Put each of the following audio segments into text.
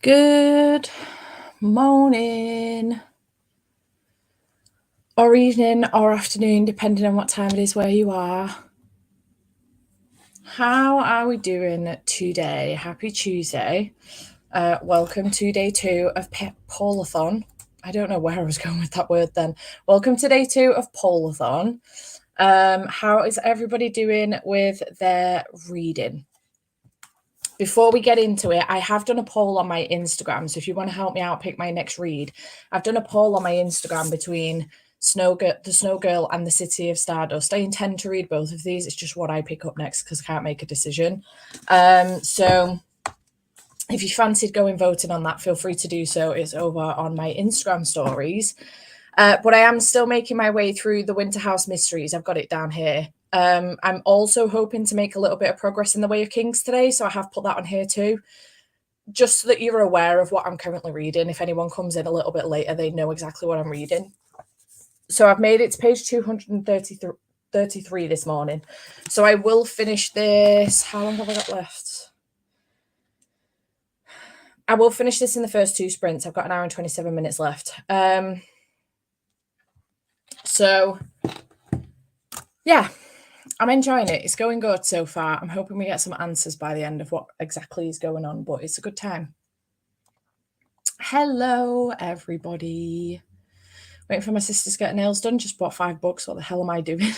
Good morning, or evening, or afternoon, depending on what time it is where you are. How are we doing today? Happy Tuesday. Welcome to day 2 of Polarthon. I don't know where I was going with that word then. Welcome to day 2 of Polarthon. How is everybody doing with their reading? Before we get into it, I have done a poll on my Instagram. So if you want to help me out, pick my next read. I've done a poll on my Instagram between the Snow Girl and the City of Stardust. I intend to read both of these. It's just what I pick up next because I can't make a decision. So if you fancied going voting on that, feel free to do so. It's over on my Instagram stories. But I am still making my way through the Winter House Mysteries. I've got it down here. I'm also hoping to make a little bit of progress in the Way of Kings today, so I have put that on here too, just so that you're aware of what I'm currently reading. If anyone comes in a little bit later, they know exactly what I'm reading. So I've made it to page 233 this morning. So I will finish this. How long have I got left? I will finish this in the first 2 sprints. I've got an hour and 27 minutes left. So yeah, I'm enjoying it. It's going good so far. I'm hoping we get some answers by the end of what exactly is going on, but it's a good time. Hello, everybody. Waiting for my sister to get her nails done. Just bought 5 books. What the hell am I doing?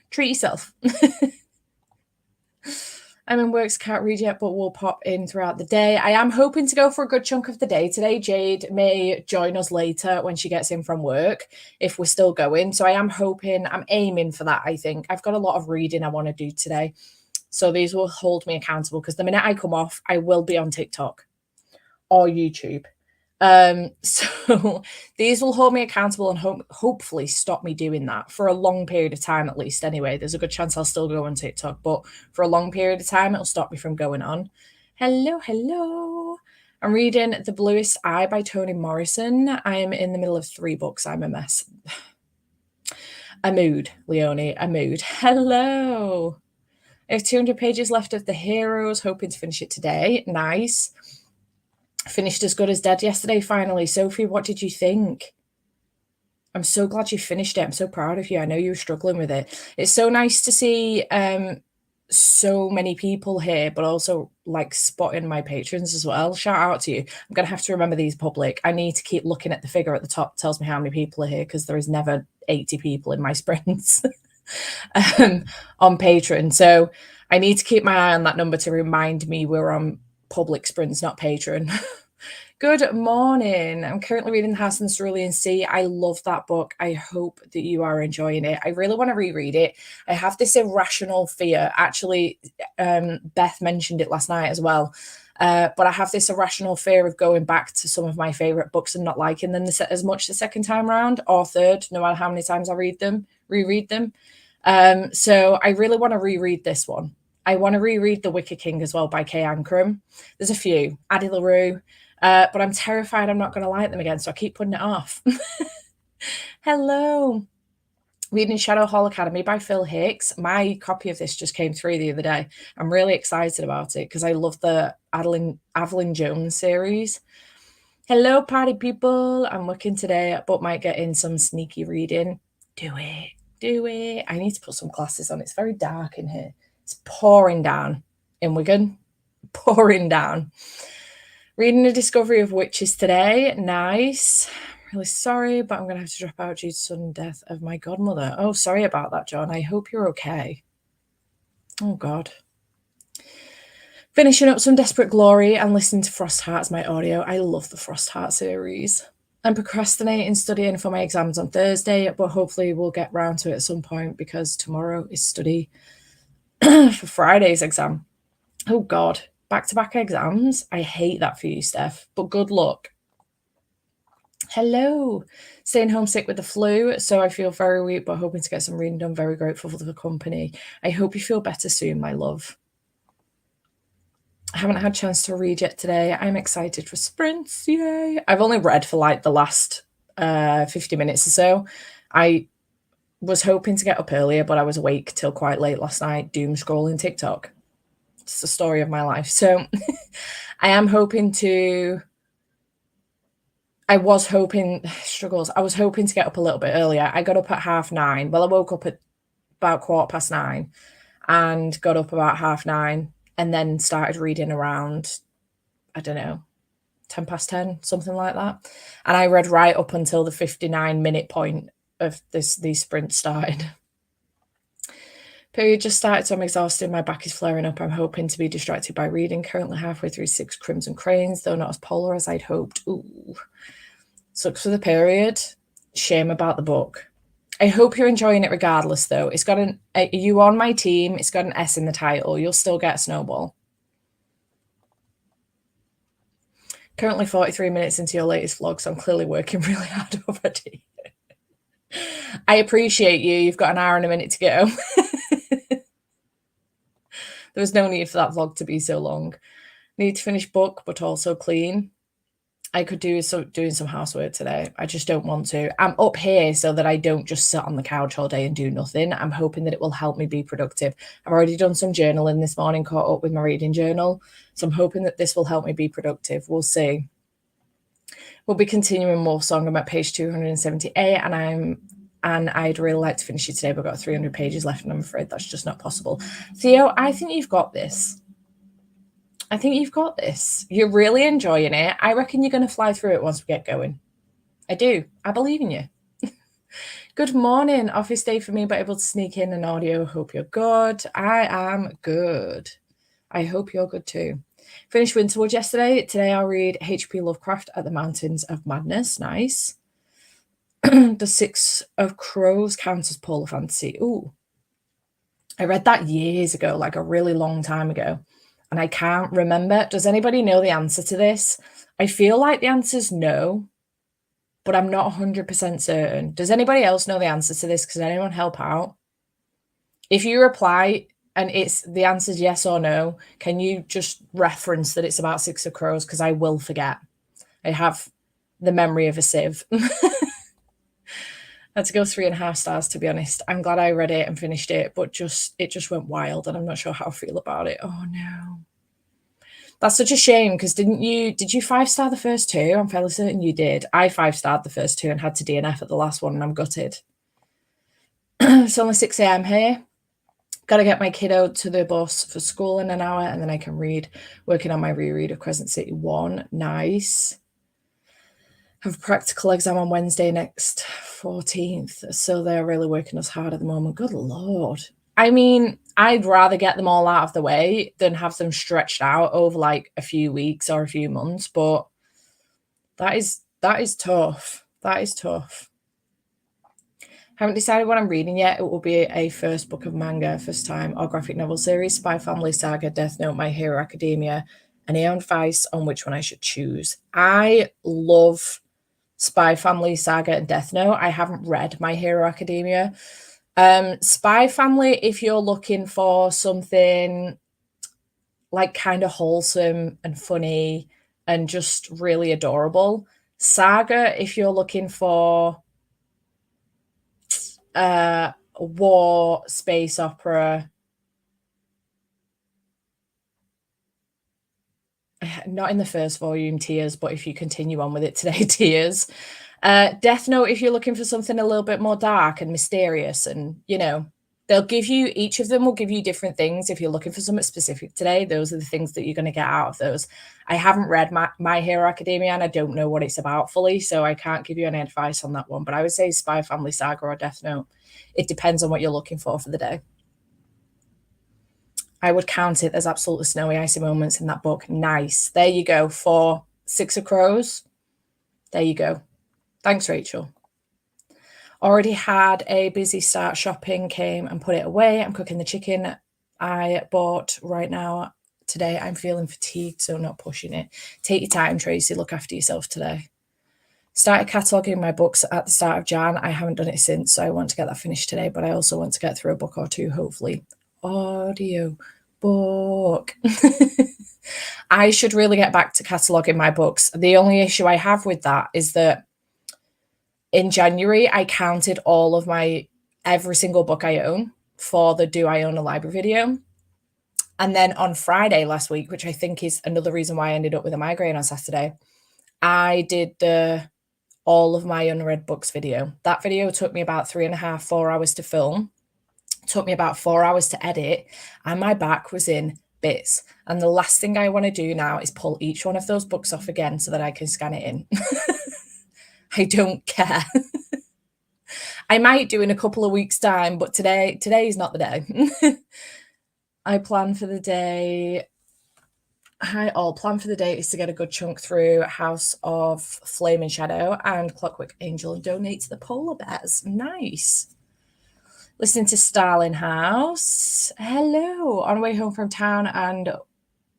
Treat yourself. I'm in work, so can't read yet, but we'll pop in throughout the day. I am hoping to go for a good chunk of the day today. Jade may join us later when she gets in from work, if we're still going. So I am hoping, I'm aiming for that, I think. I've got a lot of reading I want to do today. So these will hold me accountable because the minute I come off, I will be on TikTok or YouTube. So these will hold me accountable and hopefully stop me doing that for a long period of time, at least. Anyway, there's a good chance I'll still go on TikTok, but for a long period of time, it'll stop me from going on. Hello. I'm reading The Bluest Eye by Toni Morrison. I am in the middle of 3 books. I'm a mess. A mood, Leonie, a mood. Hello. I have 200 pages left of The Heroes, hoping to finish it today. Nice. Finished As Good as Dead yesterday, finally. Sophie, what did you think? I'm so glad you finished it. I'm so proud of you. I know you were struggling with it. It's so nice to see so many people here, but also like spotting my patrons as well. Shout out to you. I'm going to have to remember these public. I need to keep looking at the figure at the top. Tells me how many people are here because there is never 80 people in my sprints on Patreon. So I need to keep my eye on that number to remind me we're on public sprints, not Patreon. Good morning. I'm currently reading The House in the Cerulean Sea. I love that book. I hope that you are enjoying it. I really want to reread it. I have this irrational fear. Actually, Beth mentioned it last night as well. But I have this irrational fear of going back to some of my favorite books and not liking them as much the second time around or third, no matter how many times I reread them. So I really want to reread this one. I want to reread The Wicker King as well by Kay Ancrum. There's a few. Addie LaRue. But I'm terrified I'm not going to like them again, so I keep putting it off. Hello. Reading Shadow Hall Academy by Phil Hicks. My copy of this just came through the other day. I'm really excited about it because I love the Evelyn Jones series. Hello, party people. I'm looking today, but might get in some sneaky reading. Do it. I need to put some glasses on. It's very dark in here. It's pouring down in Wigan. Pouring down. Reading A Discovery of Witches today. Nice. Really sorry, but I'm going to have to drop out due to sudden death of my godmother. Oh, sorry about that, John. I hope you're okay. Oh, God. Finishing up some Desperate Glory and listening to Frost Hearts, my audio. I love the Frost Heart series. I'm procrastinating studying for my exams on Thursday, but hopefully we'll get round to it at some point because tomorrow is study for Friday's exam. Oh, God. Back-to-back exams. I hate that for you, Steph, but good luck. Hello. Staying homesick with the flu, so I feel very weak, but hoping to get some reading done. Very grateful for the company. I hope you feel better soon, my love. I haven't had a chance to read yet today. I'm excited for sprints. Yay. I've only read for like the last 50 minutes or so. I was hoping to get up earlier, but I was awake till quite late last night, doom scrolling TikTok. It's the story of my life. So I am hoping to, I was hoping to get up a little bit earlier. I got up at 9:30. Well, I woke up at about 9:15 and got up about 9:30 and then started reading around, I don't know, 10:10, something like that. And I read right up until the 59-minute point of these sprints started. Period just started, so I'm exhausted. My back is flaring up. I'm hoping to be distracted by reading. Currently halfway through 6 Crimson Cranes, though not as polar as I'd hoped. Ooh. Sucks for the period. Shame about the book. I hope you're enjoying it regardless, though. It's got are you on my team? It's got an S in the title. You'll still get a snowball. Currently 43 minutes into your latest vlog, so I'm clearly working really hard already. I appreciate you. You've got an hour and a minute to go. There was no need for that vlog to be so long. Need to finish book, but also clean. I could do doing some housework today. I just don't want to. I'm up here so that I don't just sit on the couch all day and do nothing. I'm hoping that it will help me be productive. I've already done some journaling this morning, caught up with my reading journal. So I'm hoping that this will help me be productive. We'll see. We'll be continuing Wolfsong. I'm at page 278 and I'd really like to finish it today, but I've got 300 pages left and I'm afraid that's just not possible. Theo, I think you've got this. I think you've got this. You're really enjoying it. I reckon you're going to fly through it once we get going. I do. I believe in you. Good morning. Office day for me, but able to sneak in an audio. Hope you're good. I am good. I hope you're good too. Finished Winterwood yesterday. Today I'll read H.P. Lovecraft at the Mountains of Madness. Nice. The 6 of Crows counts as polar fantasy. Ooh. I read that years ago, like a really long time ago. And I can't remember. Does anybody know the answer to this? I feel like the answer's no, but I'm not 100% certain. Does anybody else know the answer to this? Can anyone help out? If you reply and the answer's yes or no, can you just reference that it's about 6 of Crows? Because I will forget. I have the memory of a sieve. I had to go 3.5 stars, to be honest. I'm glad I read it and finished it, but it just went wild and I'm not sure how I feel about it. Oh no. That's such a shame because did you 5-star the first 2? I'm fairly certain you did. I 5-starred the first 2 and had to DNF at the last one and I'm gutted. It's only 6 a.m. here. Got to get my kiddo to the bus for school in an hour and then I can read. Working on my reread of Crescent City 1. Nice. Have a practical exam on Wednesday next 14th. So they're really working us hard at the moment. Good Lord. I mean, I'd rather get them all out of the way than have them stretched out over like a few weeks or a few months. But that is tough. That is tough. Haven't decided what I'm reading yet. It will be a first book of manga, first time, or graphic novel series, Spy Family Saga, Death Note, My Hero Academia, and Aeon advice on which one I should choose. I love Spy Family Saga and Death Note. I haven't read My Hero Academia. Spy Family, if you're looking for something like kind of wholesome and funny and just really adorable. Saga, if you're looking for war, space opera. Not in the first volume, Tears, but if you continue on with it today, Tears. Death Note, if you're looking for something a little bit more dark and mysterious and, they'll give you, each of them will give you different things. If you're looking for something specific today, those are the things that you're going to get out of those. I haven't read My Hero Academia and I don't know what it's about fully, so I can't give you any advice on that one. But I would say Spy Family Saga or Death Note. It depends on what you're looking for the day. I would count it. There's absolutely snowy, icy moments in that book. Nice. There you go. For 6 of Crows. There you go. Thanks, Rachel. Already had a busy start shopping, came and put it away. I'm cooking the chicken I bought right now. Today I'm feeling fatigued, so not pushing it. Take your time, Tracy. Look after yourself today. Started cataloguing my books at the start of Jan. I haven't done it since, so I want to get that finished today, but I also want to get through a book or two, hopefully. Audio book. I should really get back to cataloguing my books. The only issue I have with that is that in January, I counted every single book I own for the Do I Own a Library video. And then on Friday last week, which I think is another reason why I ended up with a migraine on Saturday, I did the all of my unread books video. That video took me about 3.5, 4 hours to film, took me about 4 hours to edit, and my back was in bits. And the last thing I want to do now is pull each one of those books off again so that I can scan it in. I don't care. I might do in a couple of weeks' time, but today is not the day. I plan for the day plan for the day is to get a good chunk through House of Flame and Shadow and Clockwork Angel and donate to the polar bears. Nice. Listening to Starling House. Hello. On the way home from town and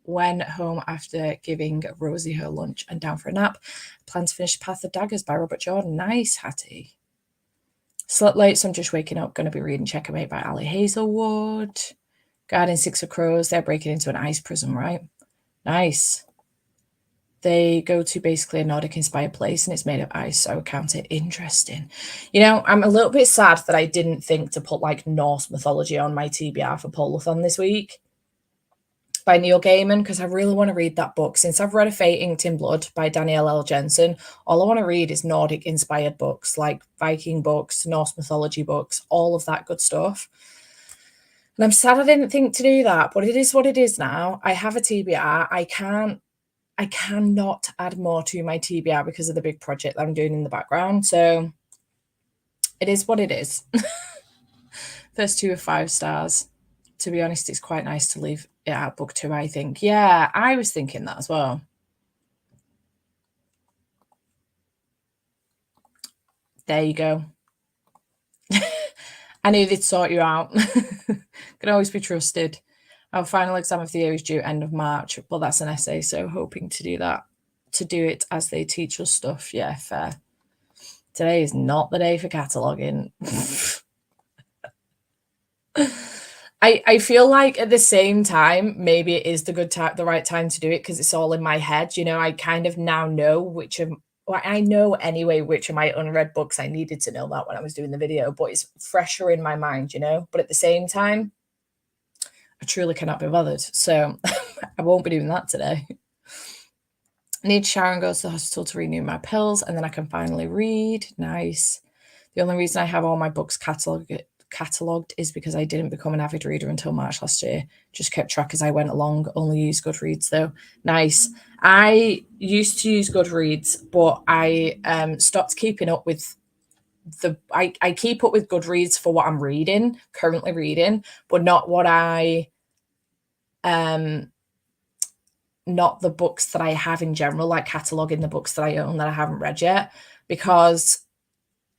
went home after giving Rosie her lunch and down for a nap. Plan to finish Path of Daggers by Robert Jordan. Nice, Hattie. Slept late, so I'm just waking up. Going to be reading Checkmate by Ali Hazelwood. Guarding Six of Crows. They're breaking into an ice prison, right? Nice. They go to basically a Nordic-inspired place, and it's made of ice, so I would count it interesting. You know, I'm a little bit sad that I didn't think to put, like, Norse mythology on my TBR for Polarthon this week by Neil Gaiman, because I really want to read that book. Since I've read A Fate Inked in Blood by Danielle L. Jensen, all I want to read is Nordic-inspired books, like Viking books, Norse mythology books, all of that good stuff. And I'm sad I didn't think to do that, but it is what it is now. I have a TBR. I cannot add more to my TBR because of the big project that I'm doing in the background. So it is what it is. First 2 of 5 stars. To be honest, it's quite nice to leave it at book 2, I think. Yeah, I was thinking that as well. There you go. I knew they'd sort you out. Can always be trusted. Our final exam of the year is due end of March. Well, that's an essay, so hoping to do that, to do it as they teach us stuff. Yeah, fair. Today is not the day for cataloguing. I feel like at the same time, maybe it is the right time to do it because it's all in my head. You know, I kind of now know I know anyway which of my unread books I needed to know that when I was doing the video, but it's fresher in my mind, you know. But at the same time, I truly cannot be bothered. So I won't be doing that today. Need Sharon goes to the hospital to renew my pills, and then I can finally read. Nice. The only reason I have all my books catalogued is because I didn't become an avid reader until March last year. Just kept track as I went along. Only use Goodreads though. Nice. I used to use Goodreads, but I stopped keeping up with I keep up with Goodreads for what I'm currently reading, but not what not the books that I have in general, like cataloging the books that I own that I haven't read yet, because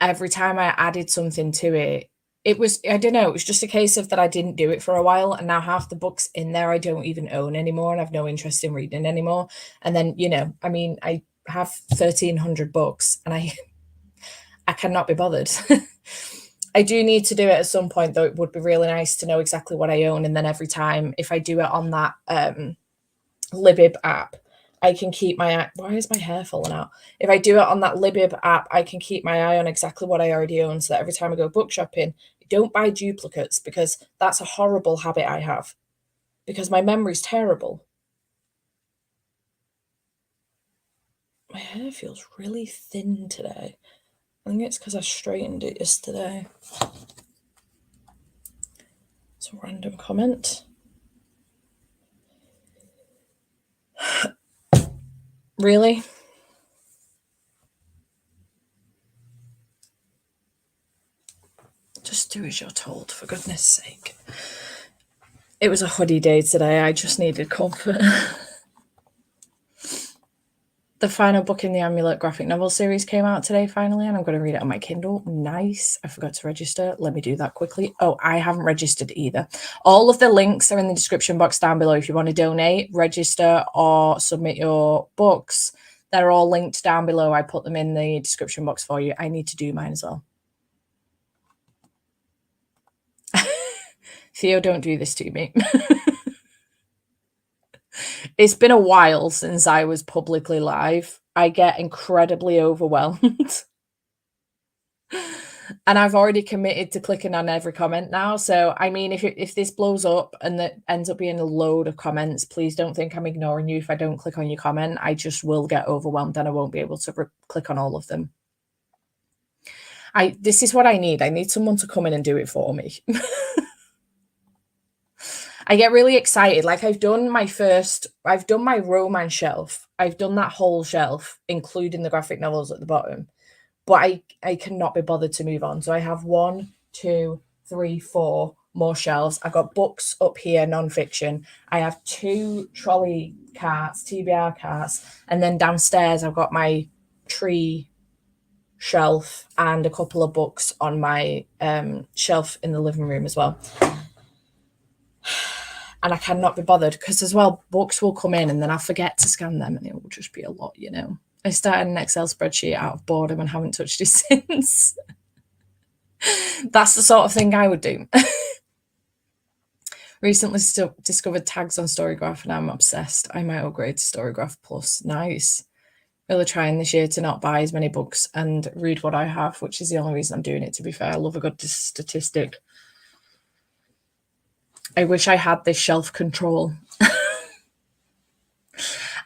every time I added something to it, it was, I don't know, it was just a case of that I didn't do it for a while, and now half the books in there I don't even own anymore, and I've no interest in reading anymore. And then, you know, I mean, I have 1,300 books, and I cannot be bothered. I do need to do it at some point, though. It would be really nice to know exactly what I own, and then every time, if I do it on that Libib app, I can keep my eye. Why is my hair falling out? If I do it on that Libib app, I can keep my eye on exactly what I already own, so that every time I go book shopping, I don't buy duplicates, because that's a horrible habit I have, because my memory's terrible. My hair feels really thin today. I think it's because I straightened it yesterday. It's a random comment. Really? Just do as you're told, for goodness sake. It was a hoodie day today. I just needed comfort. The final book in the Amulet graphic novel series came out today, finally, and I'm going to read it on my Kindle. Nice. I forgot to register. Let me do that quickly. Oh, I haven't registered either. All of the links are in the description box down below if you want to donate, register, or submit your books. They're all linked down below. I put them in the description box for you. I need to do mine as well. Theo, don't do this to me. It's been a while since I was publicly live. I get incredibly overwhelmed. And I've already committed to clicking on every comment now. So, I mean, if this blows up and that ends up being a load of comments, please don't think I'm ignoring you if I don't click on your comment. I just will get overwhelmed and I won't be able to click on all of them. This is what I need. I need someone to come in and do it for me. I get really excited. Like I've done my romance shelf. I've done that whole shelf, including the graphic novels at the bottom. But I cannot be bothered to move on. So I have 1, 2, 3, 4 more shelves. I've got books up here, nonfiction. I have 2 trolley carts, TBR carts, and then downstairs I've got my tree shelf and a couple of books on my shelf in the living room as well. And I cannot be bothered because as well, books will come in and then I forget to scan them and it will just be a lot, you know. I started an Excel spreadsheet out of boredom and haven't touched it since. That's the sort of thing I would do. Recently discovered tags on Storygraph and I'm obsessed. I might upgrade to Storygraph Plus. Nice. Really trying this year to not buy as many books and read what I have, which is the only reason I'm doing it, to be fair. I love a good statistic. I wish I had this shelf control.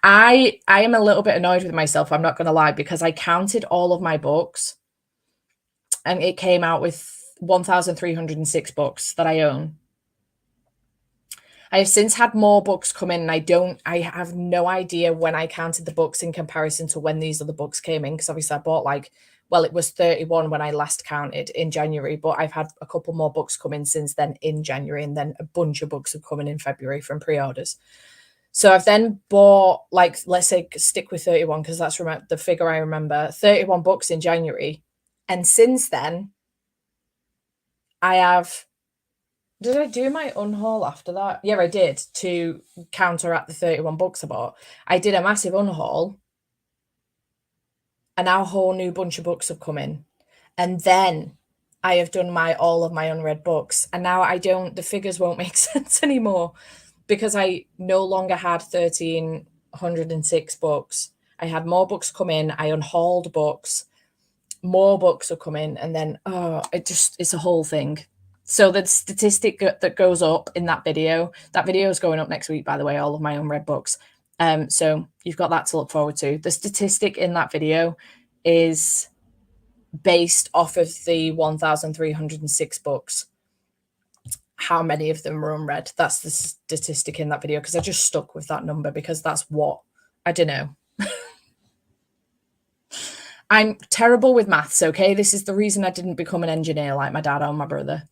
I am a little bit annoyed with myself, I'm not going to lie, because I counted all of my books and it came out with 1,306 books that I own. I have since had more books come in and I have no idea when I counted the books in comparison to when these other books came in, because obviously I bought it was 31 when I last counted in January, but I've had a couple more books come in since then in January, and then a bunch of books have come in February from pre-orders. So I've then bought, let's say, stick with 31 because that's the figure I remember, 31 books in January. And since then, I have... Did I do my unhaul after that? Yeah, I did, to counteract the 31 books I bought. I did a massive unhaul, and now a whole new bunch of books have come in. And then I have done all of my unread books, and now the figures won't make sense anymore because I no longer had 1,306 books. I had more books come in, I unhauled books, more books have come in, and then, it's a whole thing. So the statistic that goes up in that video is going up next week, by the way, all of my unread books. So you've got that to look forward to. The statistic in that video is based off of the 1,306 books. How many of them were unread? That's the statistic in that video, because I just stuck with that number because that's what, I don't know. I'm terrible with maths, okay? This is the reason I didn't become an engineer like my dad or my brother.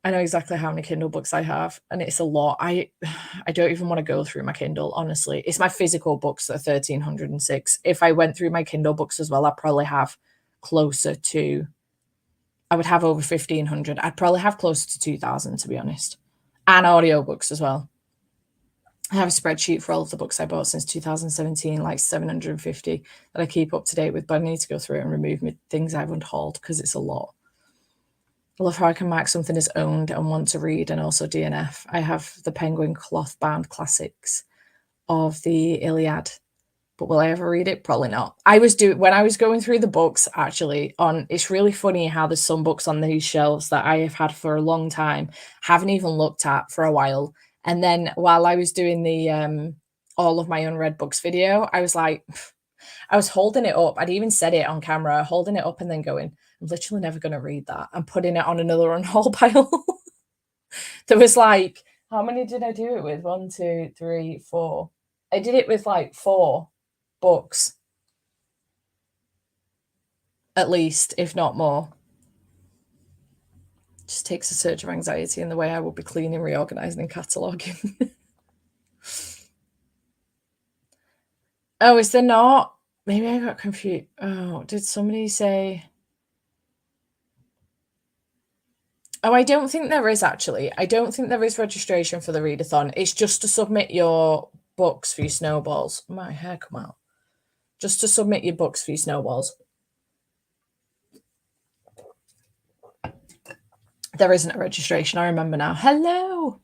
I know exactly how many Kindle books I have, and it's a lot. I don't even want to go through my Kindle, honestly. It's my physical books that are 1,306. If I went through my Kindle books as well, I'd probably have I would have over 1,500. I'd probably have closer to 2,000, to be honest. And audiobooks as well. I have a spreadsheet for all of the books I bought since 2017, like 750 that I keep up to date with, but I need to go through it and remove things I've unhauled because it's a lot. I love how I can mark something as owned and want to read, and also DNF. I have the Penguin cloth-bound classics of the Iliad, but will I ever read it? Probably not. When I was going through the books, actually, it's really funny how there's some books on these shelves that I have had for a long time, haven't even looked at for a while. And then while I was doing the all of my unread books video, I was like, I was holding it up. I'd even said it on camera, holding it up and then going, I'm literally never going to read that. I'm putting it on another unhaul pile. There was how many did I do it with? 1, 2, 3, 4. I did it with 4 books. At least, if not more. Just takes a surge of anxiety in the way I will be cleaning, reorganizing, and cataloguing. Oh, is there not? Maybe I got confused. Oh, did somebody say... Oh, I don't think there is, actually. I don't think there is registration for the readathon. It's just to submit your books for your snowballs. My hair come out. Just to submit your books for your snowballs. There isn't a registration. I remember now. Hello.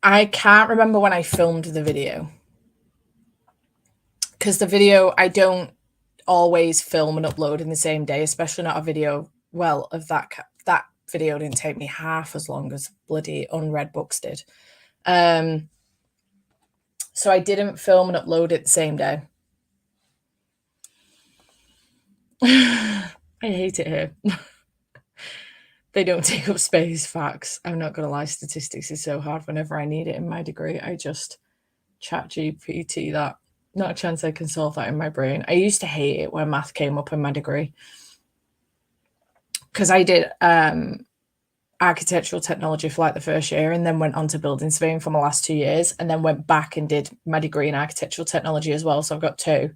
I can't remember when I filmed the video. because the video, I don't always film and upload in the same day, especially not a video. Well, of that video didn't take me half as long as bloody Unread Books did. So I didn't film and upload it the same day. I hate it here. They don't take up space, facts. I'm not going to lie, statistics is so hard. Whenever I need it in my degree, I just chat GPT that. Not a chance I can solve that in my brain. I used to hate it when math came up in my degree, because I did architectural technology for like the first year, and then went on to building surveying for my last 2 years, and then went back and did my degree in architectural technology as well. So I've got two.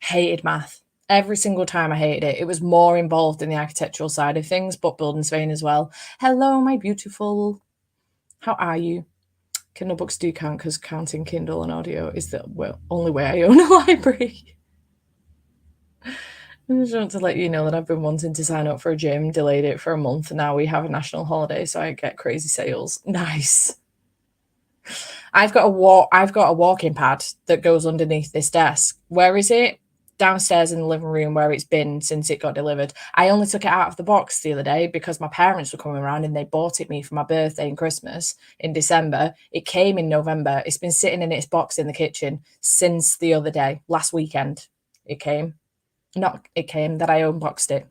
Hated math. Every single time I hated it. It was more involved in the architectural side of things, but building surveying as well. Hello, my beautiful. How are you? Kindle books do count, because counting Kindle and audio is the only way I own a library. I just want to let you know that I've been wanting to sign up for a gym, delayed it for a month, and now we have a national holiday, so I get crazy sales. Nice. I've got a walking pad that goes underneath this desk. Where is it? Downstairs in the living room, where it's been since it got delivered. I only took it out of the box the other day because my parents were coming around and they bought it me for my birthday and Christmas in December. It came in November. It's been sitting in its box in the kitchen since the other day. Last weekend it came. That I unboxed it.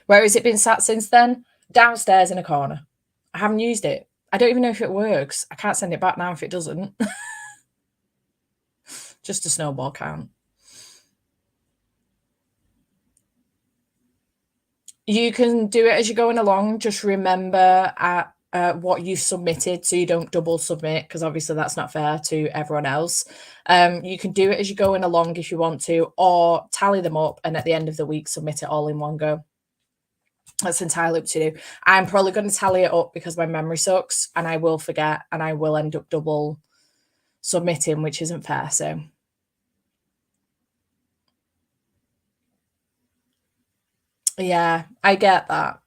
Where has it been sat since then? Downstairs in a corner. I haven't used it. I don't even know if it works. I can't send it back now if it doesn't. Just a snowball count. You can do it as you're going along. Just remember what you've submitted, so you don't double submit, because obviously that's not fair to everyone else. You can do it as you're going along if you want to, or tally them up and at the end of the week submit it all in one go. That's entirely up to you. I'm probably going to tally it up because my memory sucks and I will forget and I will end up double submitting, which isn't fair. So yeah, I get that.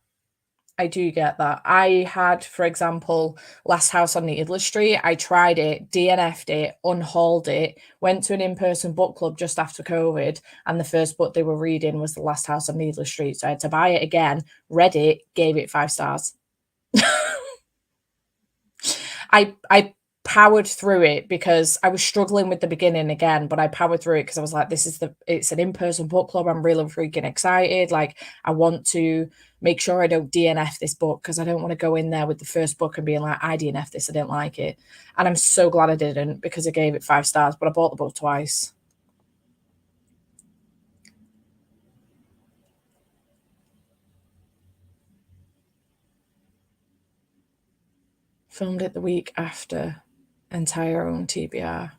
I do get that. I had, for example, Last House on Needless Street. I tried it, DNF'd it, unhauled it, went to an in-person book club just after COVID, and the first book they were reading was The Last House on Needless Street. So I had to buy it again, read it, gave it 5 stars. I powered through it because I was struggling with the beginning again, but I powered through it because I was like, it's an in-person book club. I'm really freaking excited. Like, I want to make sure I don't DNF this book, because I don't want to go in there with the first book and being like, I DNF this, I didn't like it. And I'm so glad I didn't, because I gave it 5 stars, but I bought the book twice. Filmed it the week after, entire own TBR.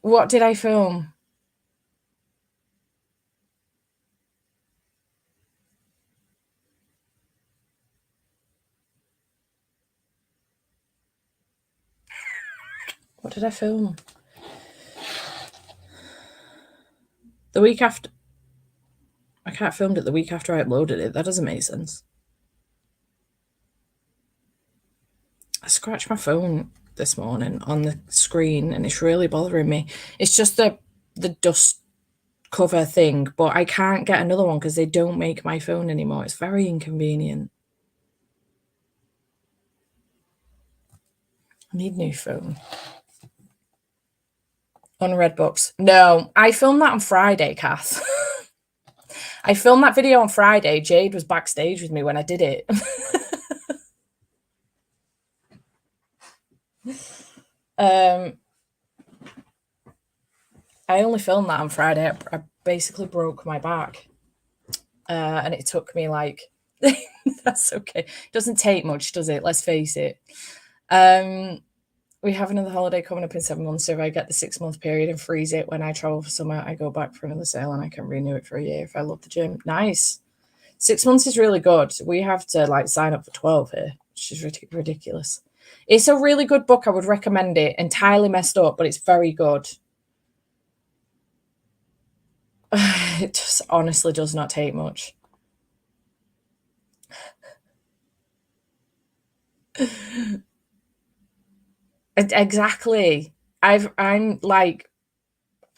What did I film? What did I film? The week after. I can't filmed it the week after I uploaded it. That doesn't make sense. I scratched my phone this morning on the screen and it's really bothering me. It's just the dust cover thing, but I can't get another one because they don't make my phone anymore. It's very inconvenient. I need a new phone. Unread books. No, I filmed that on Friday, Kath. I filmed that video on Friday. Jade was backstage with me when I did it. I only filmed that on Friday. I basically broke my back. And it took me like, that's okay. It doesn't take much, does it? Let's face it. We have another holiday coming up in 7 months. So if I get the 6-month period and freeze it when I travel for summer, I go back for another sale and I can renew it for a year if I love the gym. Nice. 6 months is really good. We have to like sign up for 12 here, which is ridiculous. It's a really good book. I would recommend it. Entirely messed up, but it's very good. It just honestly does not take much. Exactly. I'm like,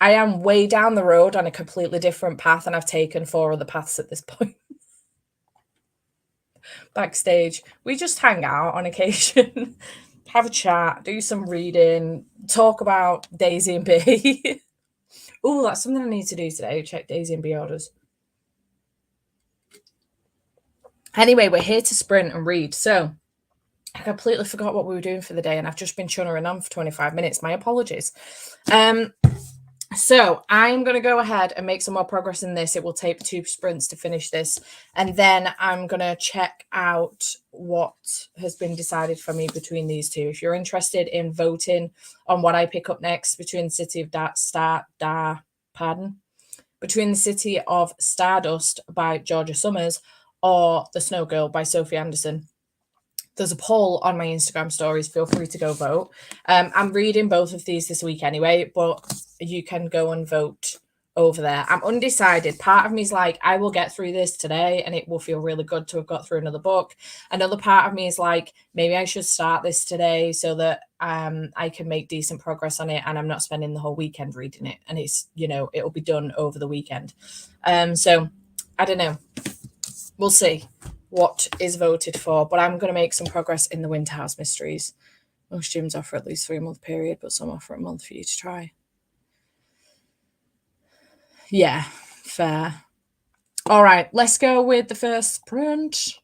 I am way down the road on a completely different path, and I've taken 4 other paths at this point. Backstage, we just hang out on occasion, have a chat, do some reading, talk about Daisy and B. Oh, that's something I need to do today, check Daisy and B orders. Anyway, we're here to sprint and read. So I completely forgot what we were doing for the day, and I've just been chunnering on for 25 minutes. My apologies. So I'm going to go ahead and make some more progress in this. It will take 2 sprints to finish this. And then I'm going to check out what has been decided for me between these two. If you're interested in voting on what I pick up next between the City of between the City of Stardust by Georgia Summers or The Snow Girl by Sophie Anderson, there's a poll on my Instagram stories. Feel free to go vote. I'm reading both of these this week anyway, but you can go and vote over there. I'm undecided. Part of me is like, I will get through this today and it will feel really good to have got through another book. Another part of me is like, maybe I should start this today so that I can make decent progress on it and I'm not spending the whole weekend reading it. And it's, it'll be done over the weekend. So I don't know. We'll see what is voted for, but I'm going to make some progress in the Winterhouse Mysteries. Most gyms offer at least 3-month period, but some offer a month for you to try. Yeah, fair. All right, let's go with the first sprint.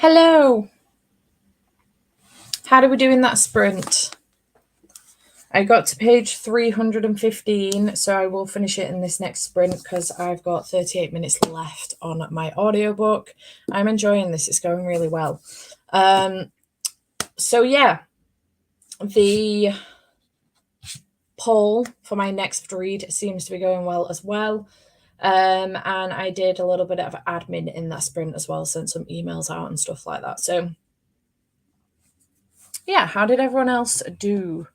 Hello. How do we do in that sprint? I got to page 315, so I will finish it in this next sprint because I've got 38 minutes left on my audiobook. I'm enjoying this. It's going really well. So yeah, the poll for my next read seems to be going well as well. And I did a little bit of admin in that sprint as well, sent some emails out and stuff like that. So yeah, how did everyone else do?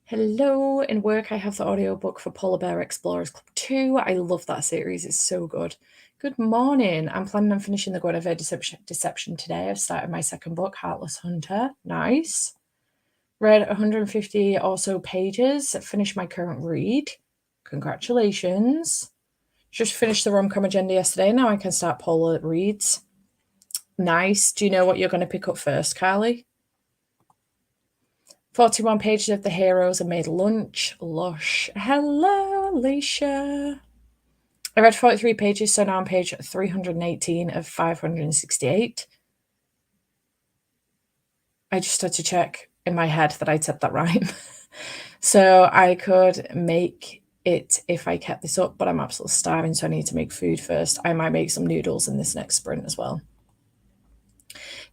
Hello. In work, I have the audiobook for Polar Bear Explorers Club 2. I love that series. It's so good. Good morning. I'm planning on finishing the Guinevere Deception today. I've started my second book, Heartless Hunter. Nice. Read 150 or so pages. Finished my current read. Congratulations. Just finished the rom-com agenda yesterday. Now I can start Polar reads. Nice. Do you know what you're going to pick up first, Carly? 41 pages of The Heroes and Made Lunch. Lush. Hello, Alicia. I read 43 pages, so now I'm page 318 of 568. I just had to check in my head that I'd said that right. So I could make it if I kept this up, but I'm absolutely starving, so I need to make food first. I might make some noodles in this next sprint as well.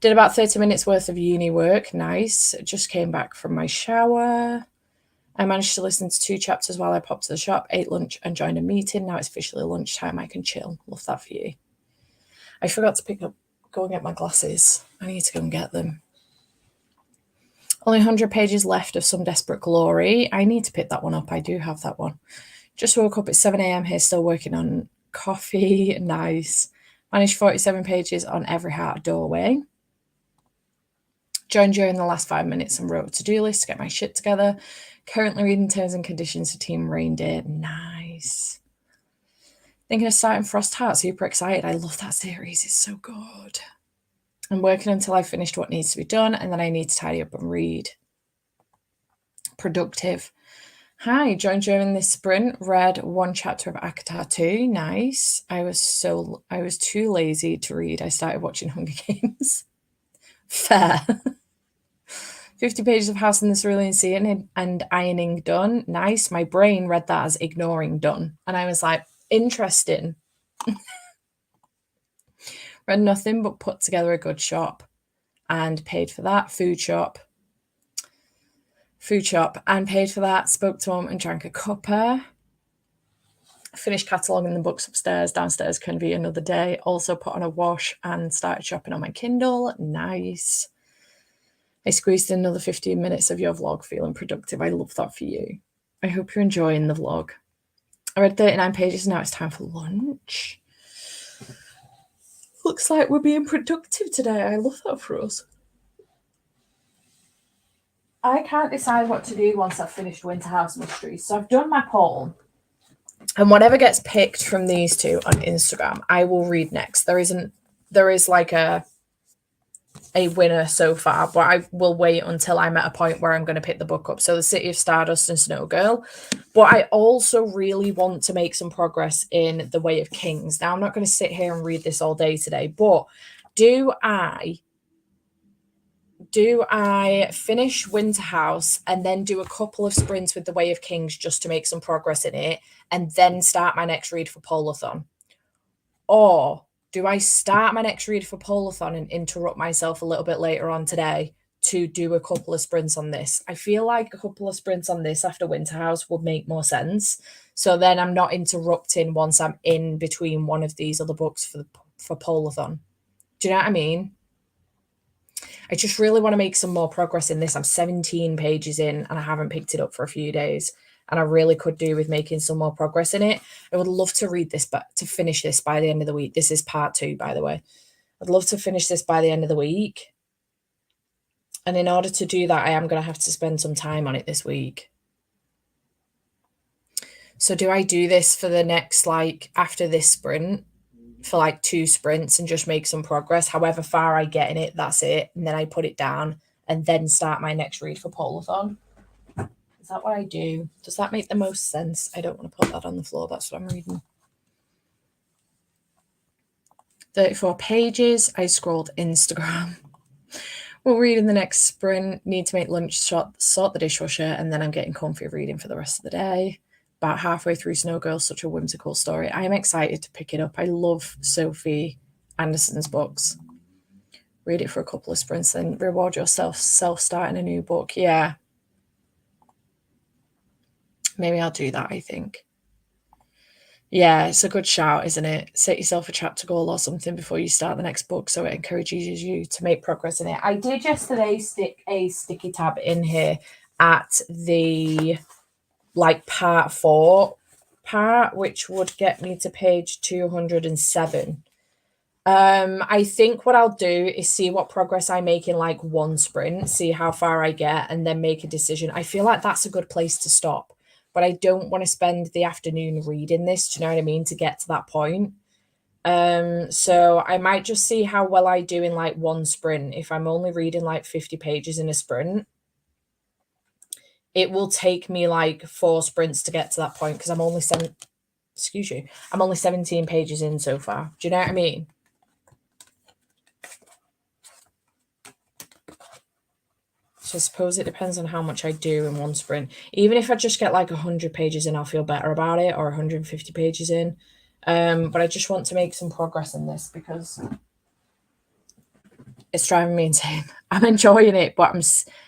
Did about 30 minutes worth of uni work. Nice. Just came back from my shower. I managed to listen to 2 chapters while I popped to the shop, ate lunch and joined a meeting. Now it's officially lunchtime. I can chill. Love that for you. I forgot to go and get my glasses. I need to go and get them. Only 100 pages left of Some Desperate Glory. I need to pick that one up. I do have that one. Just woke up at 7 a.m. here, still working on coffee. Nice. Managed 47 pages on Every Heart Doorway. Joined during the last 5 minutes and wrote a to-do list to get my shit together. Currently reading Terms and Conditions for Team Reindeer. Nice. Thinking of starting Frost Heart. Super excited. I love that series. It's so good. I'm working until I've finished what needs to be done, and then I need to tidy up and read. Productive. Hi, joined during this sprint. Read 1 chapter of Akatar 2. Nice. I was too lazy to read. I started watching Hunger Games. Fair. 50 pages of House in the Cerulean Sea and Ironing done. Nice. My brain read that as ignoring done. And I was like, interesting. Read nothing but put together a good shop and paid for that. Food shop and paid for that. Spoke to Mum and drank a cuppa. Finished cataloguing the books upstairs. Downstairs can be another day. Also put on a wash and started shopping on my Kindle. Nice. I squeezed in another 15 minutes of your vlog, feeling productive. I love that for you. I hope you're enjoying the vlog. I read 39 pages. Now it's time for lunch. Looks like we're being productive today. I love that for us. I can't decide what to do once I've finished Winter House Mysteries. So I've done my poll. And whatever gets picked from these two on Instagram, I will read next. There is like a winner so far, but I will wait until I'm at a point where I'm going to pick the book up. So The City of Stardust and Snow Girl. But I also really want to make some progress in The Way of Kings. Now, I'm not going to sit here and read this all day today, but do I finish Winter House and then do a couple of sprints with The Way of Kings just to make some progress in it and then start my next read for Polarthon? Or do I start my next read for Polarthon and interrupt myself a little bit later on today to do a couple of sprints on this? I feel like a couple of sprints on this after Winter House would make more sense. So then I'm not interrupting once I'm in between one of these other books for Polarthon. Do you know what I mean? I just really want to make some more progress in this. I'm 17 pages in and I haven't picked it up for a few days. And I really could do with making some more progress in it. I would love to read this, but to finish this by the end of the week. This is part 2, by the way. I'd love to finish this by the end of the week. And in order to do that, I am going to have to spend some time on it this week. So do I do this for the next, after this sprint, for 2 sprints and just make some progress? However far I get in it, that's it. And then I put it down and then start my next read for Polarthon. Is that what I do? Does that make the most sense? I don't want to put that on the floor. That's what I'm reading. 34 pages. I scrolled Instagram. We'll read in the next sprint. Need to make lunch, sort the dishwasher, and then I'm getting comfy reading for the rest of the day. About halfway through Snow Girl, such a whimsical story. I am excited to pick it up. I love Sophie Anderson's books. Read it for a couple of sprints, then reward yourself self-starting a new book. Yeah. Maybe I'll do that, I think. Yeah, it's a good shout, isn't it? Set yourself a chapter goal or something before you start the next book so it encourages you to make progress in it. I did yesterday stick a sticky tab in here at the part 4 part, which would get me to page 207. I think what I'll do is see what progress I make in like one sprint, see how far I get, and then make a decision. I feel like that's a good place to stop, but I don't want to spend the afternoon reading this, do you know what I mean, to get to that point. So I might just see how well I do in like one sprint. If I'm only reading like 50 pages in a sprint, it will take me like 4 sprints to get to that point because I'm only 17 pages in so far. Do you know what I mean? So I suppose it depends on how much I do in one sprint. Even if I just get like 100 pages in, I'll feel better about it, or 150 pages in. But I just want to make some progress in this because it's driving me insane. I'm enjoying it, but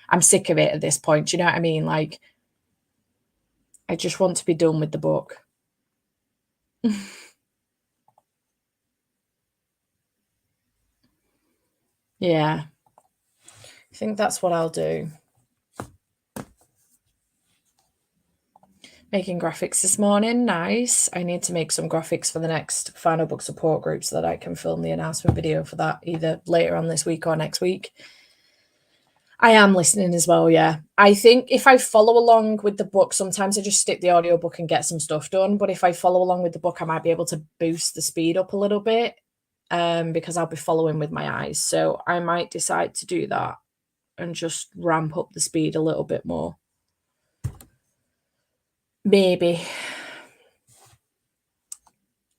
I'm sick of it at this point. Do you know what I mean? Like, I just want to be done with the book. Yeah. I think that's what I'll do. Making graphics this morning. Nice. I need to make some graphics for the next final book support group so that I can film the announcement video for that either later on this week or next week. I am listening as well, yeah. I think if I follow along with the book, sometimes I just stick the audiobook and get some stuff done. But if I follow along with the book, I might be able to boost the speed up a little bit because I'll be following with my eyes. So I might decide to do that and just ramp up the speed a little bit more. Maybe.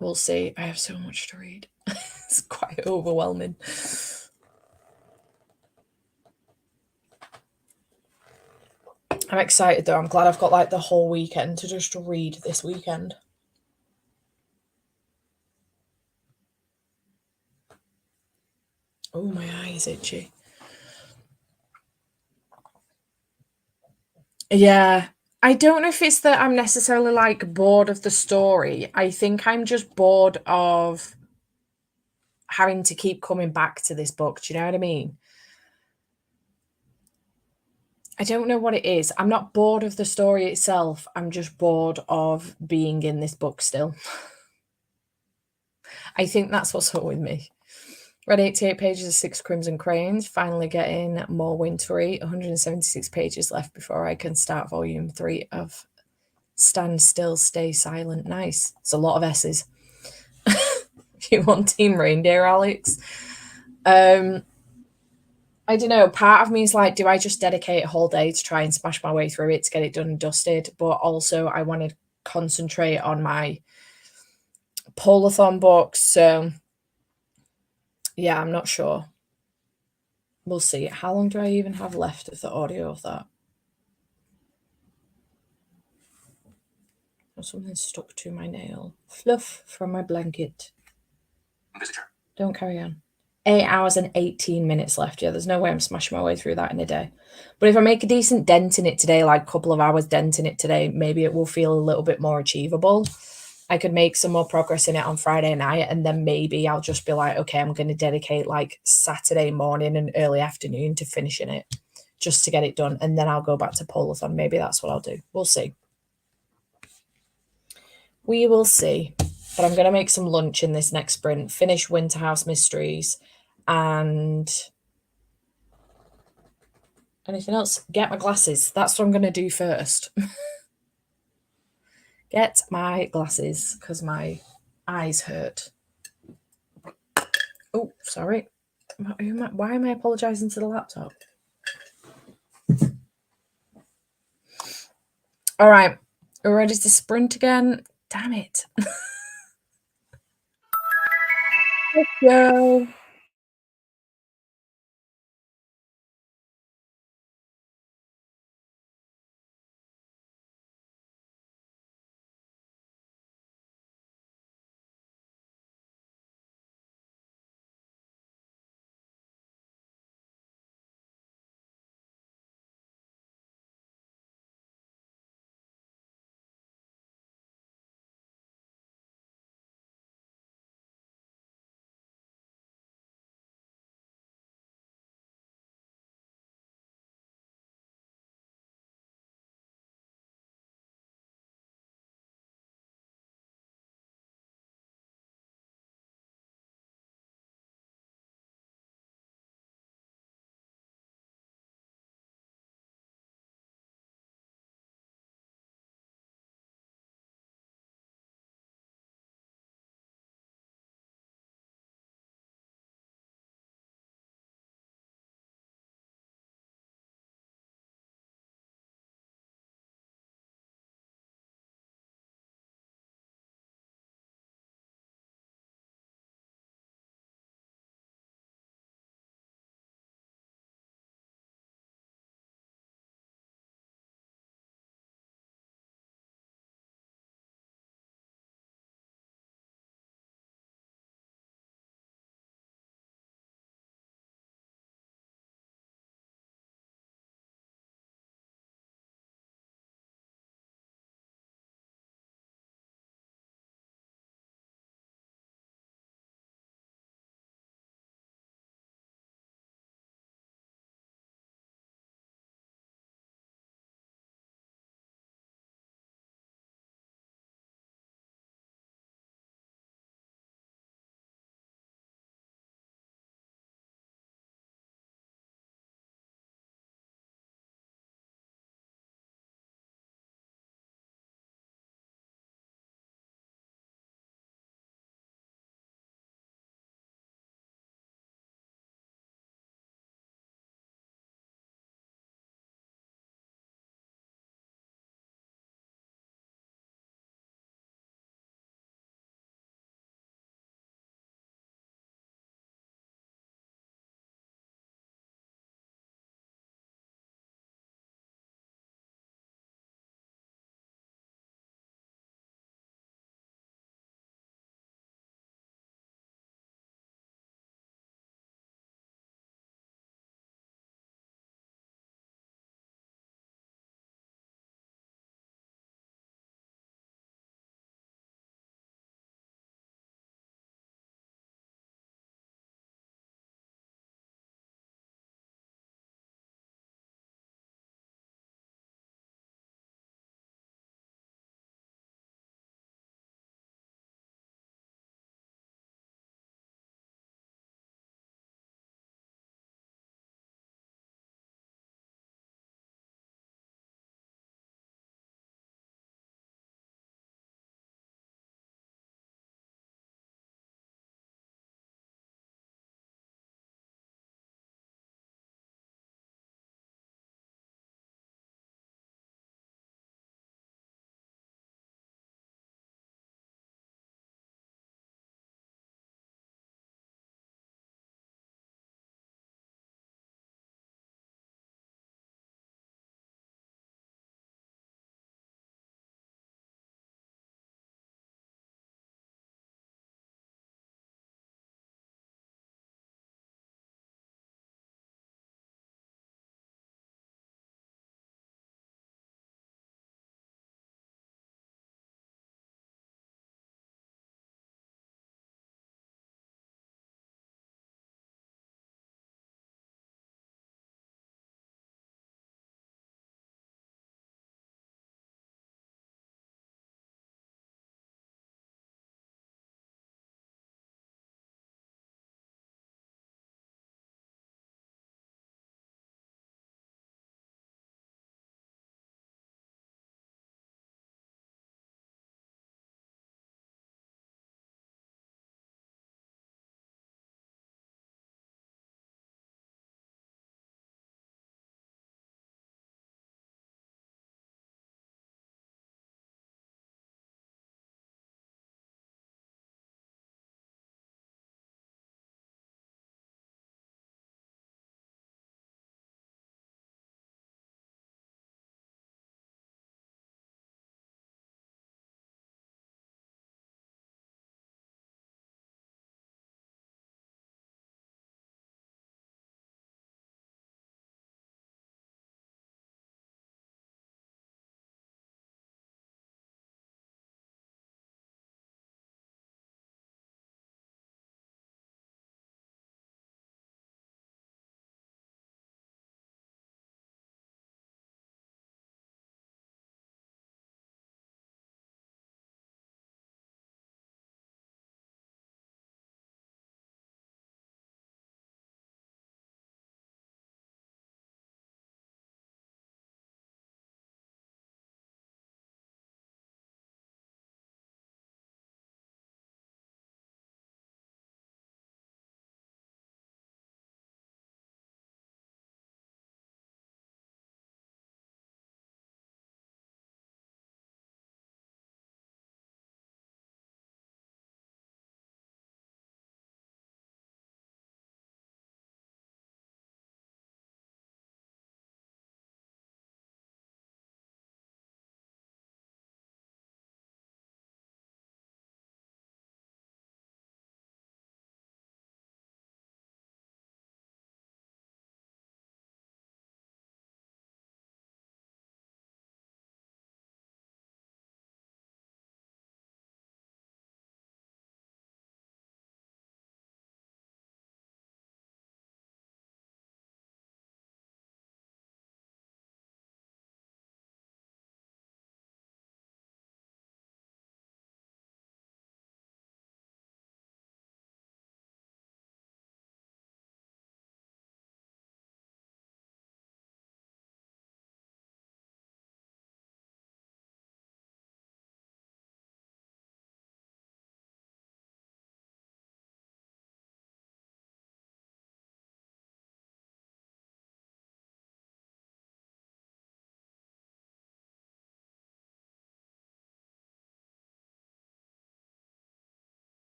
We'll see. I have so much to read. It's quite overwhelming. I'm excited though. I'm glad I've got like the whole weekend to just read this weekend. Oh, my eye is itchy. Yeah. I don't know if it's that I'm necessarily like bored of the story. I think I'm just bored of having to keep coming back to this book. Do you know what I mean? I don't know what it is. I'm not bored of the story itself. I'm just bored of being in this book still. I think that's what's up with me. Read 88 pages of 6 Crimson Cranes, finally getting more wintry. 176 pages left before I can start volume 3 of Stand Still, Stay Silent. Nice. It's a lot of S's. You want Team Reindeer, Alex? I don't know. Part of me is like, do I just dedicate a whole day to try and smash my way through it to get it done and dusted? But also, I want to concentrate on my Polarthon books. So, yeah, I'm not sure. We'll see. How long do I even have left of the audio of that? Or something stuck to my nail. Fluff from my blanket. Visitor. Don't carry on. 8 hours and 18 minutes left. Yeah, there's no way I'm smashing my way through that in a day. But if I make a decent dent in it today, like a couple of hours dent in it today, maybe it will feel a little bit more achievable. I could make some more progress in it on Friday night, and then maybe I'll just be like, okay, I'm going to dedicate like Saturday morning and early afternoon to finishing it just to get it done. And then I'll go back to Polarthon. Maybe that's what I'll do. We'll see. We will see. But I'm going to make some lunch in this next sprint, finish Winterhouse Mysteries, and anything else? Get my glasses. That's what I'm going to do first. Get my glasses because my eyes hurt. Oh, sorry. Why am I apologising to the laptop? All right. We're ready to sprint again. Damn it. Let's go.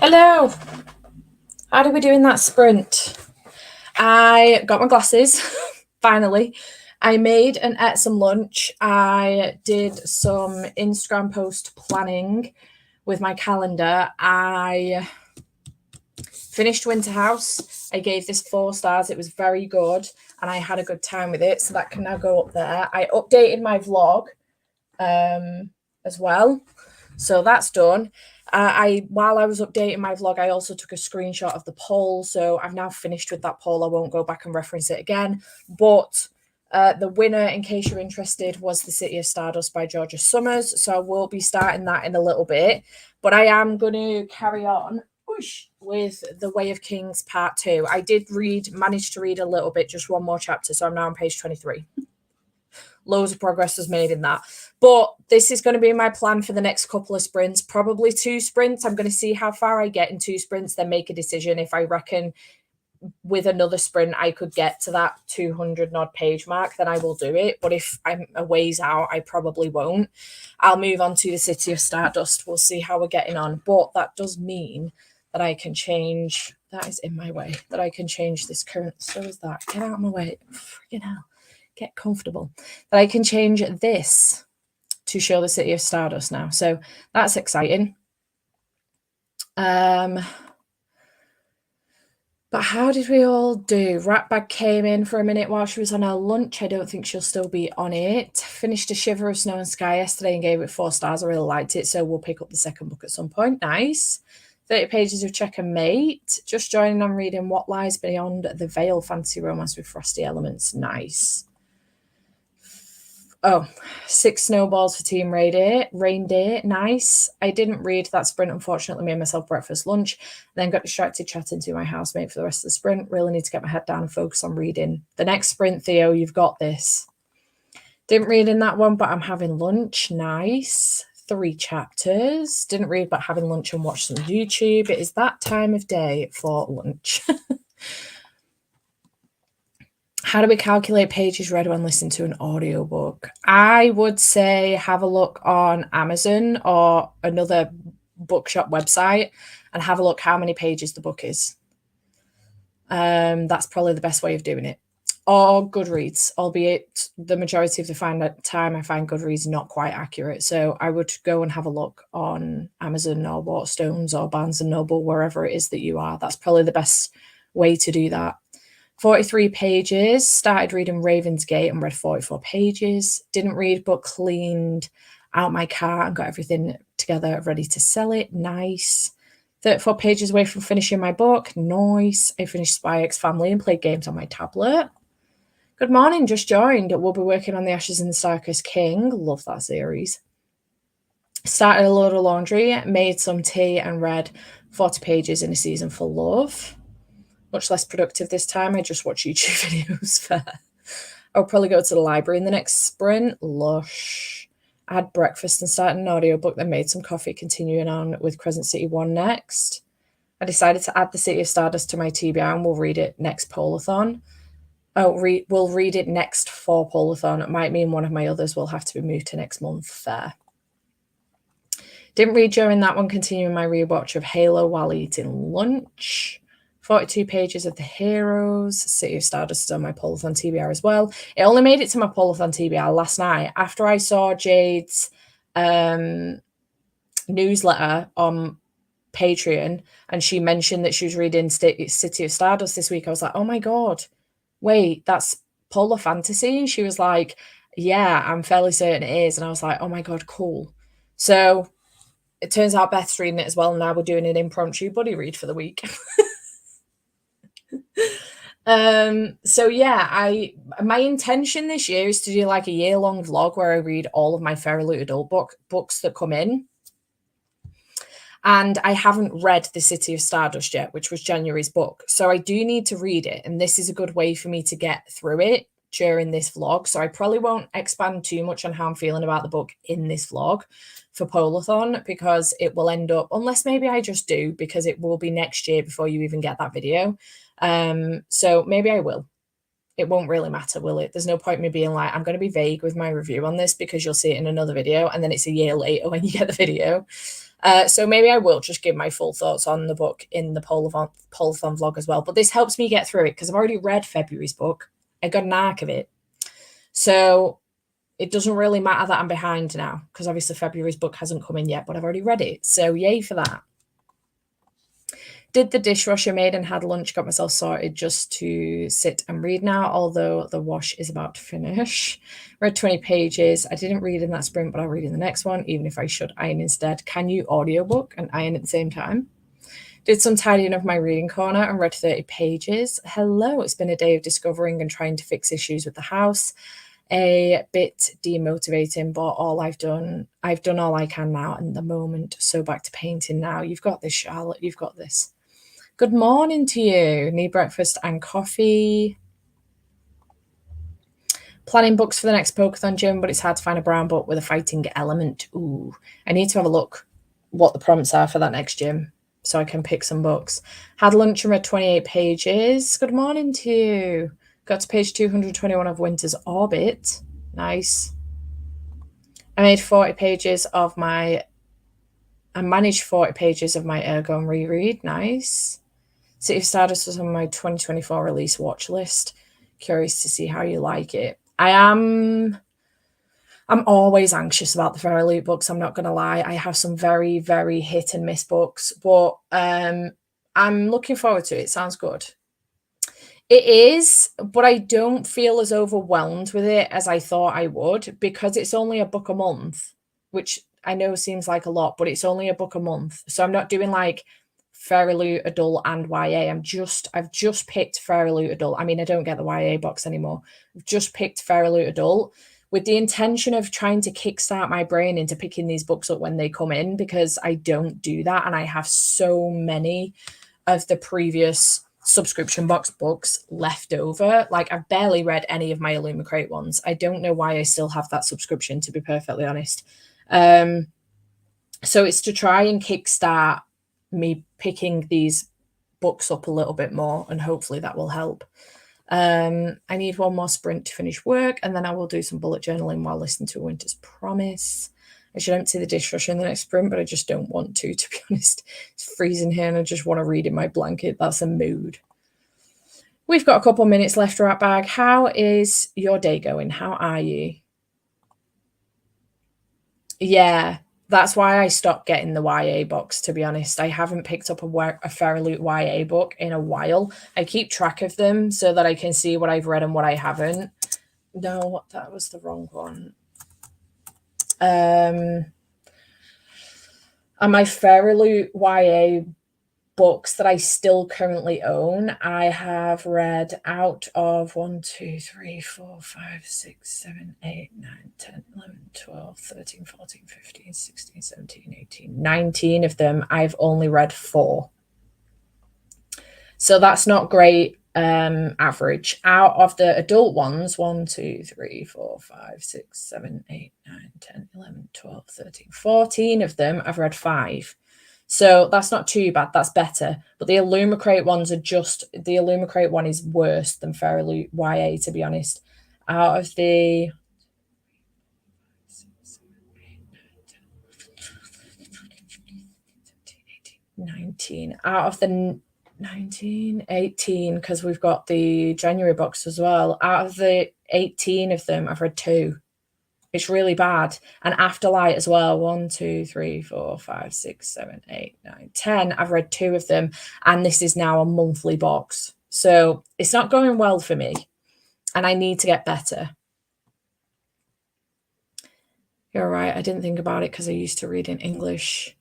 Hello. How did we do in that sprint? I got my glasses, finally. I made and ate some lunch. I did some Instagram post planning with my calendar. I finished Winter House. I gave this 4 stars. It was very good and I had a good time with it. So that can now go up there. I updated my vlog as well. So that's done. While I was updating my vlog, I also took a screenshot of the poll. So I've now finished with that poll. I won't go back and reference it again. But the winner, in case you're interested, was The City of Stardust by Georgia Summers. So I will be starting that in a little bit. But I am going to carry on with The Way of Kings Part 2. I did manage to read a little bit, just one more chapter. So I'm now on page 23. Loads of progress was made in that. But this is going to be my plan for the next couple of sprints, probably 2 sprints. I'm going to see how far I get in 2 sprints, then make a decision. If I reckon with another sprint I could get to that 200 odd page mark, then I will do it. But if I'm a ways out, I probably won't. I'll move on to The City of Stardust. We'll see how we're getting on. But that does mean that I can change. That is in my way. That I can change this current. So is that. Get out of my way. Freaking hell. Get comfortable. That I can change this to show The City of Stardust now. So that's exciting. But how did we all do? Ratbag came in for a minute while she was on her lunch. I don't think she'll still be on it. Finished A Shiver of Snow and Sky yesterday and gave it 4 stars. I really liked it. So we'll pick up the second book at some point. Nice. 30 pages of Check and Mate. Just joining on reading What Lies Beyond the Veil, fantasy romance with frosty elements. Nice. Oh, 6 snowballs for Team Rain Day. Nice. I didn't read that sprint, unfortunately. Made myself breakfast, lunch, then got distracted chatting to my housemate for the rest of the sprint. Really need to get my head down and focus on reading. The next sprint, Theo, you've got this. Didn't read in that one, but I'm having lunch. Nice. 3 chapters. Didn't read, but having lunch and watch some YouTube. It is that time of day for lunch. How do we calculate pages read when listening to an audiobook? I would say have a look on Amazon or another bookshop website and have a look how many pages the book is. That's probably the best way of doing it. Or Goodreads, albeit the majority of the time I find Goodreads not quite accurate. So I would go and have a look on Amazon or Waterstones or Barnes & Noble, wherever it is that you are. That's probably the best way to do that. 43 pages. Started reading Raven's Gate and read 44 pages. Didn't read, but cleaned out my car and got everything together, ready to sell it. Nice. 34 pages away from finishing my book. Nice. I finished Spy X Family and played games on my tablet. Good morning, just joined. We'll be working on The Ashes in the Starkest King. Love that series. Started a load of laundry, made some tea and read 40 pages in A Season for Love. Much less productive this time. I just watch YouTube videos for. I'll probably go to the library in the next sprint. Lush. I had breakfast and started an audiobook, then made some coffee, continuing on with Crescent City 1 next. I decided to add The City of Stardust to my TBR and we'll read it next Polarthon. We'll read it next for Polarthon. It might mean one of my others will have to be moved to next month. Fair. Didn't read during that one, continuing my rewatch of Halo while eating lunch. 42 pages of The Heroes. City of Stardust is on my Polarthon TBR as well. It only made it to my Polarthon TBR last night after I saw Jade's newsletter on Patreon and she mentioned that she was reading City of Stardust this week. I was like, oh my God, wait, that's Polar Fantasy? And she was like, yeah, I'm fairly certain it is. And I was like, oh my God, cool. So it turns out Beth's reading it as well. And now we're doing an impromptu buddy read for the week. So yeah, my intention this year is to do like a year-long vlog where I read all of my Fairly Adult books that come in. And I haven't read The City of Stardust yet, which was January's book. So I do need to read it. And this is a good way for me to get through it during this vlog. So I probably won't expand too much on how I'm feeling about the book in this vlog for Polarthon, because it will end up, unless maybe I just do, because it will be next year before you even get that video. So maybe I will. it won't really matter, will it? There's no point me being like, I'm going to be vague with my review on this because you'll see it in another video, and then it's a year later when you get the video. So maybe I will just give my full thoughts on the book in the Polarthon vlog as well. But this helps me get through it because I've already read February's book. I got an arc of it. So it doesn't really matter that I'm behind now because obviously February's book hasn't come in yet, but I've already read it. So yay for that. Did the dishwasher, made and had lunch, got myself sorted just to sit and read now, although the wash is about to finish. Read 20 pages. I didn't read in that sprint, but I'll read in the next one, even if I should iron instead. Can you audiobook and iron at the same time? Did some tidying of my reading corner and read 30 pages. Hello, it's been a day of discovering and trying to fix issues with the house. A bit demotivating, but I've done all I can now at the moment. So back to painting now. You've got this, Charlotte. You've got this. Good morning to you. Need breakfast and coffee. Planning books for the next Polarthon gym, but it's hard to find a brown book with a fighting element. Ooh, I need to have a look what the prompts are for that next gym so I can pick some books. Had lunch and read 28 pages. Good morning to you. Got to page 221 of Winter's Orbit. Nice. I managed 40 pages of my Ergo and reread. Nice. City of Stardust was on my 2024 release watch list. Curious to see how you like it. I'm always anxious about the Fairy Loot books. I'm not going to lie. I have some very, very hit and miss books, but I'm looking forward to it. It sounds good. It is, but I don't feel as overwhelmed with it as I thought I would because it's only a book a month, which I know seems like a lot, but it's only a book a month. So I'm not doing like Fairy Loot Adult and YA. I've just picked Fairy Loot Adult. I mean, I don't get the YA box anymore. I've just picked Fairy Loot Adult with the intention of trying to kickstart my brain into picking these books up when they come in because I don't do that. And I have so many of the previous subscription box books left over. Like I've barely read any of my Illumicrate ones. I don't know why I still have that subscription, to be perfectly honest. So it's to try and kickstart me picking these books up a little bit more, and hopefully that will help. I need one more sprint to finish work, and then I will do some bullet journaling while listening to A Winter's Promise. I should empty the dishwasher in the next sprint, but I just don't want to be honest. It's freezing here and I just want to read in my blanket. That's a mood. We've got a couple minutes left, Rat Bag. How is your day going? How are you? Yeah, that's why I stopped getting the YA box, to be honest. I haven't picked up a Fairy Loot YA book in a while. I keep track of them so that I can see what I've read and what I haven't. No, that was the wrong one. And my Fairy Loot YA books that I still currently own, I have read out of 1, 2, 3, 4, 5, 6, 7, 8, 9, 10, 11, 12, 13, 14, 15, 16, 17, 18, 19 of them. I've only read 4. So that's not great average. Out of the adult ones, 1, 2, 3, 4, 5, 6, 7, 8, 9, 10, 11, 12, 13, 14 of them, I've read 5. So that's not too bad. That's better. But the Illumicrate ones are just, the Illumicrate one is worse than Fairy Loot YA, to be honest. Out of the 19, out of the 19, 18, because we've got the January box as well. Out of the 18 of them, I've read 2. It's really bad. And Afterlight as well. 1, 2, 3, 4, 5, 6, 7, 8, 9, 10. I've read 2 of them. And this is now a monthly box. So it's not going well for me. And I need to get better. You're right. I didn't think about it because I used to read in English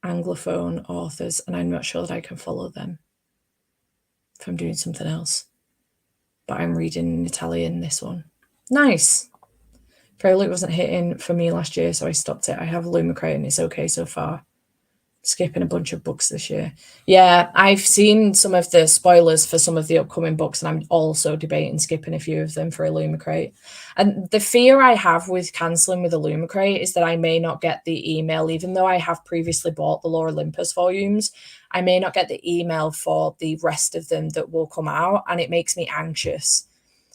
Anglophone authors. And I'm not sure that I can follow them if I'm doing something else. But I'm reading in Italian this one. Nice. Fairy Loot wasn't hitting for me last year, so I stopped it. I have Illumicrate and it's okay so far. Skipping a bunch of books this year. Yeah, I've seen some of the spoilers for some of the upcoming books, and I'm also debating skipping a few of them for Illumicrate. And the fear I have with cancelling with Illumicrate is that I may not get the email, even though I have previously bought the Lore Olympus volumes. I may not get the email for the rest of them that will come out, and it makes me anxious.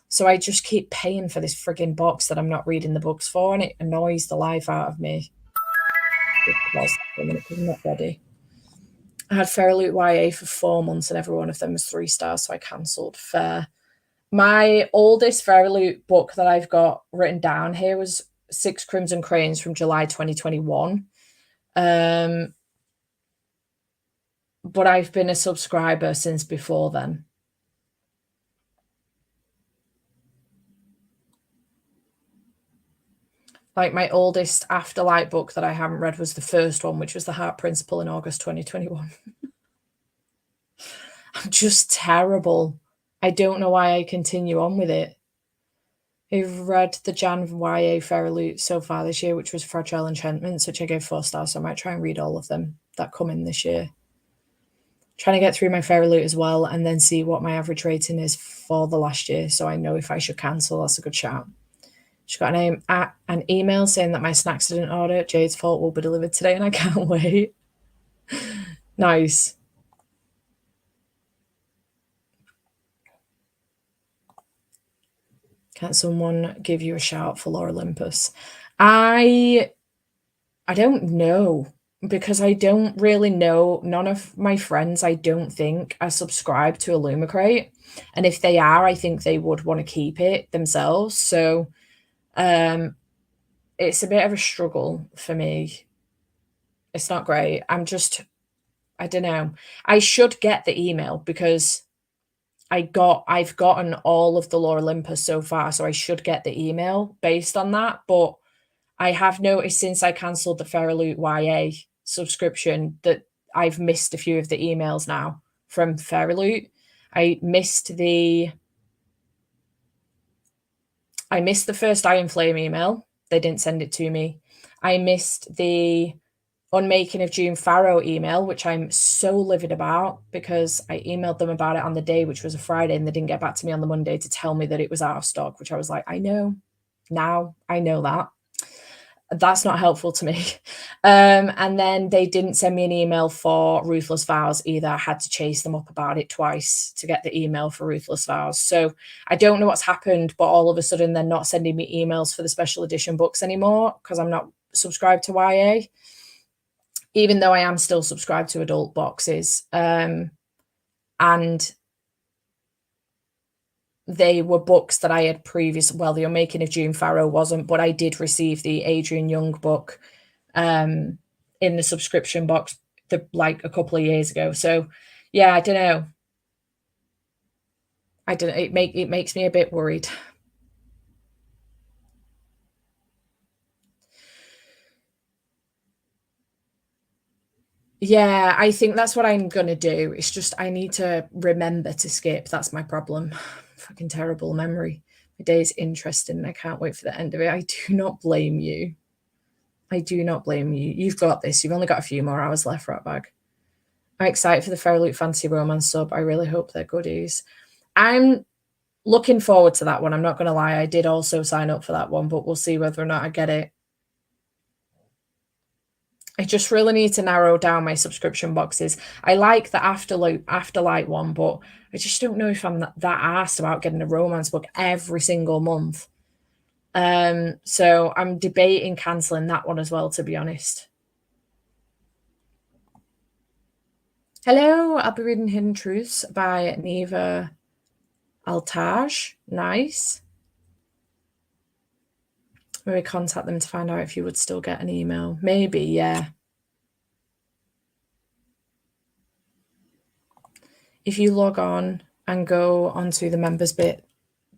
So I just keep paying for this frigging box that I'm not reading the books for, and it annoys the life out of me. Because I'm not ready. I had Fairyloot YA for 4 months and every one of them was 3 stars, so I cancelled. Fair. My oldest Fairyloot book that I've got written down here was Six Crimson Cranes from July 2021. But I've been a subscriber since before then. Like my oldest Afterlight book that I haven't read was the first one, which was The Heart Principle in August 2021. I'm just terrible. I don't know why I continue on with it. I've read the Jan YA Fairyloot so far this year, which was Fragile Enchantments, which I gave 4 stars, so I might try and read all of them that come in this year. Trying to get through my Fairyloot as well, and then see what my average rating is for the last year, so I know if I should cancel. That's a good shout. She got an email saying that my snacks didn't order. Jade's fault will be delivered today, and I can't wait. Nice. Can't someone give you a shout for Lore Olympus? I don't know, because I don't really know. None of my friends, I don't think, are subscribed to Illumicrate. And if they are, I think they would want to keep it themselves. So it's a bit of a struggle for me. It's not great. I don't know. I should get the email because I've gotten all of the Lore Olympus so far, so I should get the email based on that. But I have noticed since I cancelled the Fairyloot YA subscription that I've missed a few of the emails now from Fairyloot. I missed the first Iron Flame email. They didn't send it to me. I missed the Unmaking of June Farrow email, which I'm so livid about because I emailed them about it on the day, which was a Friday, and they didn't get back to me on the Monday to tell me that it was out of stock, which I was like, I know now, I know that. That's not helpful to me. And then they didn't send me an email for Ruthless Vows either. I had to chase them up about it twice to get the email for Ruthless Vows. So I don't know what's happened, but all of a sudden they're not sending me emails for the special edition books anymore because I'm not subscribed to YA, even though I am still subscribed to adult boxes. And they were books that I had well, the Unmaking of June Farrow wasn't, but I did receive the Adrian Young book in the subscription box like a couple of years ago. So yeah, I don't know. It makes me a bit worried. Yeah, I think that's what I'm gonna do. It's just I need to remember to skip. That's my problem. Fucking terrible memory. My day is interesting. I can't wait for the end of it. I do not blame you. I do not blame you. You've got this. You've only got a few more hours left, Ratbag. I'm excited for the Fairyloot Fantasy Romance sub. I really hope they're goodies. I'm looking forward to that one. I'm not going to lie. I did also sign up for that one, but we'll see whether or not I get it. I just really need to narrow down my subscription boxes. I like the Afterlight one, but I just don't know if I'm that arsed about getting a romance book every single month. So I'm debating cancelling that one as well, to be honest. Hello, I'll be reading Hidden Truths by Neva Altaj. Nice. Maybe contact them to find out if you would still get an email. Maybe, yeah. If you log on and go onto the members bit,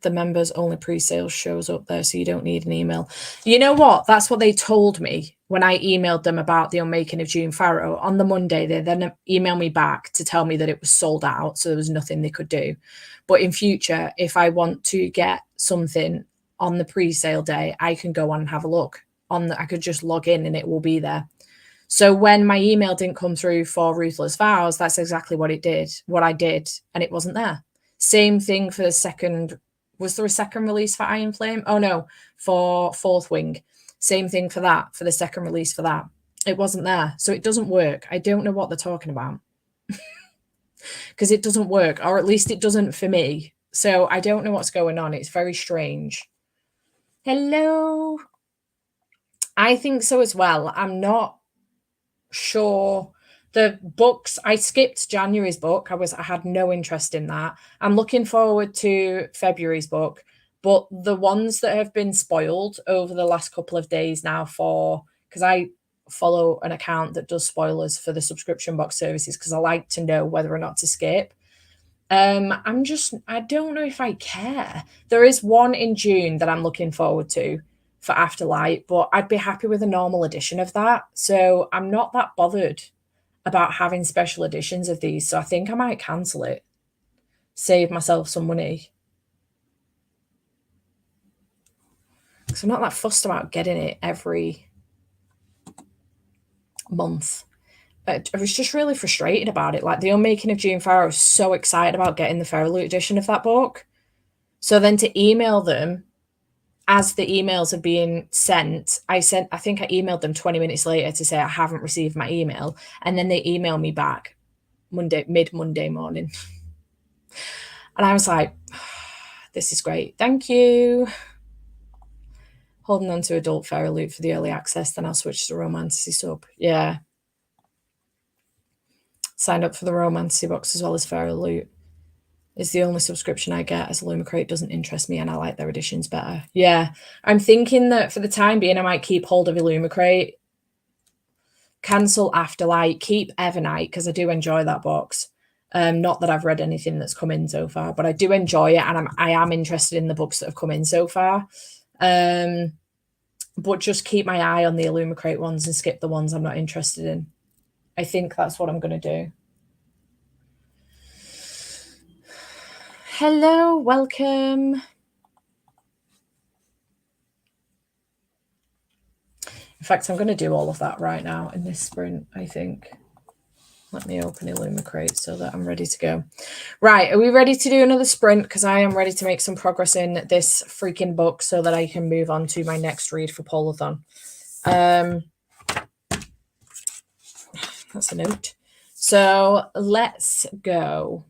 the members only pre-sale shows up there, so you don't need an email. You know what? That's what they told me when I emailed them about the Unmaking of June Farrow. On the Monday, they then emailed me back to tell me that it was sold out, so there was nothing they could do. But in future, if I want to get something on the pre-sale day, I can go on and have a look. I could just log in and it will be there. So when my email didn't come through for Ruthless Vows, that's exactly what I did, and it wasn't there. Same thing for the second. Was there a second release for Iron Flame? Oh no, for Fourth Wing. Same thing for that, for the second release for that. It wasn't there. So it doesn't work. I don't know what they're talking about. Because it doesn't work, or at least it doesn't for me. So I don't know what's going on. It's very strange. Hello. I think so as well. I'm not sure. The books, I skipped January's book. I had no interest in that. I'm looking forward to February's book, but the ones that have been spoiled over the last couple of days now, for because I follow an account that does spoilers for the subscription box services, because I like to know whether or not to skip. I don't know if I care. There is one in June that I'm looking forward to for Afterlight, but I'd be happy with a normal edition of that. So I'm not that bothered about having special editions of these. So I think I might cancel it, save myself some money. Because I'm not that fussed about getting it every month. I was just really frustrated about it. Like the Unmaking of June Fire, I was so excited about getting the Feraloot edition of that book. So then to email them as the emails are being sent, I think I emailed them 20 minutes later to say I haven't received my email. And then they email me back mid Monday morning. And I was like, this is great. Thank you. Holding on to Adult Feraloot for the early access, then I'll switch to Romantasy sub. Yeah. Signed up for the Romantasy box as well as Feraloot. It's the only subscription I get, as Illumicrate doesn't interest me and I like their editions better. Yeah. I'm thinking that for the time being, I might keep hold of Illumicrate, cancel Afterlight, keep Evernight, because I do enjoy that box. Not that I've read anything that's come in so far, but I do enjoy it, and I am interested in the books that have come in so far. But just keep my eye on the Illumicrate ones and skip the ones I'm not interested in. I think that's what I'm going to do. Hello, welcome. In fact, I'm going to do all of that right now in this sprint, I think. Let me open Illumicrate so that I'm ready to go. Right, are we ready to do another sprint? Because I am ready to make some progress in this freaking book so that I can move on to my next read for Polarthon. That's a note. So let's go.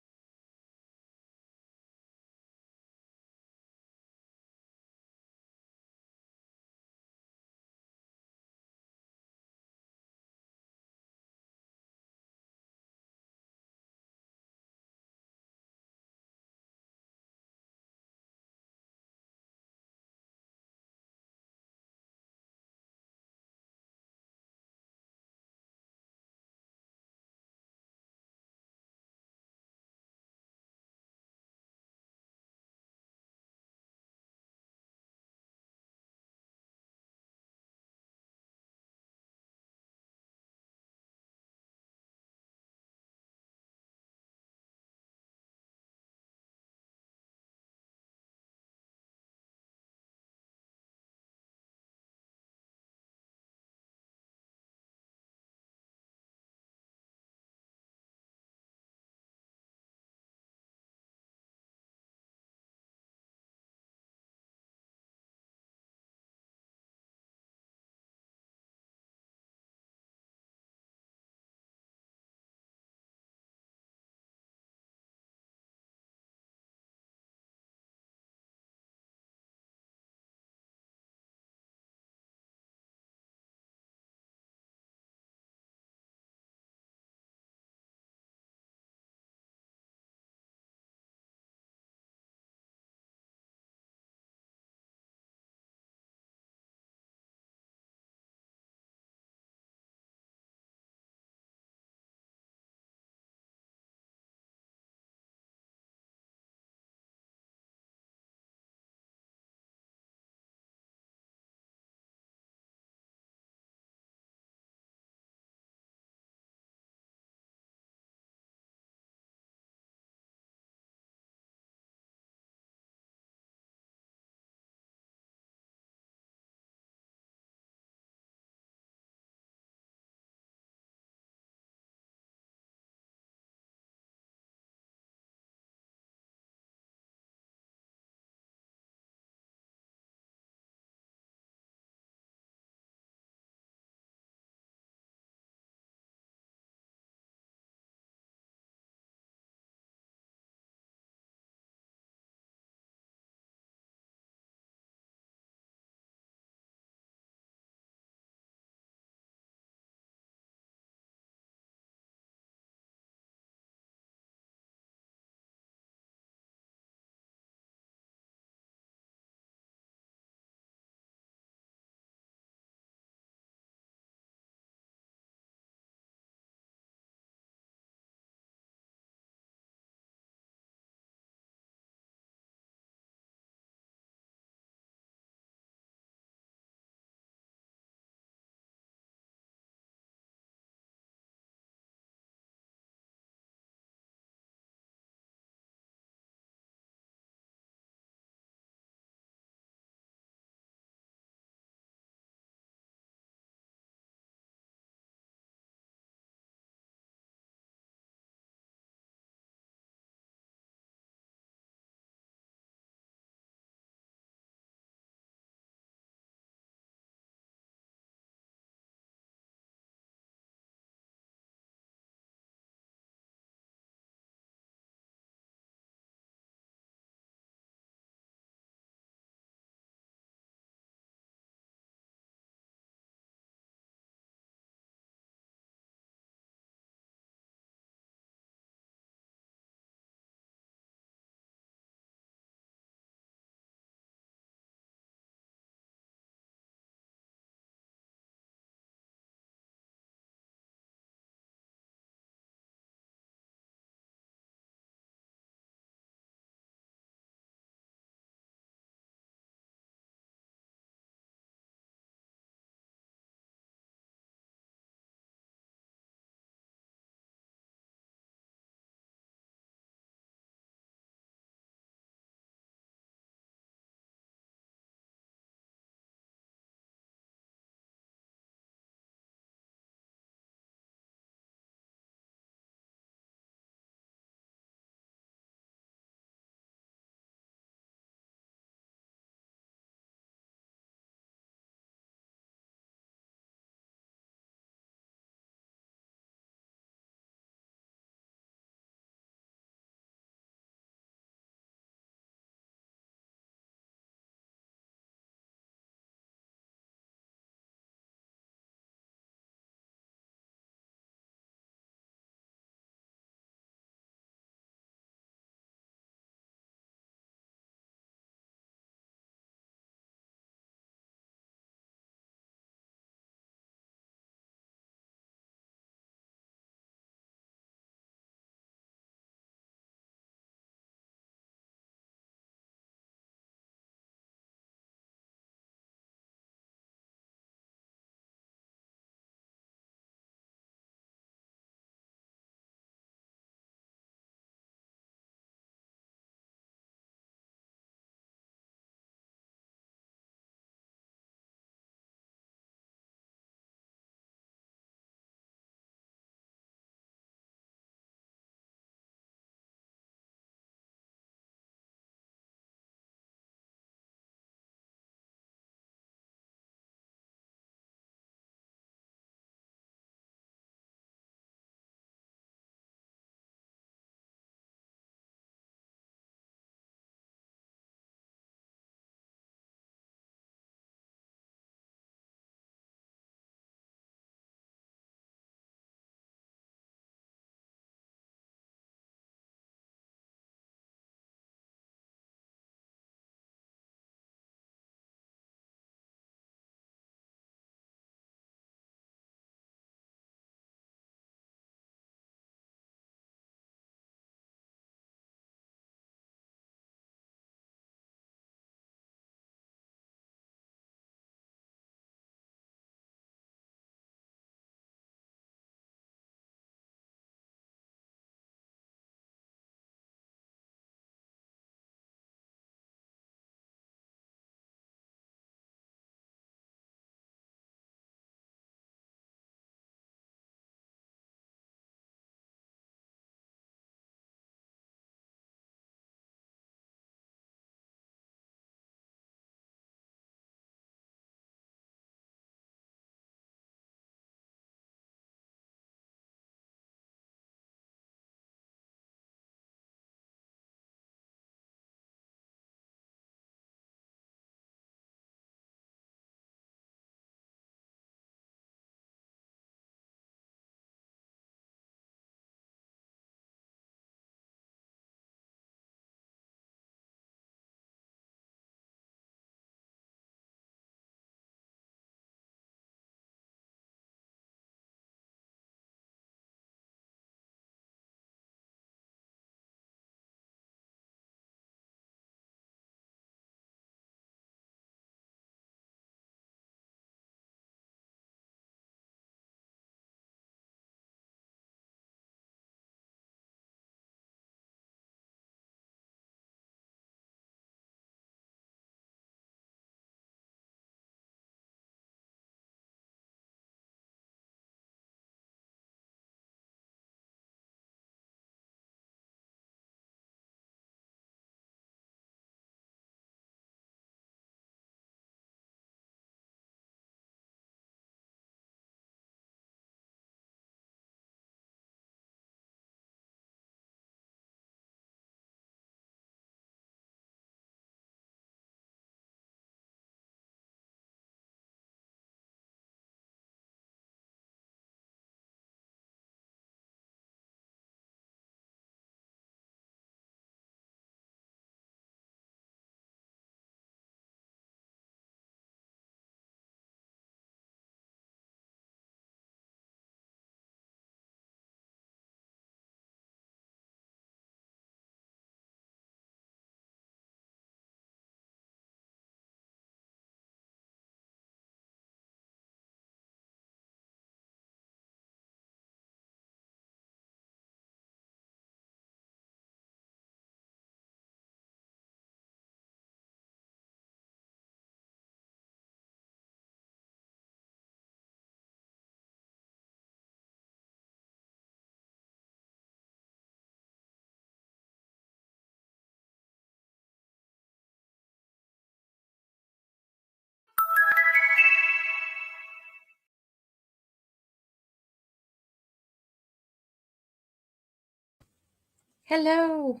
Hello.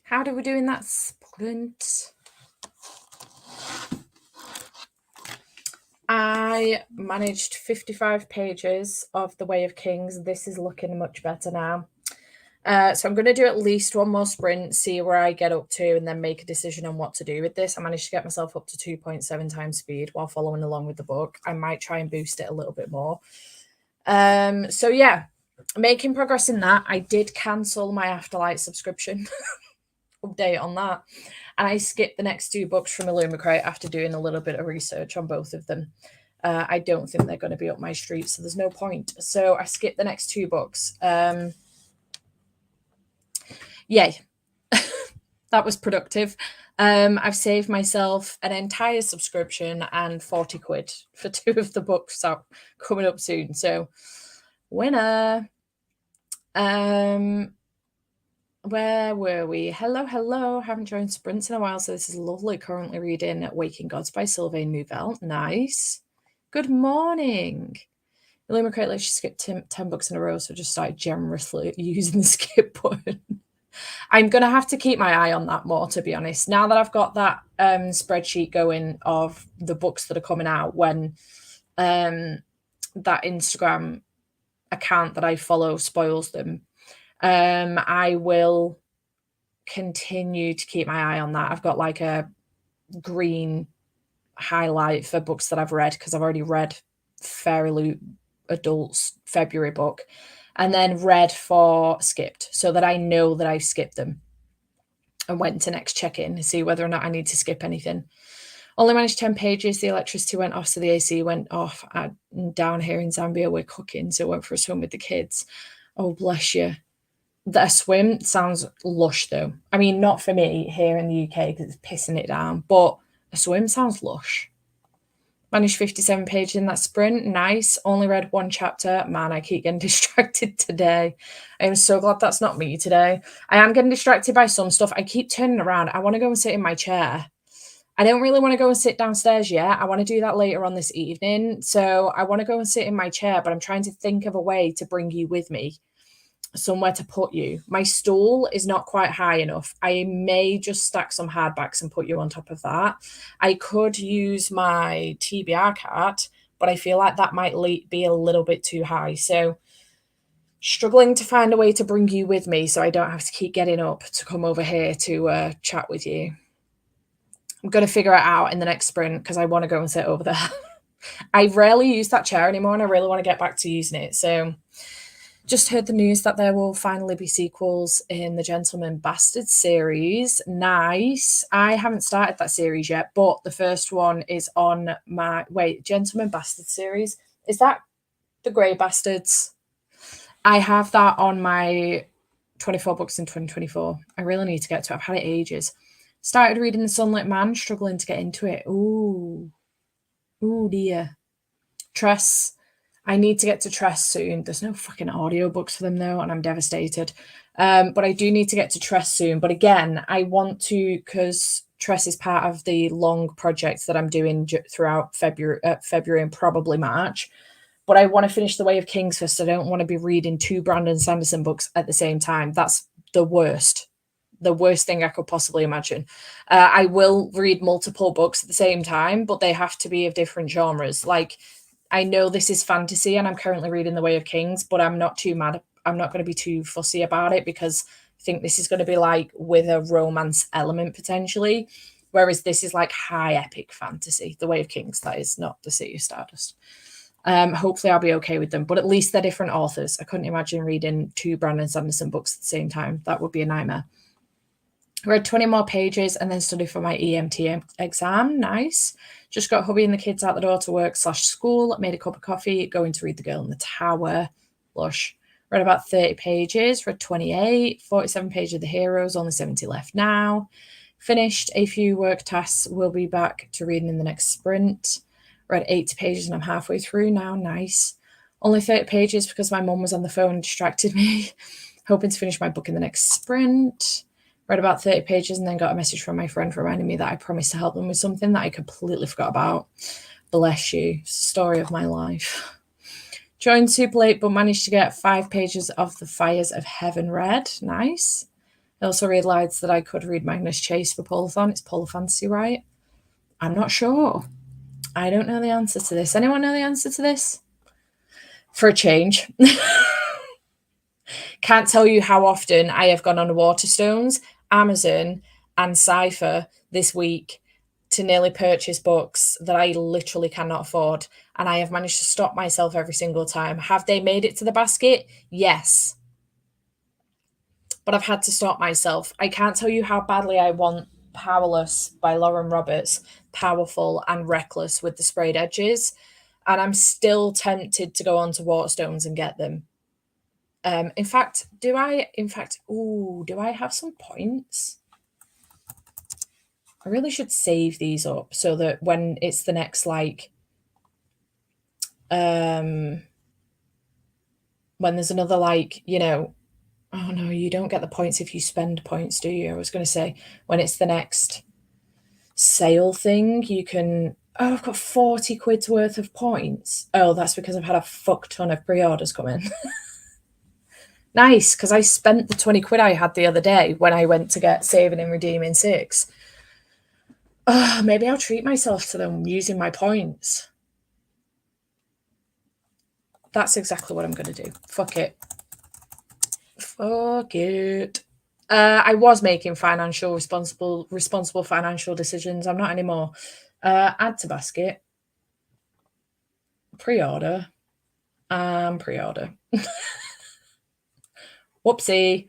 How do we do in that sprint? I managed 55 pages of The Way of Kings. This is looking much better now. So I'm going to do at least one more sprint, see where I get up to, and then make a decision on what to do with this. I managed to get myself up to 2.7 times speed while following along with the book. I might try and boost it a little bit more. So yeah, making progress in that. I did cancel my Afterlight subscription. Update on that. And I skipped the next 2 books from Illumicrate after doing a little bit of research on both of them. I don't think they're going to be up my street, so there's no point. So I skipped the next 2 books. Yay. That was productive. I've saved myself an entire subscription and 40 quid for 2 of the books out coming up soon. So winner. Where were we? Hello. Haven't joined sprints in a while, so this is lovely. Currently reading Waking Gods by Sylvain Nouvelle. Nice. Good morning. Illumicrate lets you skip 10 books in a row, so just started generously using the skip button. I'm going to have to keep my eye on that more, to be honest. Now that I've got that spreadsheet going of the books that are coming out when that Instagram account that I follow spoils them, I will continue to keep my eye on that. I've got like a green highlight for books that I've read because I've already read Fairy Adults February book and then read for skipped so that I know that I've skipped them and went to next check in to see whether or not I need to skip anything. Only managed 10 pages. The electricity went off, so the AC went off. Down here in Zambia, we're cooking, so I went for a swim with the kids. Oh, bless you. A swim sounds lush, though. I mean, not for me here in the UK because it's pissing it down, but a swim sounds lush. Managed 57 pages in that sprint. Nice. Only read 1 chapter. Man, I keep getting distracted today. I am so glad that's not me today. I am getting distracted by some stuff. I keep turning around. I want to go and sit in my chair. I don't really want to go and sit downstairs yet. I want to do that later on this evening. So I want to go and sit in my chair, but I'm trying to think of a way to bring you with me, somewhere to put you. My stool is not quite high enough. I may just stack some hardbacks and put you on top of that. I could use my TBR cart, but I feel like that might be a little bit too high. So struggling to find a way to bring you with me so I don't have to keep getting up to come over here to chat with you. I'm going to figure it out in the next sprint because I want to go and sit over there. I rarely use that chair anymore and I really want to get back to using it. So just heard the news that there will finally be sequels in the Gentleman Bastard series. Nice. I haven't started that series yet, but the first one is on my... Wait, Gentleman Bastard series? Is that the Grey Bastards? I have that on my 24 books in 2024. I really need to get to it. I've had it ages. Started reading The Sunlit Man, struggling to get into it. Ooh dear. Tress. I need to get to Tress soon. There's no fucking audiobooks for them though, and I'm devastated. But I do need to get to Tress soon. But again, I want to, because Tress is part of the long project that I'm doing throughout February and probably March. But I want to finish The Way of Kings first. I don't want to be reading 2 Brandon Sanderson books at the same time. That's the worst thing I could possibly imagine. I will read multiple books at the same time, but they have to be of different genres. Like, I know this is fantasy and I'm currently reading The Way of Kings, but I'm not too mad. I'm not going to be too fussy about it because I think this is going to be like with a romance element potentially, whereas this is like high epic fantasy. The Way of Kings, that is, not The City of Stardust. Hopefully I'll be okay with them, but at least they're different authors. I couldn't imagine reading 2 Brandon Sanderson books at the same time. That would be a nightmare. Read 20 more pages and then studied for my EMT exam. Nice. Just got hubby and the kids out the door to work/school. Made a cup of coffee. Going to read The Girl in the Tower. Lush. Read about 30 pages. Read 28. 47 pages of The Heroes. Only 70 left now. Finished a few work tasks. We'll be back to reading in the next sprint. Read 80 pages and I'm halfway through now. Nice. Only 30 pages because my mum was on the phone and distracted me. Hoping to finish my book in the next sprint. Read about 30 pages and then got a message from my friend reminding me that I promised to help them with something that I completely forgot about. Bless you. It's the story of my life. Joined super late, but managed to get 5 pages of The Fires of Heaven read. Nice. I also realised that I could read Magnus Chase for Polarthon. It's Polar Fantasy, right? I'm not sure. I don't know the answer to this. Anyone know the answer to this? For a change. Can't tell you how often I have gone on Waterstones, Amazon, and Cypher this week to nearly purchase books that I literally cannot afford. And I have managed to stop myself every single time. Have they made it to the basket? Yes. But I've had to stop myself. I can't tell you how badly I want Powerless by Lauren Roberts, powerful and reckless with the sprayed edges. And I'm still tempted to go on to Waterstones and get them. In fact, do I have some points? I really should save these up so that when it's the next, like, when there's another, like, oh no, you don't get the points if you spend points, do you? I was going to say, when it's the next sale thing, you can, oh, I've got 40 quid's worth of points. Oh, that's because I've had a fuck ton of pre-orders come in. Nice, because I spent the 20 quid I had the other day when I went to get Saving and Redeeming 6. Oh, maybe I'll treat myself to them using my points. That's exactly what I'm going to do. Fuck it. Fuck it. I was making responsible financial decisions. I'm not anymore. Add to basket. Pre-order. Pre-order. Whoopsie.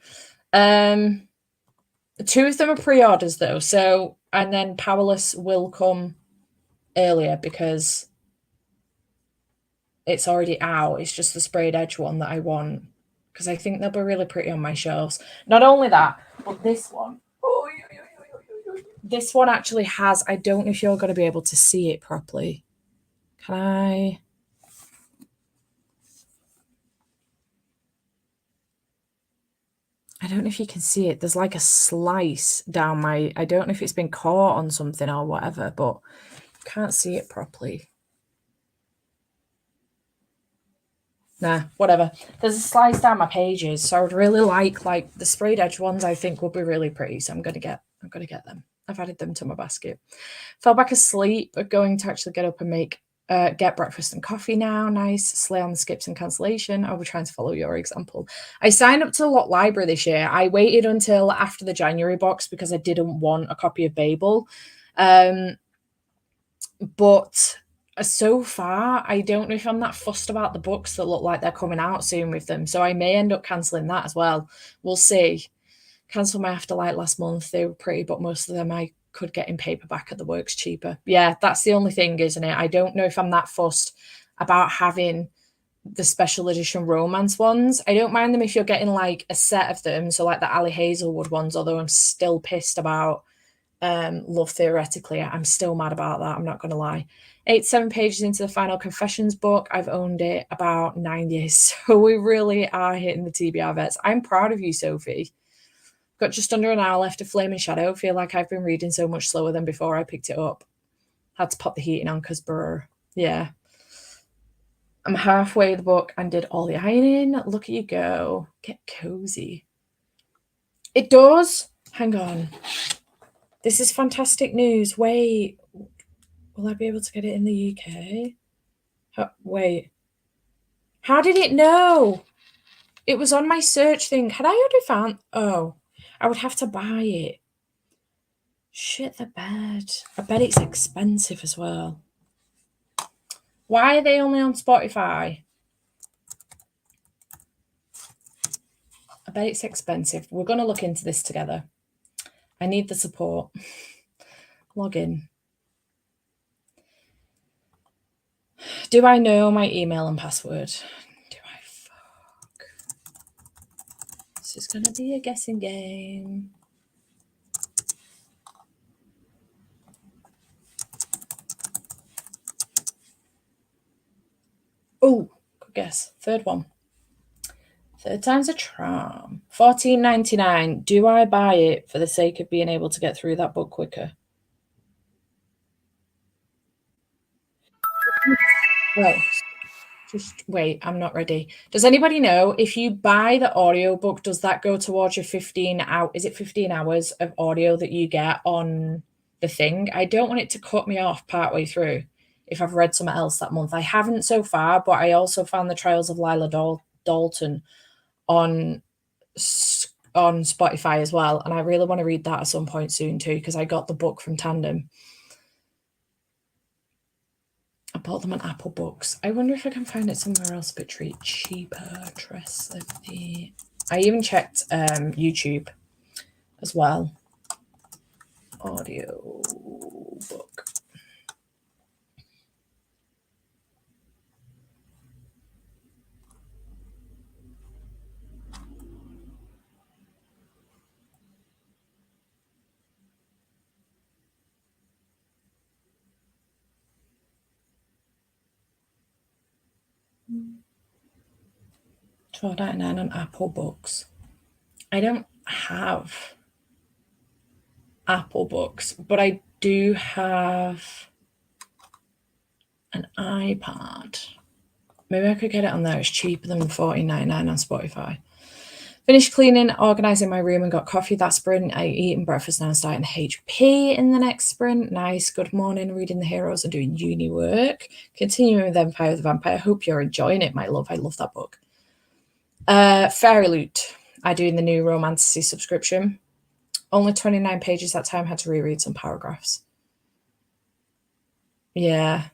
2 of them are pre-orders though. So, and then Powerless will come earlier because it's already out. It's just the sprayed edge one that I want because I think they'll be really pretty on my shelves. Not only that, but this one. This one actually has, I don't know if you're going to be able to see it properly. Can I? I don't know if you can see it. There's like a slice down my, I don't know if it's been caught on something or whatever, but can't see it properly. Nah, whatever. There's a slice down my pages, so I would really like the sprayed edge ones. I think will be really pretty, so I'm gonna get them. I've added them to my basket. Fell back asleep, but going to actually get up and get breakfast and coffee now. Nice. Slay on the skips and cancellation. I'll be trying to follow your example. I signed up to the Lot Library this year. I waited until after the January box because I didn't want a copy of Babel. But so far, I don't know if I'm that fussed about the books that look like they're coming out soon with them. So I may end up cancelling that as well. We'll see. Cancelled my Afterlight last month. They were pretty, but most of them I could get in paperback at the works cheaper. Yeah, that's the only thing, isn't it? I don't know if I'm that fussed about having the special edition romance ones. I don't mind them if you're getting like a set of them. So like the Ali Hazelwood ones, although I'm still pissed about Love Theoretically. I'm still mad about that. I'm not going to lie. 7 pages into the final Confessions book. I've owned it about 9 years. So we really are hitting the TBR vets. I'm proud of you, Sophie. Got just under an hour left of Flaming Shadow. Feel like I've been reading so much slower than before I picked it up. Had to pop the heating on because, brr. Yeah. I'm halfway the book and did all the ironing. Look at you go. Get cozy. It does. Hang on. This is fantastic news. Wait. Will I be able to get it in the UK? Wait. How did it know? It was on my search thing. Had I already found... Oh. I would have to buy it. Shit the bed. I bet it's expensive as well. Why are they only on Spotify? I bet it's expensive. We're going to look into this together. I need the support. Log in. Do I know my email and password? Do I? Fuck. This is going to be a guessing game. Oh, good guess. Third one. Third time's a charm. $14.99. Do I buy it for the sake of being able to get through that book quicker? Oh, Just wait, I'm not ready. Does anybody know if you buy the audiobook, does that go towards your 15 hour? Is it 15 hours of audio that you get on the thing? I don't want it to cut me off partway through if I've read something else that month. I haven't so far, but I also found the Trials of Lila Dalton on Spotify as well, and I really want to read that at some point soon too, because I got the book from Tandem. I bought them on Apple Books. I wonder if I can find it somewhere else a bit cheaper. I even checked YouTube as well. Audio book. $12.99 on Apple Books. I don't have Apple Books, but I do have an iPad. Maybe I could get it on there. It's cheaper than $14.99 on Spotify. Finished cleaning, organising my room and got coffee that sprint. I eating breakfast now, starting HP in the next sprint. Nice. Good morning. Reading The Heroes and doing uni work. Continuing with Empire of the Vampire. Hope you're enjoying it, my love. I love that book. Fairy Loot. I do in the new Romantasy subscription. Only 29 pages that time. Had to reread some paragraphs. Yeah.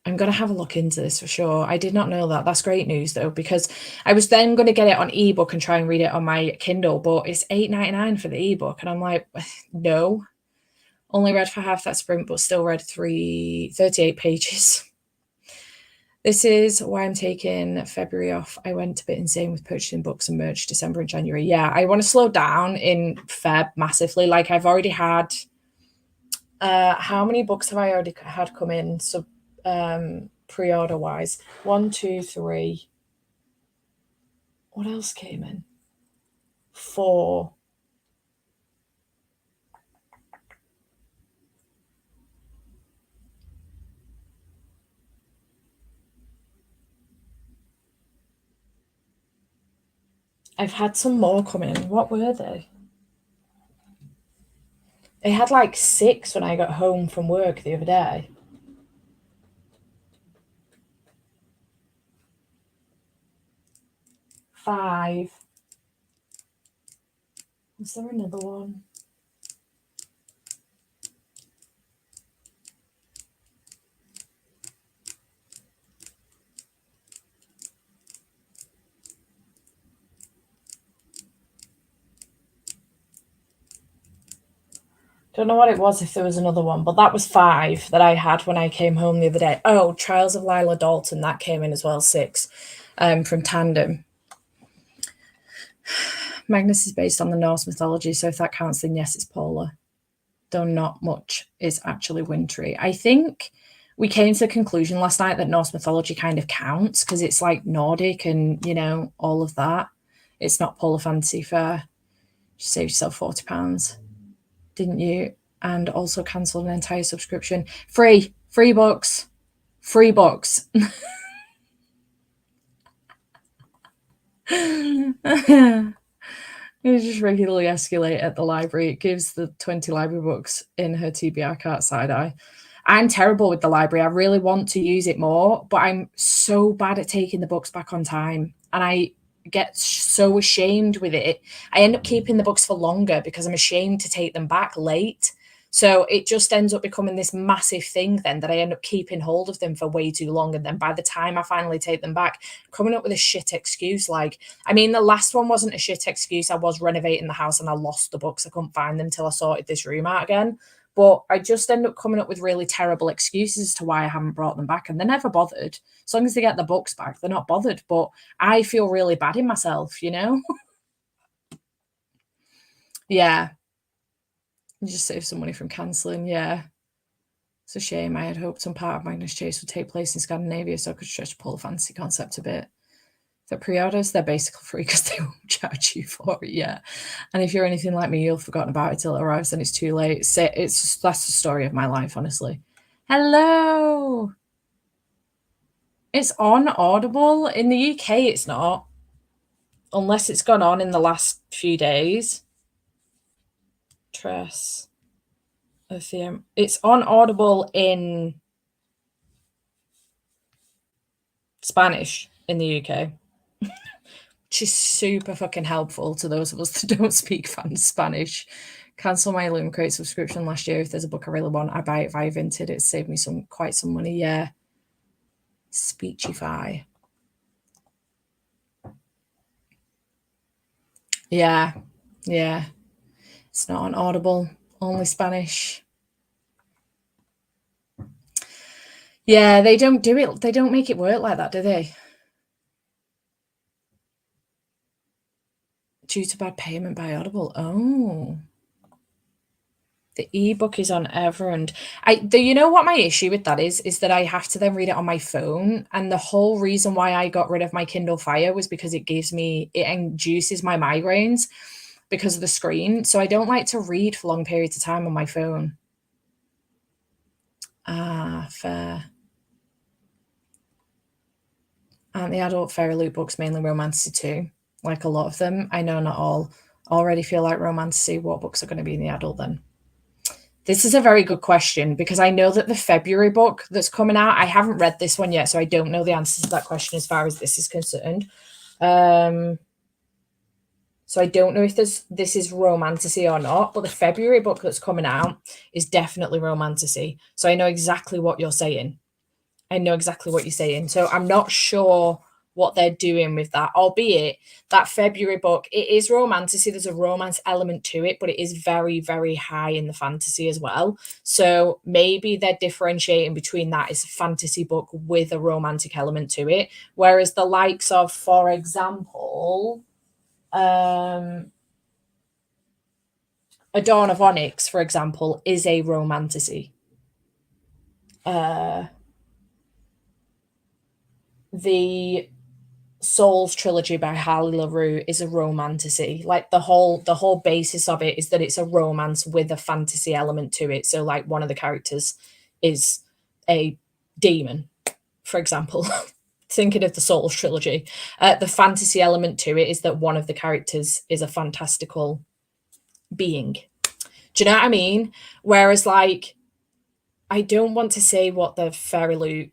I'm going to have a look into this for sure. I did not know that. That's great news, though, because I was then going to get it on ebook and try and read it on my Kindle, but it's $8.99 for the ebook. And I'm like, no. Only read for half that sprint, but still read 38 pages. This is why I'm taking February off. I went a bit insane with purchasing books and merch December and January. Yeah, I want to slow down in Feb massively. Like, I've already had... how many books have I already had come in? So... pre-order wise, 1, 2, 3. What else came in? 4. I've had some more come in. What were they? They had like 6 when I got home from work the other day. 5. Was there another one? Don't know what it was, if there was another one, but that was 5 that I had when I came home the other day. Oh, Trials of Lila Dalton, that came in as well, 6 from Tandem. Magnus is based on the Norse mythology, so if that counts, then yes, it's polar. Though not much is actually wintry. I think we came to the conclusion last night that Norse mythology kind of counts because it's like Nordic and, you know, all of that. It's not polar fantasy fair. You saved yourself £40, didn't you? And also cancelled an entire subscription. Free books. Free books. It just regularly escalate at the library. It gives the 20 library books in her TBR cart side eye. I'm terrible with the library. I really want to use it more, but I'm so bad at taking the books back on time. And I get so ashamed with it. I end up keeping the books for longer because I'm ashamed to take them back late. So it just ends up becoming this massive thing then that I end up keeping hold of them for way too long. And then by the time I finally take them back, coming up with a shit excuse. Like, I mean, the last one wasn't a shit excuse. I was renovating the house and I lost the books. I couldn't find them till I sorted this room out again. But I just end up coming up with really terrible excuses as to why I haven't brought them back. And they're never bothered. As long as they get the books back, they're not bothered. But I feel really bad in myself, you know? Yeah. You just save some money from cancelling, yeah. It's a shame. I had hoped some part of Magnus Chase would take place in Scandinavia so I could stretch the polar fantasy concept a bit. The pre-orders, they're basically free because they won't charge you for it yet. And if you're anything like me, you'll have forgotten about it till it arrives and it's too late. That's the story of my life, honestly. Hello. It's on Audible. In the UK, it's not. Unless it's gone on in the last few days. Tress of the... It's on Audible in Spanish in the UK. Which is super fucking helpful to those of us that don't speak Spanish. Cancel my Loom Crate subscription last year. If there's a book I really want, I buy it via Vinted. It saved me quite some money. Yeah. Speechify. Yeah. Yeah. It's not on Audible. Only Spanish. Yeah, they don't do it. They don't make it work like that, do they? Due to bad payment by Audible. Oh. The ebook is on Everend. You know what my issue with that is that I have to then read it on my phone. And the whole reason why I got rid of my Kindle Fire was because it induces my migraines because of the screen. So I don't like to read for long periods of time on my phone. Ah, fair. Aren't the adult fairy loot books mainly romantasy too? Like a lot of them. I know not all. Already feel like romantasy. What books are going to be in the adult then? This is a very good question because I know that the February book that's coming out, I haven't read this one yet, so I don't know the answer to that question as far as this is concerned. So I don't know if this is romantasy or not, but the February book that's coming out is definitely romantasy. So I know exactly what you're saying. So I'm not sure what they're doing with that, albeit that February book, it is romantasy. There's a romance element to it, but it is very, very high in the fantasy as well. So maybe they're differentiating between that as a fantasy book with a romantic element to it. Whereas the likes of, for example, A Dawn of Onyx, for example, is a romantasy. The Souls trilogy by Harley LaRue is a romantasy. Like the whole basis of it is that it's a romance with a fantasy element to it. So like one of the characters is a demon, for example. Thinking of the Souls trilogy, the fantasy element to it is that one of the characters is a fantastical being. Do you know what I mean? Whereas like, I don't want to say what the Fairy Loot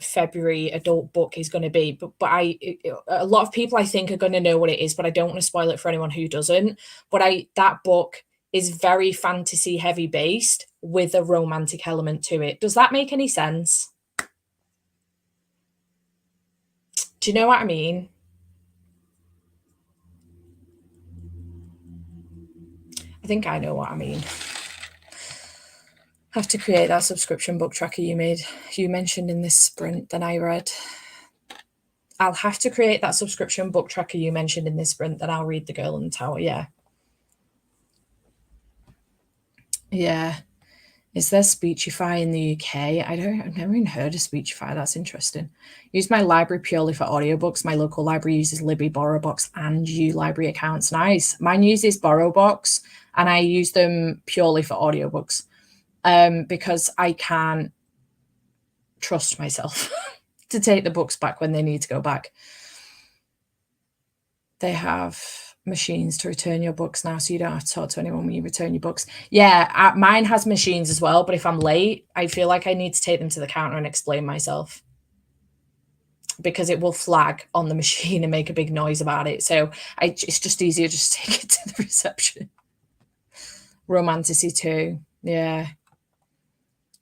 February adult book is going to be, but a lot of people I think are going to know what it is, but I don't want to spoil it for anyone who doesn't. But that book is very fantasy heavy based with a romantic element to it. Does that make any sense? Do you know what I mean? I think I know what I mean. Have to create that subscription book tracker you mentioned in this sprint that I read. I'll have to create that subscription book tracker you mentioned in this sprint, then I'll read The Girl in the Tower. Yeah. Yeah. Is there Speechify in the UK? I've never even heard of Speechify. That's interesting. Use my library purely for audiobooks. My local library uses Libby, BorrowBox, and U-Library accounts. Nice. Mine uses BorrowBox, and I use them purely for audiobooks because I can't trust myself to take the books back when they need to go back. They have machines to return your books now, so you don't have to talk to anyone when you return your books. Yeah, mine has machines as well, but if I'm late, I feel like I need to take them to the counter and explain myself because it will flag on the machine and make a big noise about it. So it's just easier just to take it to the reception. Romantasy too. Yeah.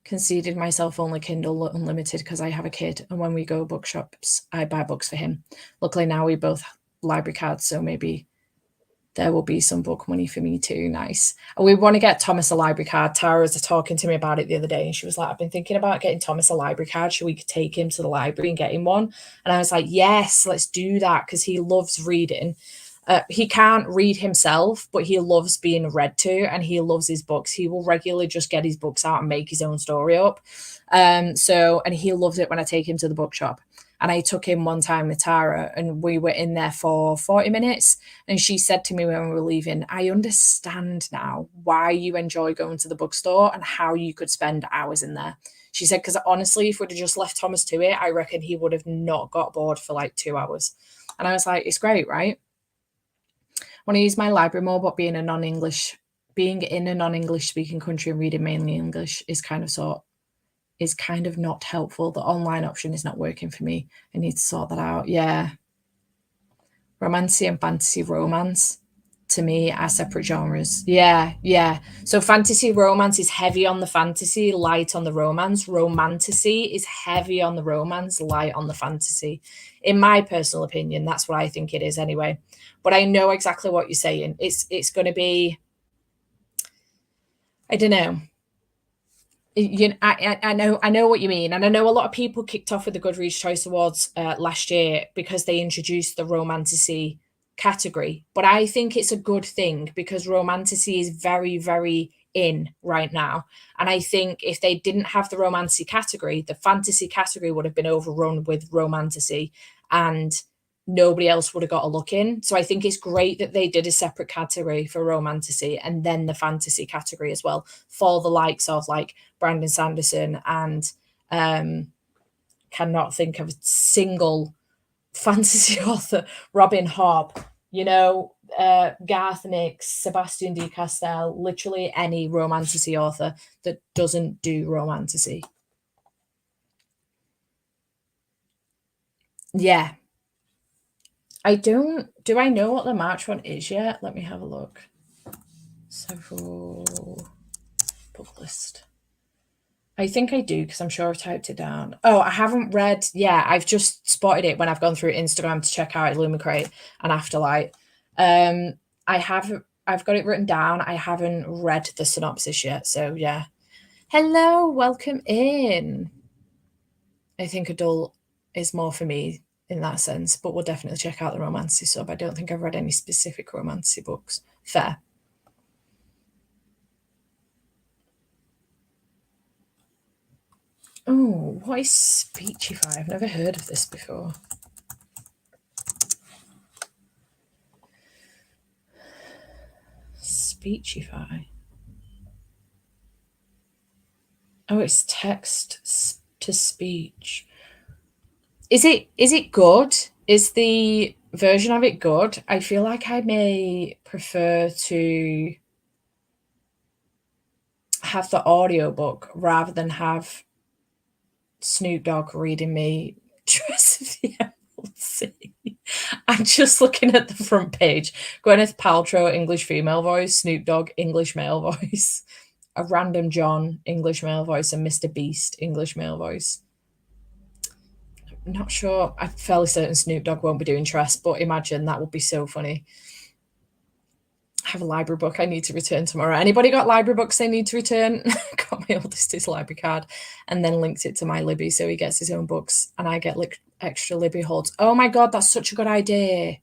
Conceded myself only Kindle Unlimited because I have a kid, and when we go bookshops, I buy books for him. Luckily now we both library cards, so maybe there will be some book money for me too. Nice. And we want to get Thomas a library card. Tara was talking to me about it the other day, and she was like, I've been thinking about getting Thomas a library card. Should we take him to the library and get him one? And I was like, yes, let's do that, because he loves reading. He can't read himself, but he loves being read to, and he loves his books. He will regularly just get his books out and make his own story up. And he loves it when I take him to the bookshop. And I took him one time with Tara, and we were in there for 40 minutes. And she said to me when we were leaving, I understand now why you enjoy going to the bookstore and how you could spend hours in there. She said, because honestly, if we'd have just left Thomas to it, I reckon he would have not got bored for like 2 hours. And I was like, it's great, right? I want to use my library more, but being in a non-English speaking country and reading mainly English is kind of not helpful. The online option is not working for me. I need to sort that out. Yeah. Romancy and fantasy romance to me are separate genres. Yeah, yeah. So fantasy romance is heavy on the fantasy, light on the romance. Romantasy is heavy on the romance, light on the fantasy. In my personal opinion, that's what I think it is anyway. But I know exactly what you're saying. It's going to be, I don't know. I know what you mean, and I know a lot of people kicked off with the Goodreads Choice Awards last year because they introduced the romantasy category. But I think it's a good thing because romantasy is very, very in right now. And I think if they didn't have the romantasy category, the fantasy category would have been overrun with romantasy, and nobody else would have got a look in. So I think it's great that they did a separate category for romantasy and then the fantasy category as well for the likes of like Brandon Sanderson and cannot think of a single fantasy author, Robin Hobb, Garth Nix, Sebastian D. Castell, literally any romantasy author that doesn't do romantasy. Yeah. Do I know what the March one is yet? Let me have a look. Several book list. I think I do because I'm sure I've typed it down. Oh, I haven't read. Yeah, I've just spotted it when I've gone through Instagram to check out Illumicrate and Afterlight. I've got it written down. I haven't read the synopsis yet. So yeah. Hello, welcome in. I think adult is more for me in that sense, but we'll definitely check out the romancy sub. I don't think I've read any specific romancy books. Fair. Oh, what is Speechify? I've never heard of this before. Speechify. Oh, it's text to speech. Is it good? Is the version of it good? I feel like I may prefer to have the audiobook rather than have Snoop Dogg reading me Dress of the Emerald Sea. I'm just looking at the front page. Gwyneth Paltrow, English female voice. Snoop Dogg, English male voice. A random John, English male voice. And Mr. Beast, English male voice. I'm not sure. I'm fairly certain Snoop Dogg won't be doing Tress, but imagine that would be so funny. I have a library book I need to return tomorrow. Anybody got library books they need to return? Got my oldest his library card and then linked it to my Libby so he gets his own books and I get like extra Libby holds. Oh my God, that's such a good idea.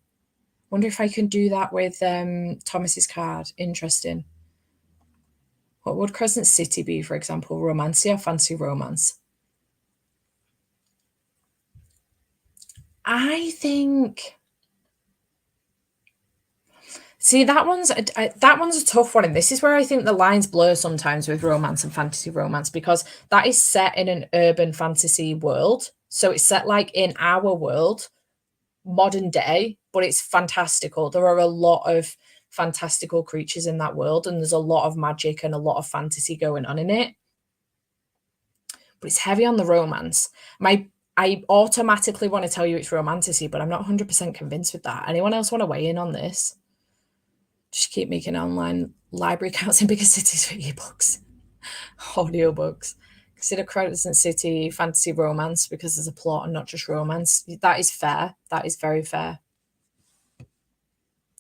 Wonder if I can do that with Thomas's card. Interesting. What would Crescent City be, for example? Romancy or fancy romance? I think... See, that one's a tough one, and this is where I think the lines blur sometimes with romance and fantasy romance because that is set in an urban fantasy world. So it's set like in our world, modern day, but it's fantastical. There are a lot of fantastical creatures in that world, and there's a lot of magic and a lot of fantasy going on in it. But it's heavy on the romance. I automatically want to tell you it's romantasy, but I'm not 100% convinced with that. Anyone else want to weigh in on this? Just keep making online library accounts in bigger cities for ebooks, audiobooks. Consider Crescent City fantasy romance because there's a plot and not just romance. That is fair. That is very fair.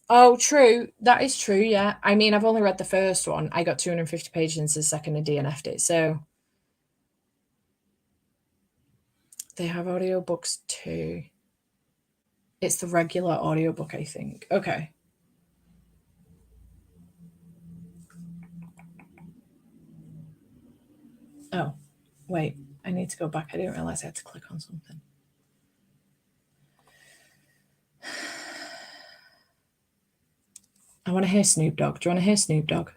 Oh, true. That is true. Yeah. I mean, I've only read the first one. I got 250 pages into the second and DNF'd it. So they have audiobooks too. It's the regular audiobook, I think. Okay. Oh, wait. I need to go back. I didn't realize I had to click on something. I want to hear Snoop Dogg. Do you want to hear Snoop Dogg?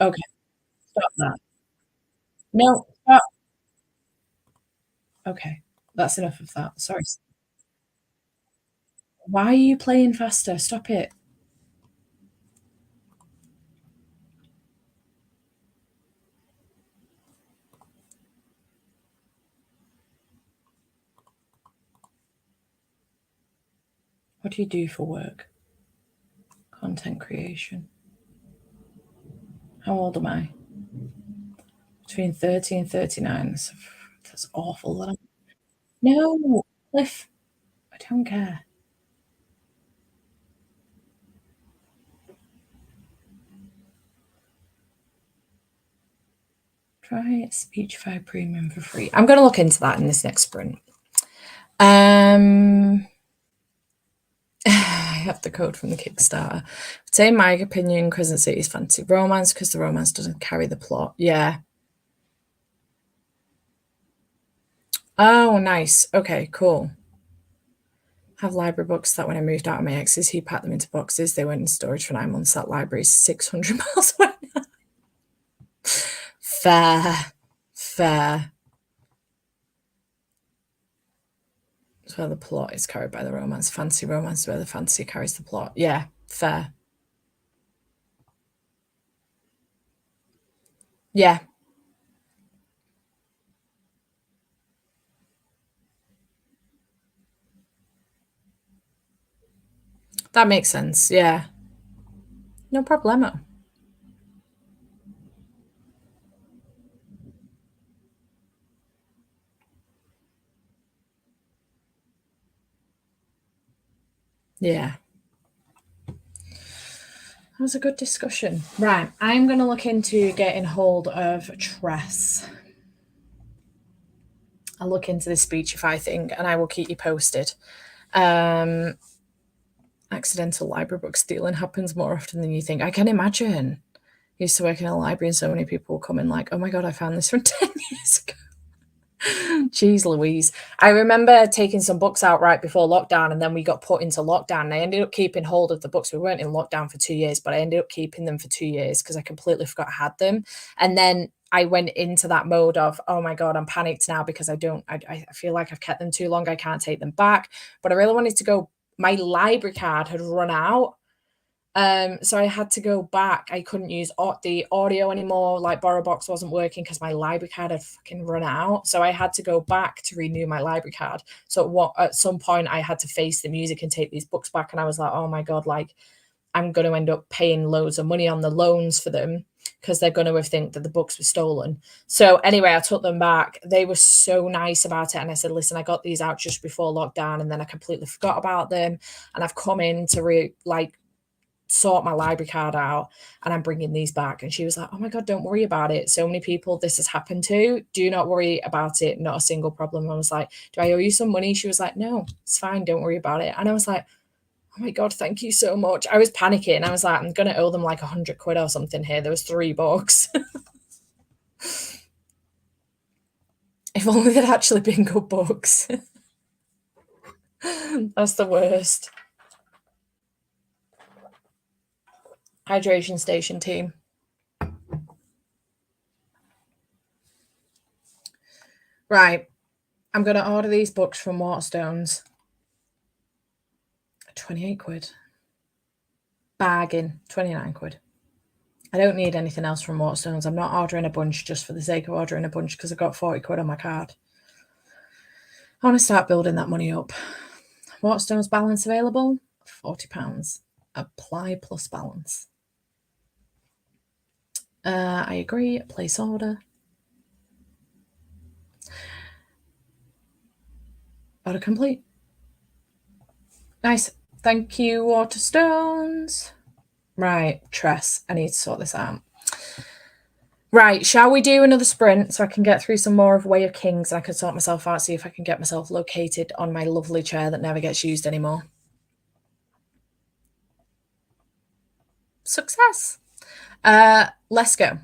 Okay, stop that. No, stop. Okay, that's enough of that. Sorry. Why are you playing faster? Stop it. What do you do for work? Content creation. How old am I? Between 30 and 39. That's awful. No, Cliff, I don't care. Try Speechify Premium for free. I'm going to look into that in this next sprint. I have the code from the Kickstarter. Say, in my opinion, Crescent City is fantasy romance because the romance doesn't carry the plot. Yeah. Oh, nice. Okay, cool. Have library books that when I moved out of my ex's, he packed them into boxes. They went in storage for 9 months. That library is 600 miles away. Fair. Fair. It's where the plot is carried by the romance. Fantasy romance is where the fantasy carries the plot. Yeah, fair. Yeah, that makes sense. Yeah, no problemo. Yeah, that was a good discussion. Right, I'm going to look into getting hold of Tress. I'll look into this Speechify thing and I will keep you posted. Um, accidental library book stealing happens more often than you think. I can imagine. I used to work in a library and so many people will come in like, oh my God, I found this from 10 years ago. Jeez Louise. I remember taking some books out right before lockdown and then we got put into lockdown. And I ended up keeping hold of the books. We weren't in lockdown for 2 years, but I ended up keeping them for 2 years because I completely forgot I had them. And then I went into that mode of, oh my God, I'm panicked now because I feel like I've kept them too long. I can't take them back. But I really wanted to go. My library card had run out. So I had to go back. I couldn't use the audio anymore. Like BorrowBox wasn't working because my library card had fucking run out. So I had to go back to renew my library card. So at some point I had to face the music and take these books back. And I was like, oh my God, like I'm going to end up paying loads of money on the loans for them because they're going to think that the books were stolen. So anyway, I took them back. They were so nice about it. And I said, listen, I got these out just before lockdown and then I completely forgot about them. And I've come in to sort my library card out and I'm bringing these back. And she was like, oh my God, don't worry about it. So many people this has happened to. Do not worry about it. Not a single problem. I was like, do I owe you some money? She was like, no, it's fine. Don't worry about it. And I was like, oh my God, thank you so much. I was panicking. I was like, I'm going to owe them like 100 quid or something here. There was 3 books. If only they'd actually been good books. That's the worst. Hydration station team. Right. I'm going to order these books from Waterstones. 28 quid. Bargain. 29 quid. I don't need anything else from Waterstones. I'm not ordering a bunch just for the sake of ordering a bunch because I've got 40 quid on my card. I want to start building that money up. Waterstones balance available? £40. Apply plus balance. I agree. Place order. Order complete. Nice. Thank you, Waterstones. Right, Tress. I need to sort this out. Right, shall we do another sprint so I can get through some more of Way of Kings and I can sort myself out, see if I can get myself located on my lovely chair that never gets used anymore. Success. Let's go.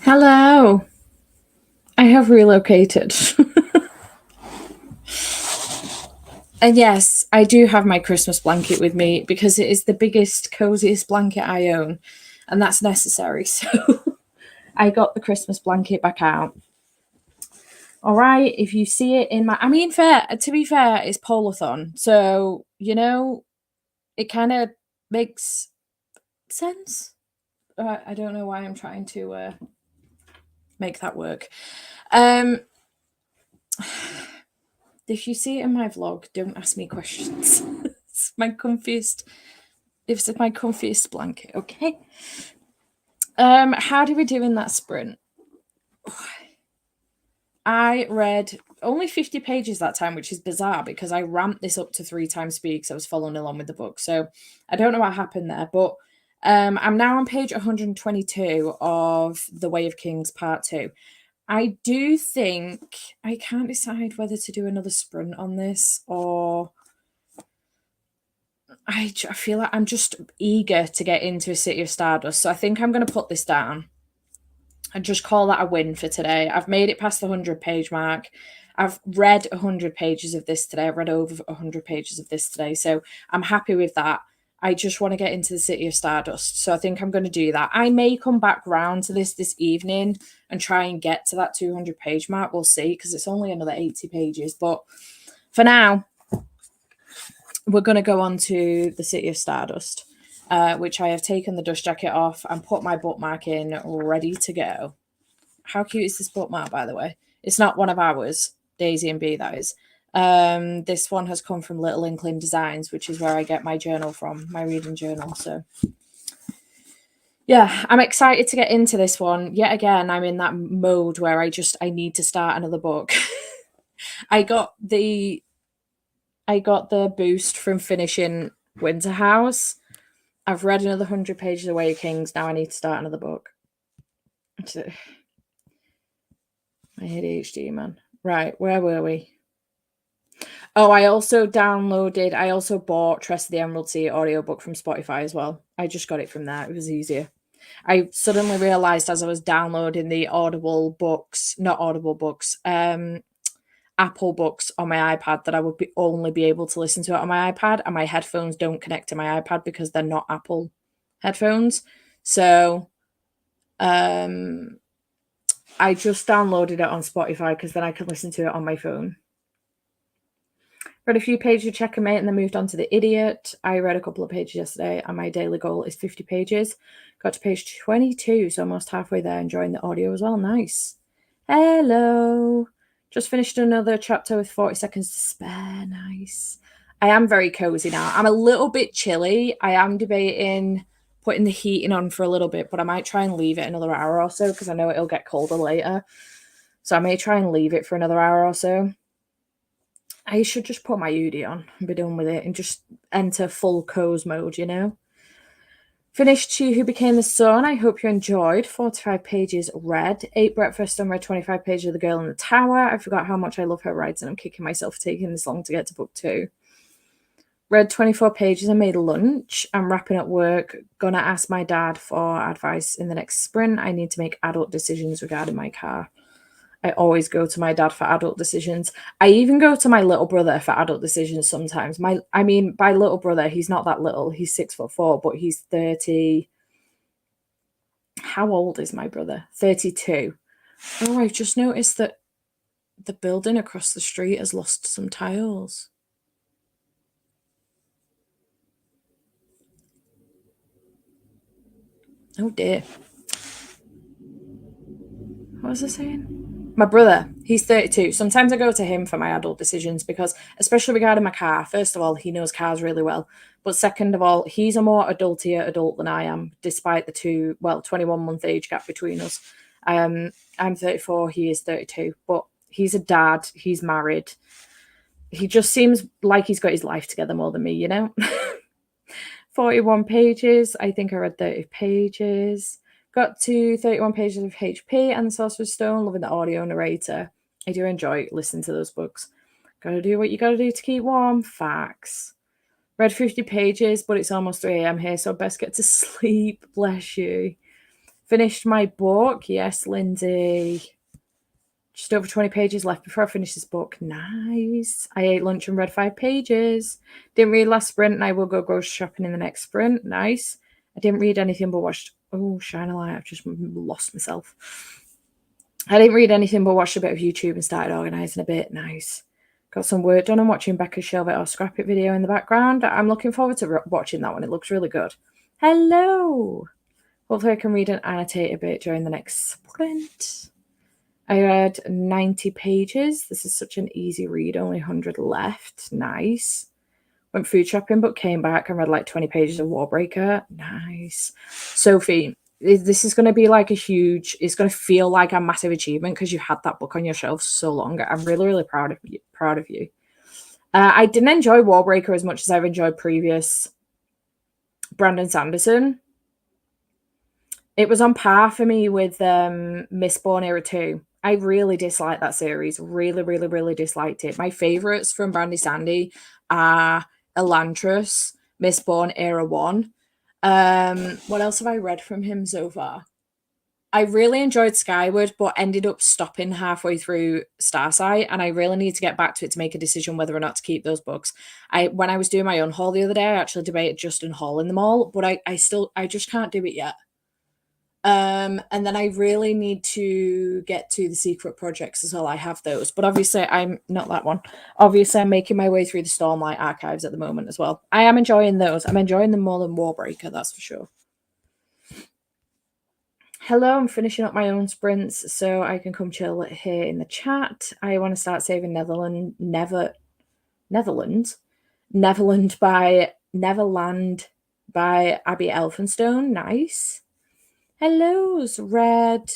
Hello. I have relocated. And yes, I do have my Christmas blanket with me because it is the biggest, coziest blanket I own, and that's necessary. So I got the Christmas blanket back out. All right, if you see it in my, I mean, fair to be fair, it's Polarthon, so it kind of makes sense. I don't know why I'm trying to make that work. Um, if you see it in my vlog, don't ask me questions. It's my comfiest. It's my comfiest blanket. Okay. How did we do in that sprint? I read only 50 pages that time, which is bizarre because I ramped this up to 3 times speed because I was following along with the book. So I don't know what happened there, but I'm now on page 122 of The Way of Kings Part 2. I do think I can't decide whether to do another sprint on this or I feel like I'm just eager to get into a City of Stardust. So I think I'm going to put this down and just call that a win for today. I've made it past the 100-page mark. I've read 100 pages of this today. I've read over 100 pages of this today. So I'm happy with that. I just want to get into the City of Stardust. So I think I'm going to do that. I may come back round to this evening and try and get to that 200-page mark. We'll see, because it's only another 80 pages. But for now, we're going to go on to the City of Stardust, which I have taken the dust jacket off and put my bookmark in, ready to go. How cute is this bookmark, by the way? It's not one of ours, Daisy and B, that is. This one has come from Little Inkling Designs, which is where I get my journal from, my reading journal. So yeah, I'm excited to get into this one. Yet again, I'm in that mode where I need to start another book. I got the boost from finishing Winter House. I've read another 100 pages of Way of Kings. Now I need to start another book. My ADHD, man. Right, where were we? Oh, I also bought Tress of the Emerald Sea audiobook from Spotify as well. I just got it from there. It was easier. I suddenly realised as I was downloading the Apple Books on my iPad that I would only be able to listen to it on my iPad, and my headphones don't connect to my iPad because they're not Apple headphones. So I just downloaded it on Spotify because then I can listen to it on my phone. Read a few pages of Checkmate and then moved on to The Idiot. I read a couple of pages yesterday and my daily goal is 50 pages. Got to page 22, so almost halfway there, enjoying the audio as well. Nice. Hello. Just finished another chapter with 40 seconds to spare. Nice. I am very cozy now. I'm a little bit chilly. I am debating putting the heating on for a little bit, but I might try and leave it another hour or so because I know it'll get colder later. So I may try and leave it for another hour or so. I should just put my hoodie on and be done with it and just enter full cozy mode, you know? Finished She Who Became the Sun. I hope you enjoyed. 45 pages read. Ate breakfast and read 25 pages of The Girl in the Tower. I forgot how much I love her rides and I'm kicking myself for taking this long to get to book 2. Read 24 pages and made lunch. I'm wrapping up work. Gonna ask my dad for advice in the next sprint. I need to make adult decisions regarding my car. I always go to my dad for adult decisions. I even go to my little brother for adult decisions sometimes. By little brother, he's not that little. He's 6'4", but he's 30. How old is my brother? 32. Oh, I've just noticed that the building across the street has lost some tiles. Oh dear. What was I saying? My brother, he's 32. Sometimes I go to him for my adult decisions because, especially regarding my car, first of all, he knows cars really well. But second of all, he's a more adultier adult than I am, despite the 21-month age gap between us. I'm 34, he is 32. But he's a dad, he's married. He just seems like he's got his life together more than me, you know? 41 pages. I think I read 30 pages. Got to 31 pages of HP and the Sorcerer's Stone, loving the audio narrator. I do enjoy listening to those books. Gotta do what you gotta do to keep warm. Facts. Read 50 pages, but it's almost 3 a.m. here, so I best get to sleep. Bless you. Finished my book. Yes, Lindsay. Just over 20 pages left before I finish this book. Nice. I ate lunch and read 5 pages. Didn't read last sprint, and I will go grocery shopping in the next sprint. Nice. I didn't read anything but watched... Oh, shine a light. I've just lost myself. I didn't read anything but watched a bit of YouTube and started organising a bit. Nice. Got some work done and watching Becca's Shelve It or Scrap It video in the background. I'm looking forward to watching that one. It looks really good. Hello. Hopefully I can read and annotate a bit during the next sprint. I read 90 pages. This is such an easy read. Only 100 left. Nice. Went food shopping but came back and read like 20 pages of Warbreaker. Nice. Sophie, this is going to be like it's going to feel like a massive achievement because you had that book on your shelf so long. I'm really, really proud of you. I didn't enjoy Warbreaker as much as I've enjoyed previous Brandon Sanderson. It was on par for me with Mistborn Era 2. I really disliked that series. Really, really, really disliked it. My favourites from Brandy Sandy are Elantris, Mistborn Era 1. What else have I read from him so far? I really enjoyed Skyward, but ended up stopping halfway through Starsight, and I really need to get back to it to make a decision whether or not to keep those books. When I was doing my own haul the other day, I actually debated just hauling them all, but I just can't do it yet. And then I really need to get to the secret projects as well. I have those, but obviously I'm not that one. Obviously, I'm making my way through the Stormlight archives at the moment as well. I am enjoying those. I'm enjoying them more than Warbreaker, that's for sure. Hello, I'm finishing up my own sprints so I can come chill here in the chat. I want to start saving Neverland by Abby Elphinstone. Nice. Hello's read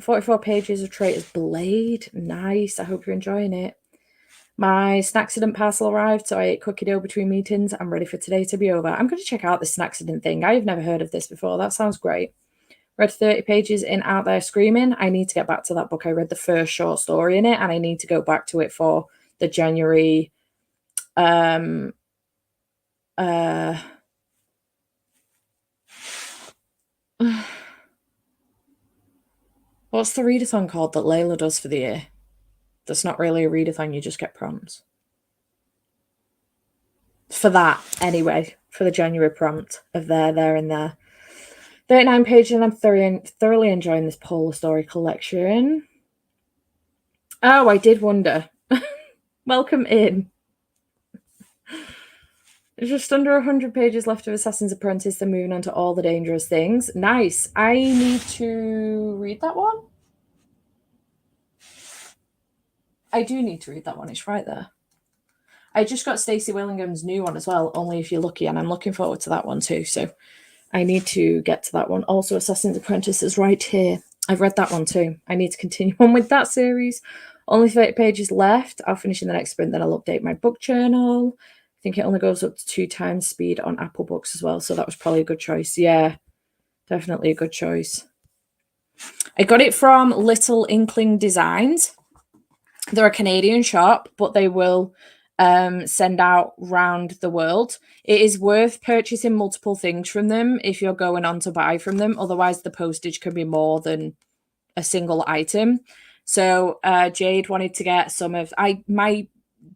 44 pages of Traitor's Blade. Nice. I hope you're enjoying it. My Snacksident parcel arrived, so I ate cookie dough between meetings. I'm ready for today to be over. I'm going to check out this Snacksident thing. I've never heard of this before. That sounds great. Read 30 pages in Out There Screaming. I need to get back to that book. I read the first short story in it, and I need to go back to it for the January what's the readathon called that Layla does for the year? That's not really a readathon, you just get prompts. For that, anyway, for the January prompt of there, and there. 39 pages, and I'm thoroughly enjoying this Polar Story collection. Oh, I did wonder. Welcome in. There's just under 100 pages left of Assassin's Apprentice, then moving on to All the Dangerous Things. Nice. I need to read that one. I do need to read that one. It's right there. I just got Stacey Willingham's new one as well, Only If You're Lucky, and I'm looking forward to that one too. So I need to get to that one. Also, Assassin's Apprentice is right here. I've read that one too. I need to continue on with that series. Only 30 pages left. I'll finish in the next sprint, then I'll update my book journal. I think it only goes up to 2 times speed on Apple Books as well, so that was probably a good choice. Yeah, definitely a good choice. I got it from Little Inkling Designs. They're a Canadian shop, but they will send out round the world. It is worth purchasing multiple things from them if you're going on to buy from them. Otherwise, the postage can be more than a single item. So Jade wanted to get some of my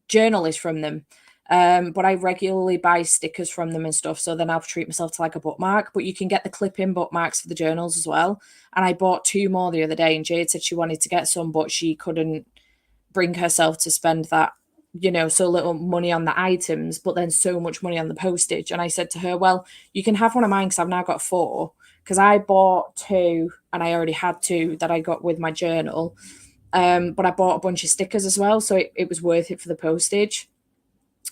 journal is from them. But I regularly buy stickers from them and stuff, so then I'll treat myself to like a bookmark. But you can get the clip-in bookmarks for the journals as well. And I bought 2 more the other day, and Jade said she wanted to get some, but she couldn't bring herself to spend that, so little money on the items, but then so much money on the postage. And I said to her, well, you can have one of mine because I've now got 4, because I bought 2 and I already had 2 that I got with my journal. But I bought a bunch of stickers as well, so it was worth it for the postage.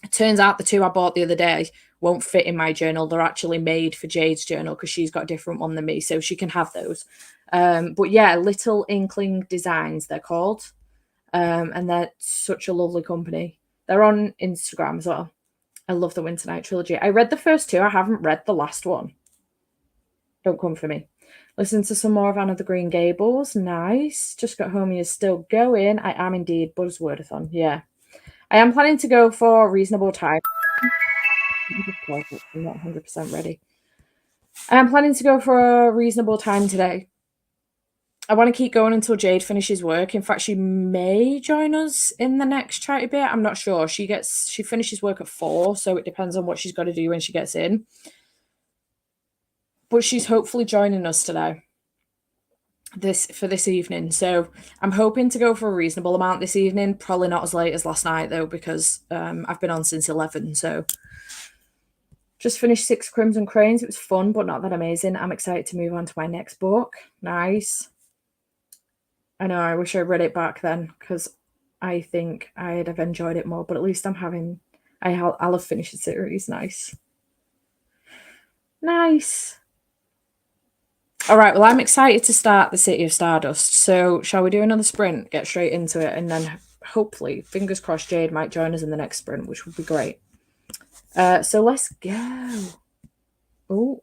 It turns out the 2 I bought the other day won't fit in my journal. They're actually made for Jade's journal because she's got a different one than me, so she can have those. But yeah, Little Inkling Designs, they're called. And they're such a lovely company. They're on Instagram as well. I love the Winter Night trilogy. I read the first 2. I haven't read the last one. Don't come for me. Listen to some more of Anne of the Green Gables. Nice. Just got home. You're still going. I am indeed. Buzzwordathon. Yeah. I am planning to go for a reasonable time. I'm not 100% ready. I'm planning to go for a reasonable time today. I want to keep going until Jade finishes work. In fact, she may join us in the next chatty bit. I'm not sure. She finishes work at 4, so it depends on what she's got to do when she gets in. But she's hopefully joining us today. This evening. So I'm hoping to go for a reasonable amount this evening. Probably not as late as last night though, because I've been on since 11. So just finished 6 Crimson Cranes. It was fun, but not that amazing. I'm excited to move on to my next book. Nice. I know, I wish I read it back then, because I think I'd have enjoyed it more, but at least I'll have finished the series. Nice. Nice. All right, well, I'm excited to start the City of Stardust. So, shall we do another sprint, get straight into it, and then hopefully, fingers crossed, Jade might join us in the next sprint, which would be great. So let's go. Oh,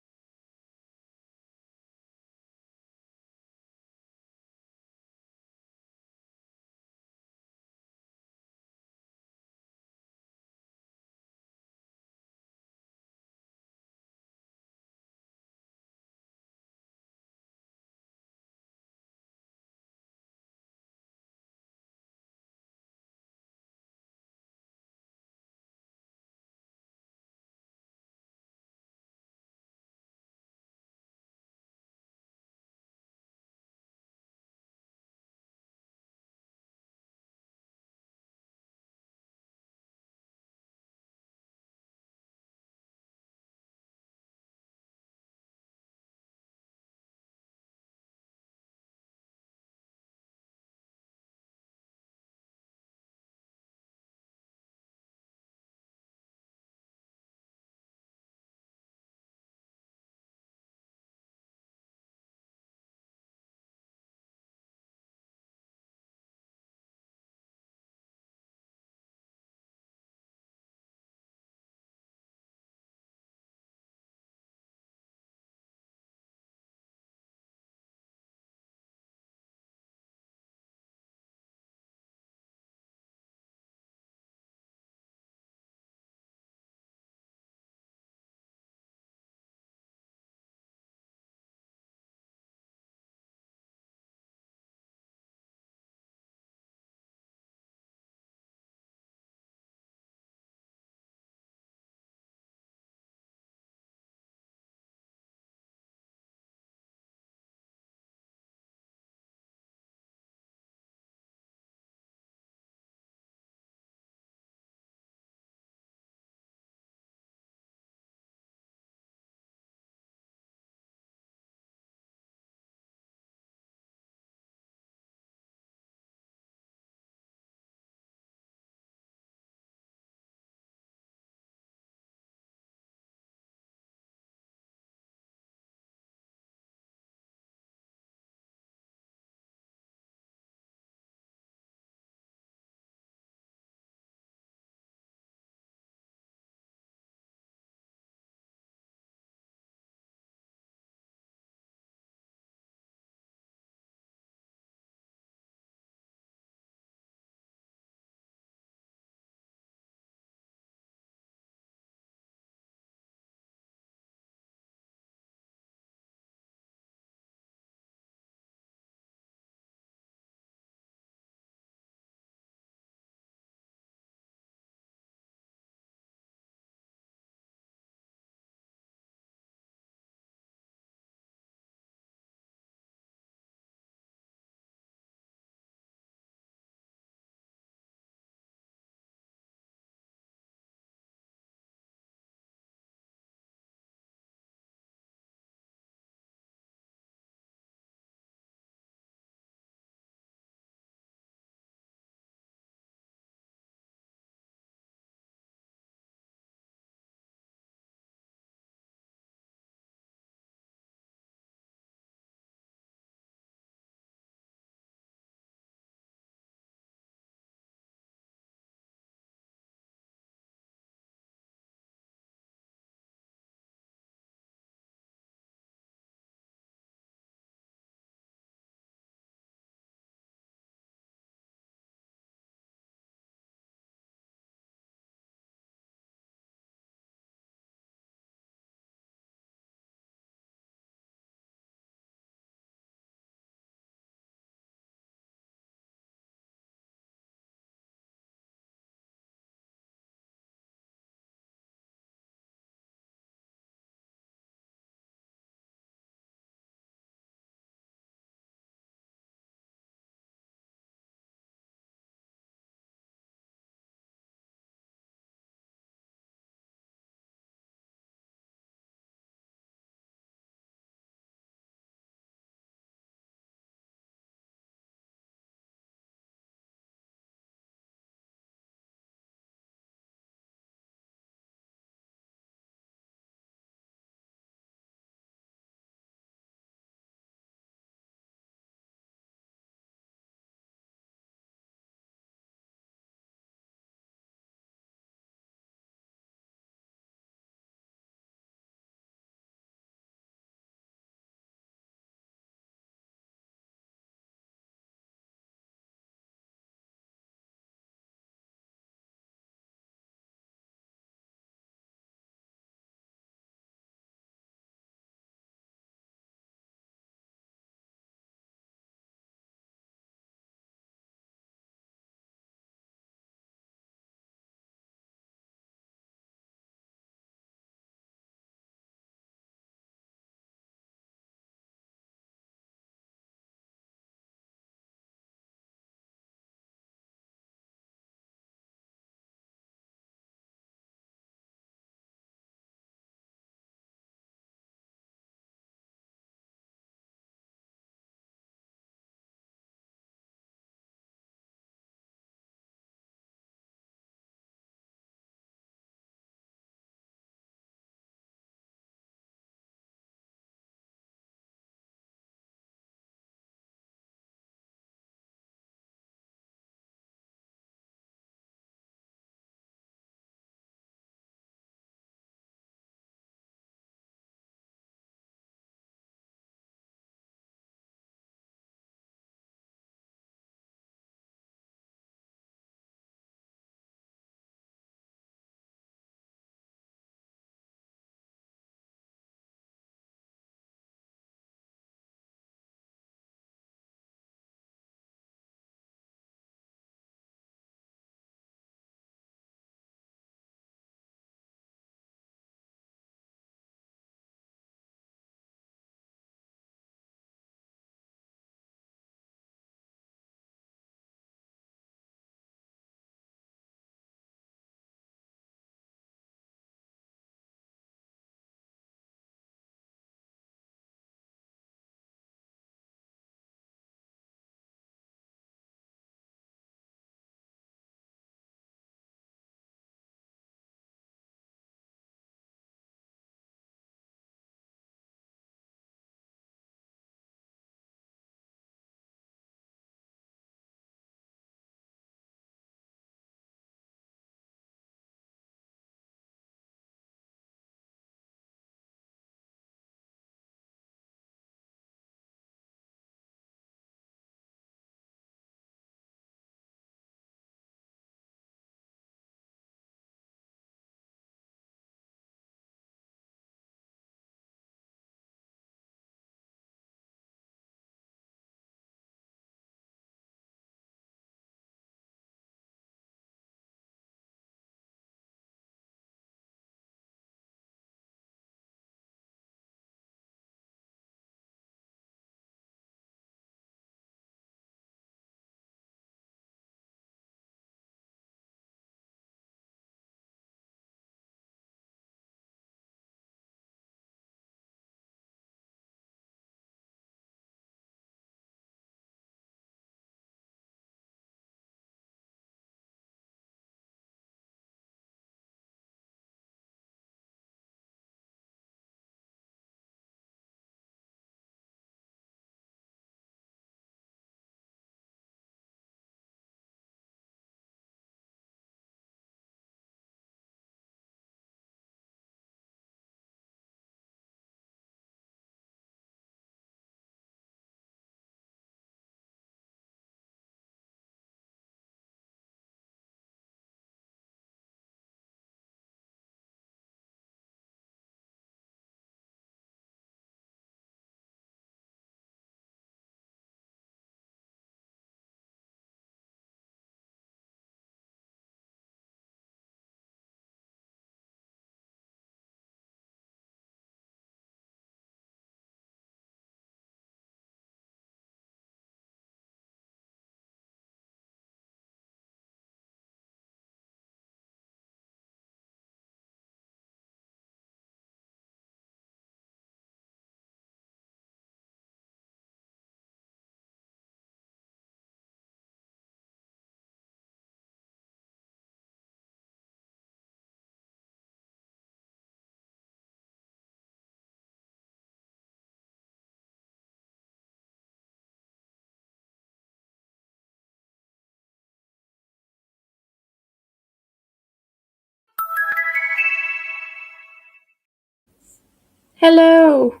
Hello.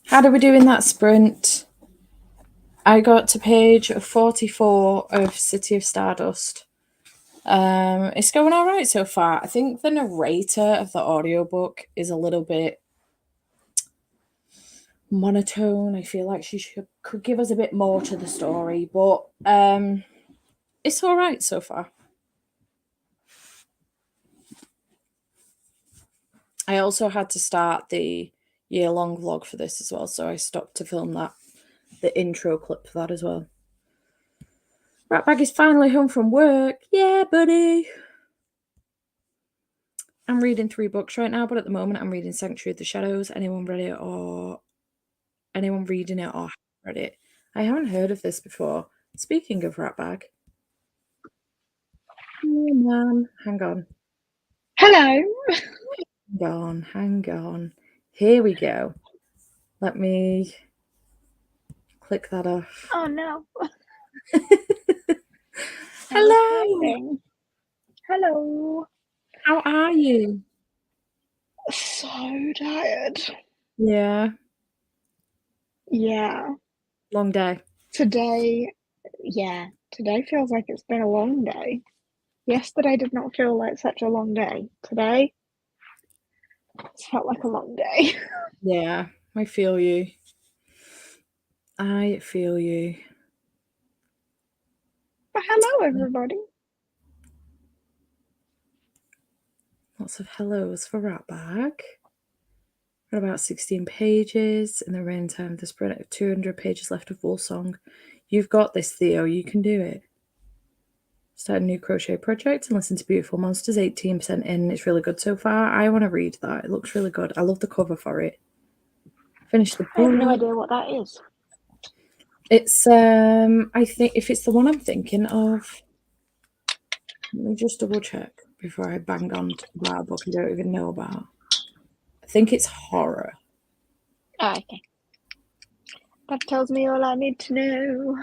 How did we do in that sprint? I got to page 44 of City of Stardust. It's going all right so far. I think the narrator of the audiobook is a little bit monotone. I feel like she could give us a bit more to the story, but it's all right so far. I also had to start the year-long vlog for this as well, so I stopped to film the intro clip for that as well. Ratbag is finally home from work. Yeah, buddy. I'm reading 3 books right now, but at the moment I'm reading Sanctuary of the Shadows. Anyone read it or anyone reading it or read it? I haven't heard of this before. Speaking of Ratbag. Oh, man. Hang on. Hello. Hang on. Here we go. Let me click that off. Oh no. Hello. Hello. How are you? So tired. Yeah. Yeah. Long day. Today feels like it's been a long day. Yesterday did not feel like such a long day. Today, it's felt like a long day. Yeah, I feel you. I feel you. But hello, everybody. Lots of hellos for Ratbag. Got about 16 pages in the rain time of the sprint. 200 pages left of Woolsong. You've got this, Theo. You can do it. Start a new crochet project and listen to Beautiful Monsters. 18% in. It's really good so far. I want to read that. It looks really good. I love the cover for it. Finish the book. I have no idea what that is. It's I think if it's the one I'm thinking of. Let me just double check before I bang on about a book I don't even know about. I think it's horror. Oh, okay. That tells me all I need to know.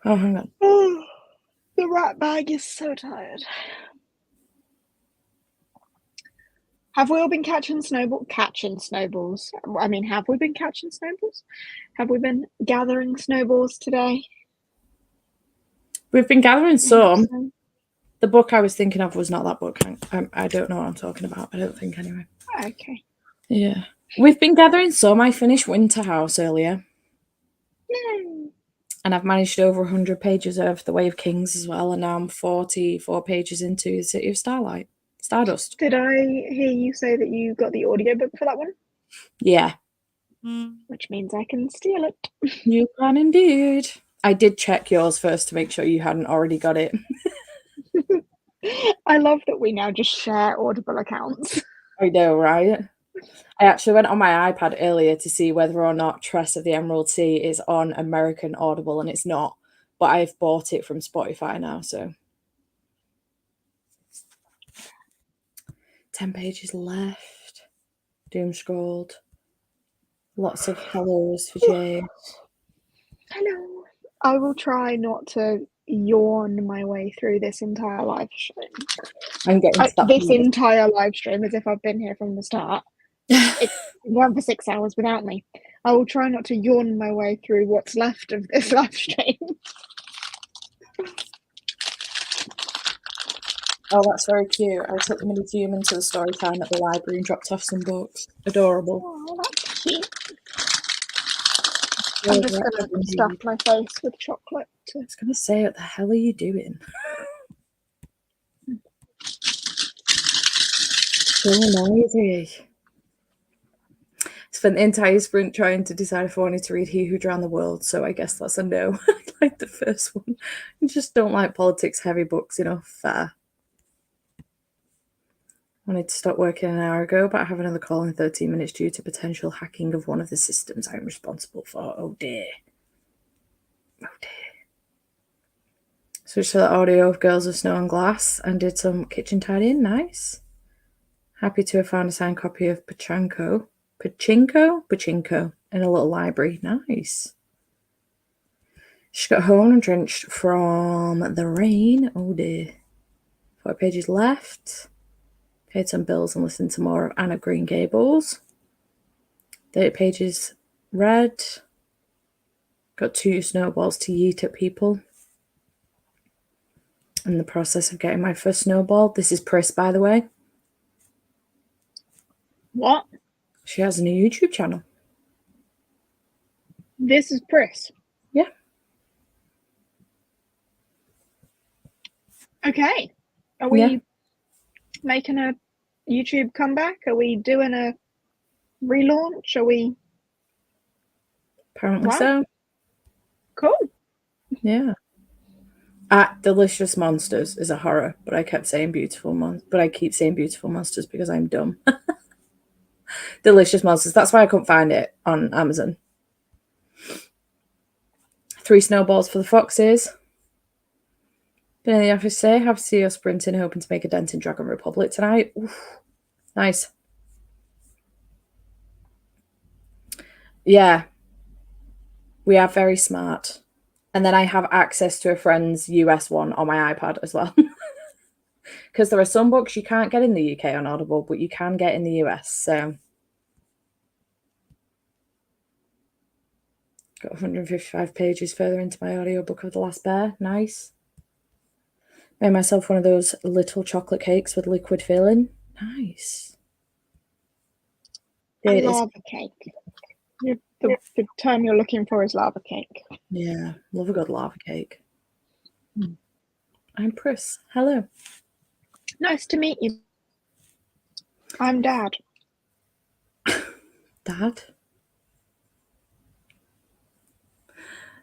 Oh, hang on. The Ratbag is so tired. Have we all been catching snowballs? I mean, have we been catching snowballs? Have we been gathering snowballs today? We've been gathering some. So. The book I was thinking of was not that book. I don't know what I'm talking about. I don't think anyway. Okay. Yeah. We've been gathering some. I finished Winter House earlier. Yay. And I've managed over 100 pages of The Way of Kings as well. And now I'm 44 pages into the City of Stardust. Did I hear you say that you got the audiobook for that one? Yeah. Which means I can steal it. You can indeed. I did check yours first to make sure you hadn't already got it. I love that we now just share Audible accounts. I know, right? I actually went on my iPad earlier to see whether or not Tress of the Emerald Sea is on American Audible, and it's not. But I've bought it from Spotify now, so 10 pages left. Doom scrolled. Lots of hellos for Jade. Hello. I will try not to yawn my way through this entire live stream. I'm getting to that This point. entire live stream, as if I've been here from the start. It's gone for 6 hours without me. I will try not to yawn my way through what's left of this live stream. Oh, that's very cute. I took the mini human to the story time at the library and dropped off some books. Adorable. Oh, that's cute. I'm just going to stuff my face with chocolate. I was going to say, what the hell are you doing? So noisy. Spent the entire sprint trying to decide if I wanted to read He Who Drowned the World, so I guess that's a no. I like the first one. I just don't like politics heavy books enough. Fair. Wanted to stop working an hour ago, but I have another call in 13 minutes due to potential hacking of one of the systems I'm responsible for. Oh dear. Oh dear. Switched to the audio of Girls of Snow and Glass and did some kitchen tidying. Nice. Happy to have found a signed copy of Pachinko in a little library. Nice. She got home and drenched from the rain. Oh dear. 4 pages left. Paid some bills and listened to more of Anna Green Gables. 30 pages read. Got 2 snowballs to yeet at people. In the process of getting my first snowball. This is Pris, by the way. What? She has a new YouTube channel. This is Pris. Yeah. Okay. Are we making a YouTube comeback? Are we doing a relaunch? Are we? Apparently so. Cool. Yeah. Delicious Monsters is a horror, but I kept saying beautiful but I keep saying beautiful monsters because I'm dumb. Delicious Monsters. That's why I couldn't find it on Amazon. 3 snowballs for the foxes. Been in the office today. Have to see you sprinting, hoping to make a dent in Dragon Republic tonight. Oof. Nice. Yeah. We are very smart. And then I have access to a friend's US one on my iPad as well. Because there are some books you can't get in the UK on Audible, but you can get in the US. So got 155 pages further into my audiobook of The Last Bear. Nice. Made myself one of those little chocolate cakes with liquid filling. Nice. A lava cake. The term you're looking for is lava cake. Yeah, love a good lava cake. I'm Pris. Hello. Nice to meet you. I'm Dad. Dad?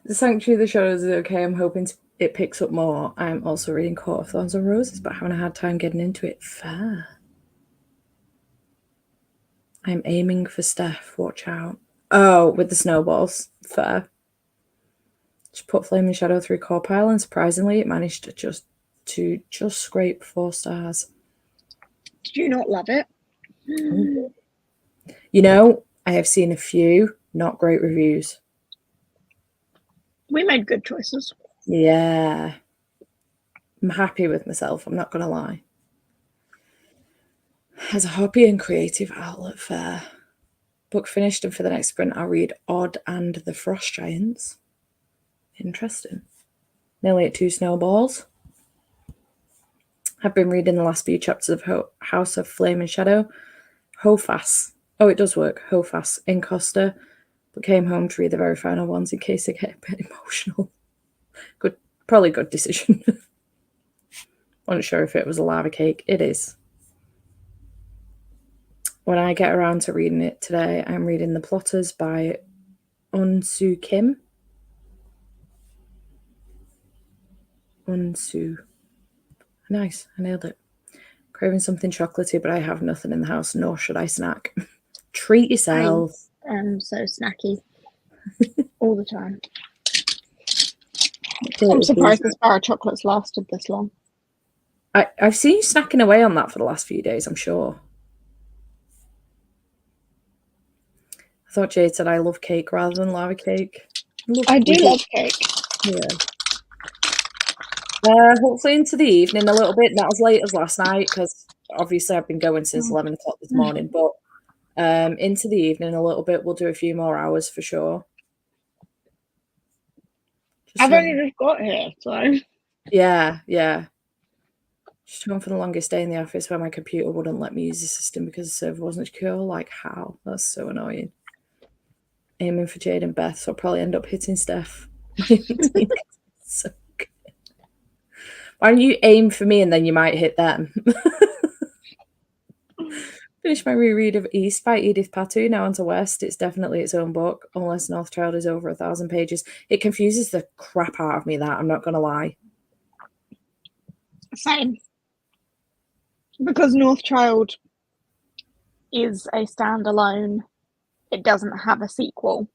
The Sanctuary of the Shadows is okay. I'm hoping it picks up more. I'm also reading Court of Thorns and Roses, but having a hard time getting into it. Fair. I'm aiming for Steph. Watch out. Oh, with the snowballs. Fair. Just put Flaming Shadow through core pile, and surprisingly, it managed to just scrape 4 stars. Did you not love it? You know, I have seen a few not great reviews. We made good choices. Yeah. I'm happy with myself, I'm not going to lie. As a hobby and creative outlet, fair. Book finished, and for the next sprint, I'll read Odd and the Frost Giants. Interesting. Nearly at 2 snowballs. I've been reading the last few chapters of House of Flame and Shadow. Hofas. Oh, it does work. Hofas in Costa. But came home to read the very final ones in case I get a bit emotional. Probably good decision. Wasn't sure if it was a lava cake. It is. When I get around to reading it today, I'm reading The Plotters by Unsu Kim. Unsu. Nice, I nailed it. Craving something chocolatey, but I have nothing in the house, nor should I snack. Treat yourself. I am so snacky. All the time. I'm surprised this bar of chocolates lasted this long. I've seen you snacking away on that for the last few days, I'm sure. I thought Jade said I love cake rather than lava cake. I do love cake. Yeah. Hopefully into the evening a little bit, not as late as last night, because obviously I've been going since 11 o'clock this morning, but into the evening a little bit. We'll do a few more hours for sure. I've only just got here, so. Yeah. Just home for the longest day in the office where my computer wouldn't let me use the system because the server wasn't secure. Like, how? That's so annoying. Aiming for Jade and Beth, so I'll probably end up hitting Steph. So good. Why don't you aim for me and then you might hit them? Finished my reread of East by Edith Patu, now onto West. It's definitely its own book, unless North Child is over 1,000 pages. It confuses the crap out of me, that, I'm not going to lie. Same. Because North Child is a standalone, it doesn't have a sequel,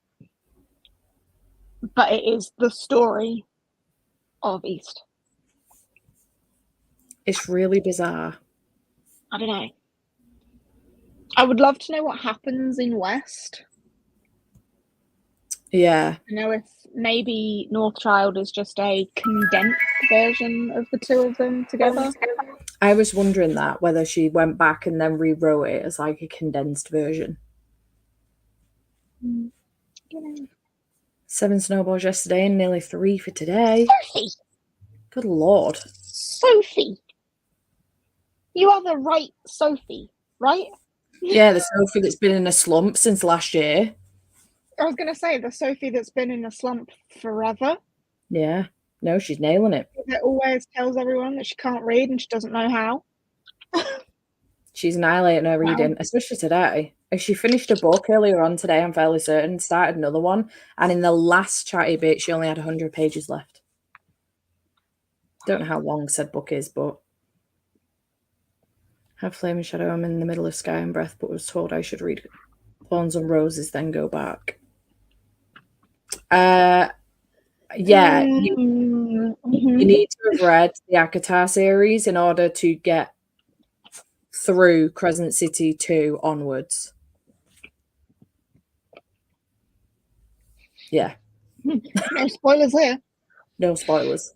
but it is the story of East. It's really bizarre. I don't know. I would love to know what happens in West. Yeah. You know, if maybe Northchild is just a condensed version of the two of them together. I was wondering that, whether she went back and then rewrote it as like a condensed version. You know. 7 snowballs yesterday and nearly 3 for today. Sophie! Good Lord. Sophie! You are the right Sophie, right? Yeah, the Sophie that's been in a slump since last year. I was going to say the Sophie that's been in a slump forever. Yeah. No, she's nailing it. That always tells everyone that she can't read and she doesn't know how. She's annihilating her reading, Wow. especially today. She finished a book earlier on today, I'm fairly certain, started another one, and in the last chatty bit, she only had 100 pages left. Don't know how long said book is, but have flame and shadow. I'm in the middle of Sky and Breath, but was told I should read Thorns and Roses, then go back. Yeah, you need to have read the ACOTAR series in order to get through Crescent City 2 onwards. Yeah. No spoilers here. No spoilers.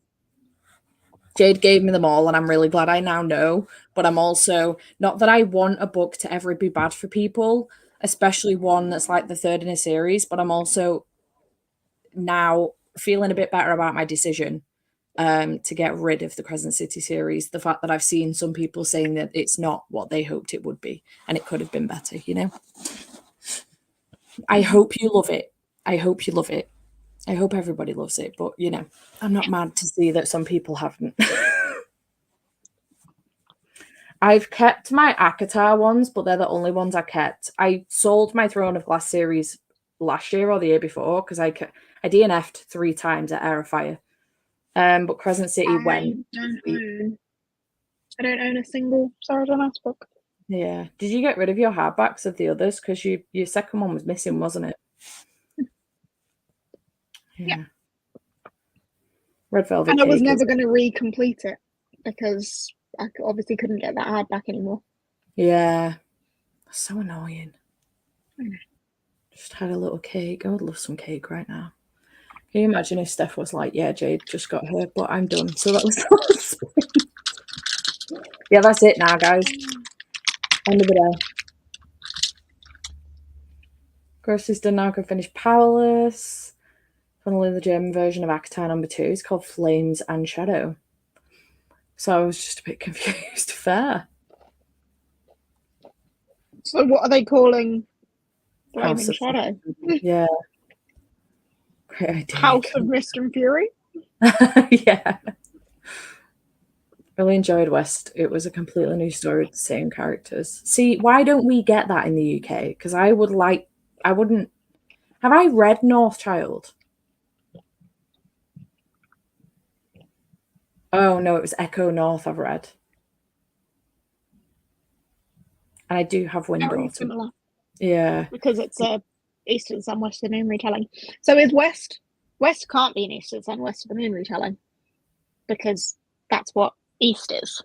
Jade gave me them all, and I'm really glad I now know. But I'm also, not that I want a book to ever be bad for people, especially one that's like the third in a series, but I'm also now feeling a bit better about my decision to get rid of the Crescent City series. The fact that I've seen some people saying that it's not what they hoped it would be, and it could have been better, you know? I hope you love it. I hope you love it. I hope everybody loves it, but you know, I'm not mad to see that some people haven't. I've kept my ACOTAR ones, but they're the only ones I kept. I sold my Throne of Glass series last year or the year before because I DNF'd 3 times at Air of Fire. But Crescent City went. I don't own a single Sarah Jonas book. Yeah. Did you get rid of your hardbacks of the others? Because your second one was missing, wasn't it? Yeah. Red Velvet And I was Cake never going to recomplete it because I obviously couldn't get that hardback anymore. Yeah. So annoying. Just had a little cake. I would love some cake right now. Can you imagine if Steph was like, yeah, Jade just got her, but I'm done. So that was yeah, that's it now, guys. End of the day. Grocery's done now. I can finish Powerless. Funnily, the German version of ACOTAR number 2 is called Flames and Shadow. So I was just a bit confused. Fair. So what are they calling Flame House and of Shadow? Yeah. Great idea. House of Mist and Fury? Yeah. Really enjoyed West. It was a completely new story with the same characters. See, why don't we get that in the UK? Because I wouldn't. Have I read Northchild? Oh, no, it was Echo North I've read. And I do have Wind Very Autumn. similar. Yeah. Because it's a East of the Sun, West of the Moon retelling. So is West can't be an East of the Sun, West of the Moon retelling. Because that's what East is.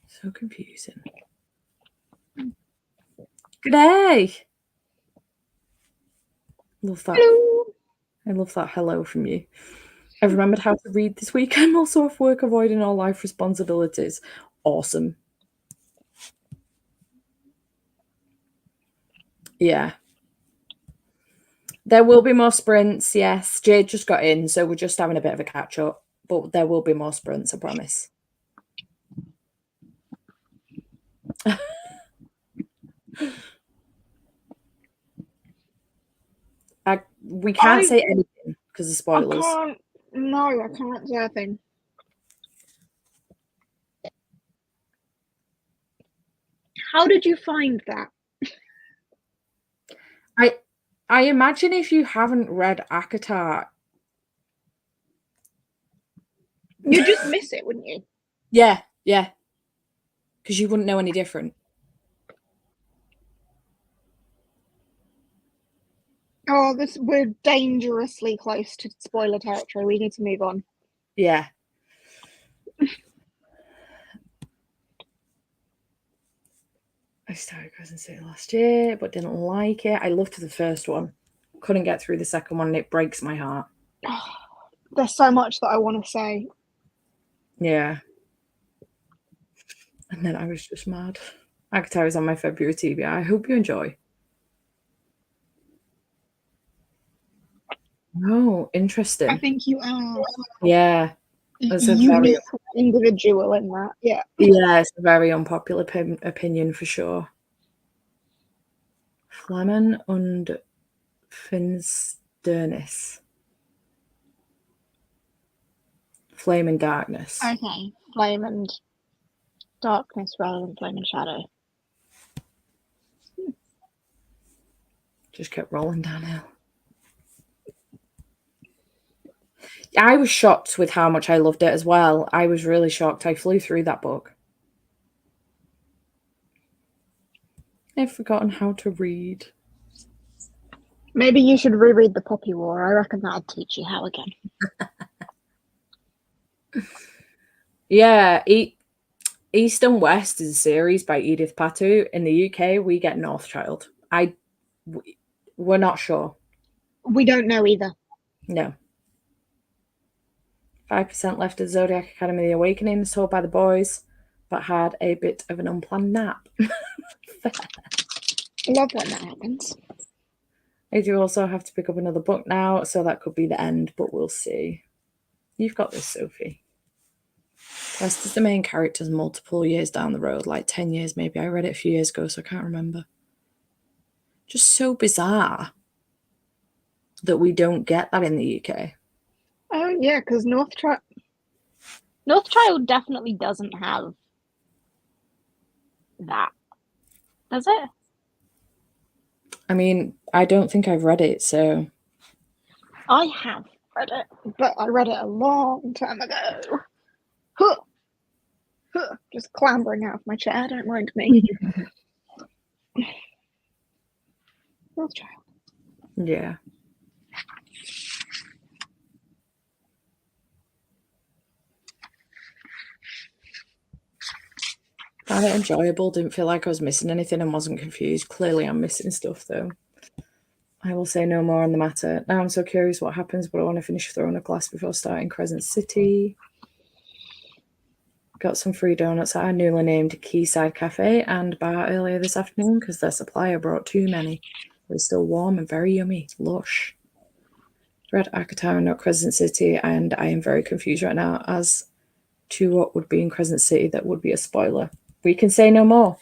So confusing. Good day. Love that. Hello. I love that hello from you. I remembered how to read this week. I'm also off work avoiding all life responsibilities. Awesome. Yeah. There will be more sprints, yes. Jade just got in, so we're just having a bit of a catch up. But there will be more sprints, I promise. We can't say anything because of spoilers. I can't say a thing. How did you find that? I imagine if you haven't read ACOTAR, You'd just miss it, wouldn't you? Yeah. Because you wouldn't know any different. Oh, we're dangerously close to spoiler territory. We need to move on. Yeah. I started Crescent City last year, but didn't like it. I loved the first one. Couldn't get through the second one, and it breaks my heart. There's so much that I want to say. Yeah. And then I was just mad. Akatar is on my February TBI. I hope you enjoy. Oh, interesting. I think you are Yeah. a It's a unique individual in that. Yeah. Yeah, it's a very unpopular opinion for sure. Flammen und Finsternis. Flame and Darkness. Okay. Flame and Darkness rather than Flame and Shadow. Just kept rolling downhill. I was shocked with how much I loved it as well. I was really shocked. I flew through that book. I've forgotten how to read. Maybe you should reread The Poppy War. I reckon that'd teach you how again. Yeah, East and West is a series by Edith Patu. In the UK, we get Northchild. We're not sure. We don't know either. No. 5% left of Zodiac Academy The Awakening, sold by the boys, but had a bit of an unplanned nap. Love when that happens. I do also have to pick up another book now, so that could be the end, but we'll see. You've got this, Sophie. West is the main characters multiple years down the road, like 10 years maybe. I read it a few years ago, so I can't remember. Just so bizarre that we don't get that in the UK. Oh, yeah, because Northchild definitely doesn't have that. Does it? I mean, I don't think I've read it, so... I have read it, but I read it a long time ago. Huh. Huh. Just clambering out of my chair, don't mind me. Northchild. Yeah. Found it enjoyable, didn't feel like I was missing anything and wasn't confused. Clearly I'm missing stuff though. I will say no more on the matter. Now I'm so curious what happens, but I want to finish throwing a glass before starting Crescent City. Got some free donuts at our newly named Quayside Cafe and bar earlier this afternoon because their supplier brought too many. They're still warm and very yummy. Lush. Read Akatar and not Crescent City, and I am very confused right now as to what would be in Crescent City that would be a spoiler. We can say no more.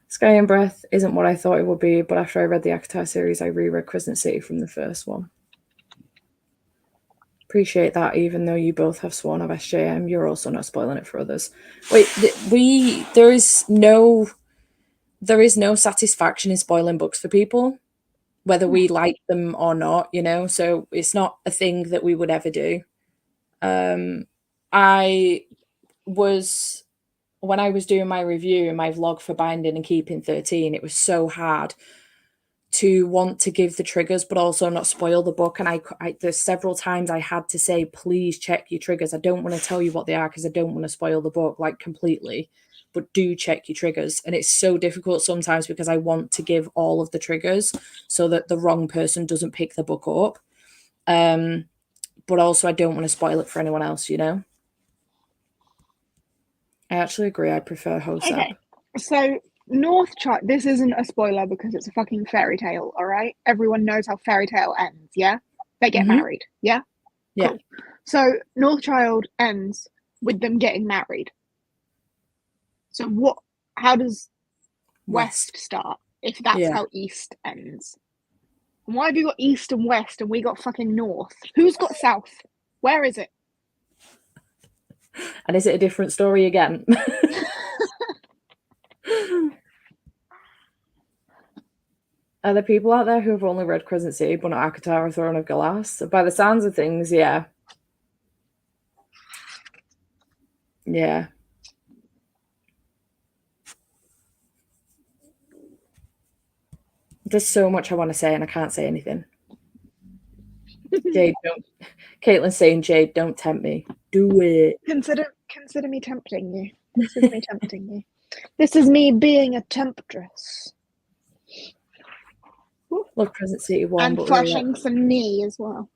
Sky and Breath isn't what I thought it would be, but after I read the Akatar series, I reread Crescent City from the first one. Appreciate that, even though you both have sworn of SJM, you're also not spoiling it for others. Wait, there is no satisfaction in spoiling books for people, whether we like them or not, you know, so it's not a thing that we would ever do. When I was doing my review and my vlog for Binding and Keeping 13, it was so hard to want to give the triggers but also not spoil the book, and I there's several times I had to say, please check your triggers. I don't want to tell you what they are because I don't want to spoil the book like completely, but do check your triggers. And it's so difficult sometimes because I want to give all of the triggers so that the wrong person doesn't pick the book up, but also I don't want to spoil it for anyone else, you know. I actually agree. I prefer Hosab. Okay, so Northchild, this isn't a spoiler because it's a fucking fairy tale, all right? Everyone knows how fairy tale ends, yeah? They get married, yeah? Yeah. Cool. So Northchild ends with them getting married. So how does West start if that's how East ends? And why have you got East and West and we got fucking North? Who's got South? Where is it? And is it a different story again? Are there people out there who have only read Crescent City but not Akatar or Throne of Glass? By the sounds of things, yeah. Yeah. There's so much I want to say and I can't say anything. Jade, don't. Caitlin's saying, Jade, don't tempt me. Do it. Consider me tempting you. This is me tempting you. This is me being a temptress. Love Crescent City 1, and but flashing some knee as well.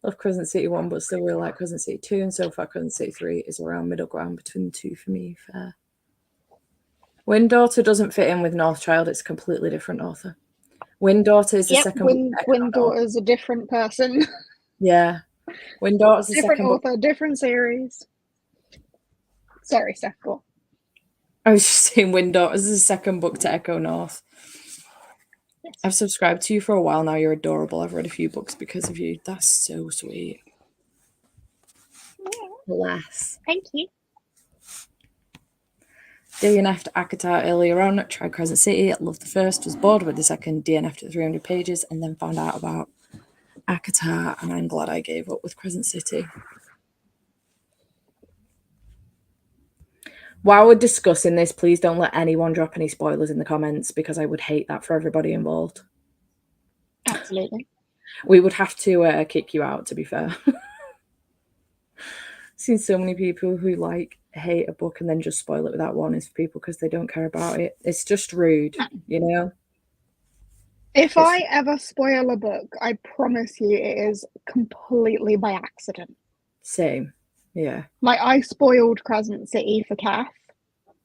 Love Crescent City 1, but still really like Crescent City 2, and so far Crescent City 3 is around middle ground between the two for me. Fair. Wind Daughter doesn't fit in with Northchild, it's a completely different author. Wind Daughter is the second book. Wind Daughter is a different person. Yeah. Wind Daughter is the different second author, book. different series. Sorry, Steph, go on. I was just saying Wind Daughter is the second book to Echo North. Yes. I've subscribed to you for a while now. You're adorable. I've read a few books because of you. That's so sweet. Bless. Thank you. DNF'd Akatar earlier on, tried Crescent City, loved the first, was bored with the second, DNF'd at 300 pages, and then found out about Akatar, and I'm glad I gave up with Crescent City. While we're discussing this, please don't let anyone drop any spoilers in the comments, because I would hate that for everybody involved. Absolutely. We would have to kick you out, to be fair. I've seen so many people who hate a book and then just spoil it without warnings for people because they don't care about it. It's just rude, you know? If I ever spoil a book, I promise you it is completely by accident. Same. Yeah. Like, I spoiled Crescent City for Kath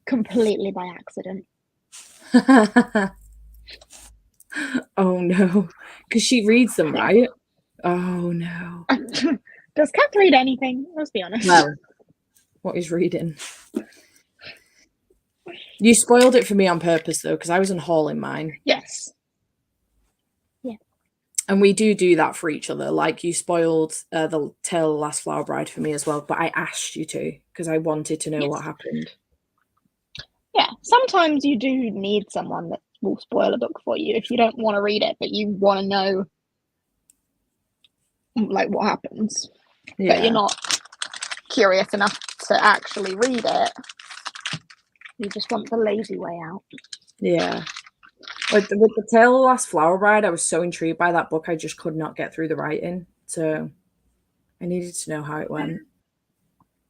completely by accident. Oh no. Because she reads them, right? Oh no. Does Kath read anything? Let's be honest. Well, what is reading? You spoiled it for me on purpose, though, because I was unhauling mine. Yes. Yeah. And we do that for each other. Like, you spoiled the Tale of the Last Flower Bride for me as well, but I asked you to because I wanted to know what happened. Yeah. Sometimes you do need someone that will spoil a book for you if you don't want to read it, but you want to know like what happens. Yeah. But you're not curious enough to actually read it. You just want the lazy way out. Yeah. With the Tale of the Last Flower Bride, I was so intrigued by that book, I just could not get through the writing. So I needed to know how it went.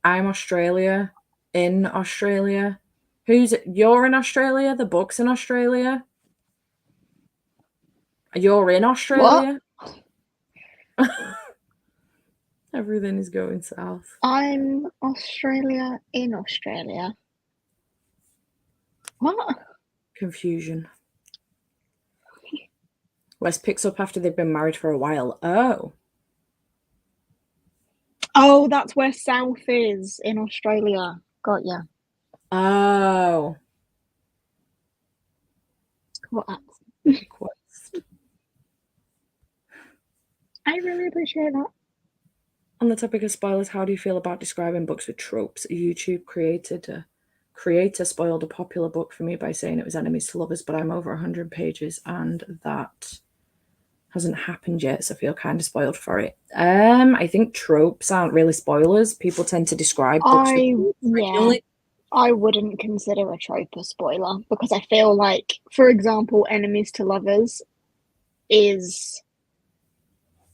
I'm Australia, in Australia. You're in Australia? The book's in Australia? You're in Australia? What? Everything is going south. I'm Australia in Australia. What? Confusion. Wes picks up after they've been married for a while. Oh. Oh, that's where South is in Australia. Got ya. Oh. What? Quest. I really appreciate that. On the topic of spoilers, how do you feel about describing books with tropes? A YouTube creator spoiled a popular book for me by saying it was enemies to lovers, but I'm over 100 pages and that hasn't happened yet, so I feel kind of spoiled for it. I think tropes aren't really spoilers. People tend to describe books with tropes originally. I wouldn't consider a trope a spoiler because I feel like, for example, enemies to lovers is,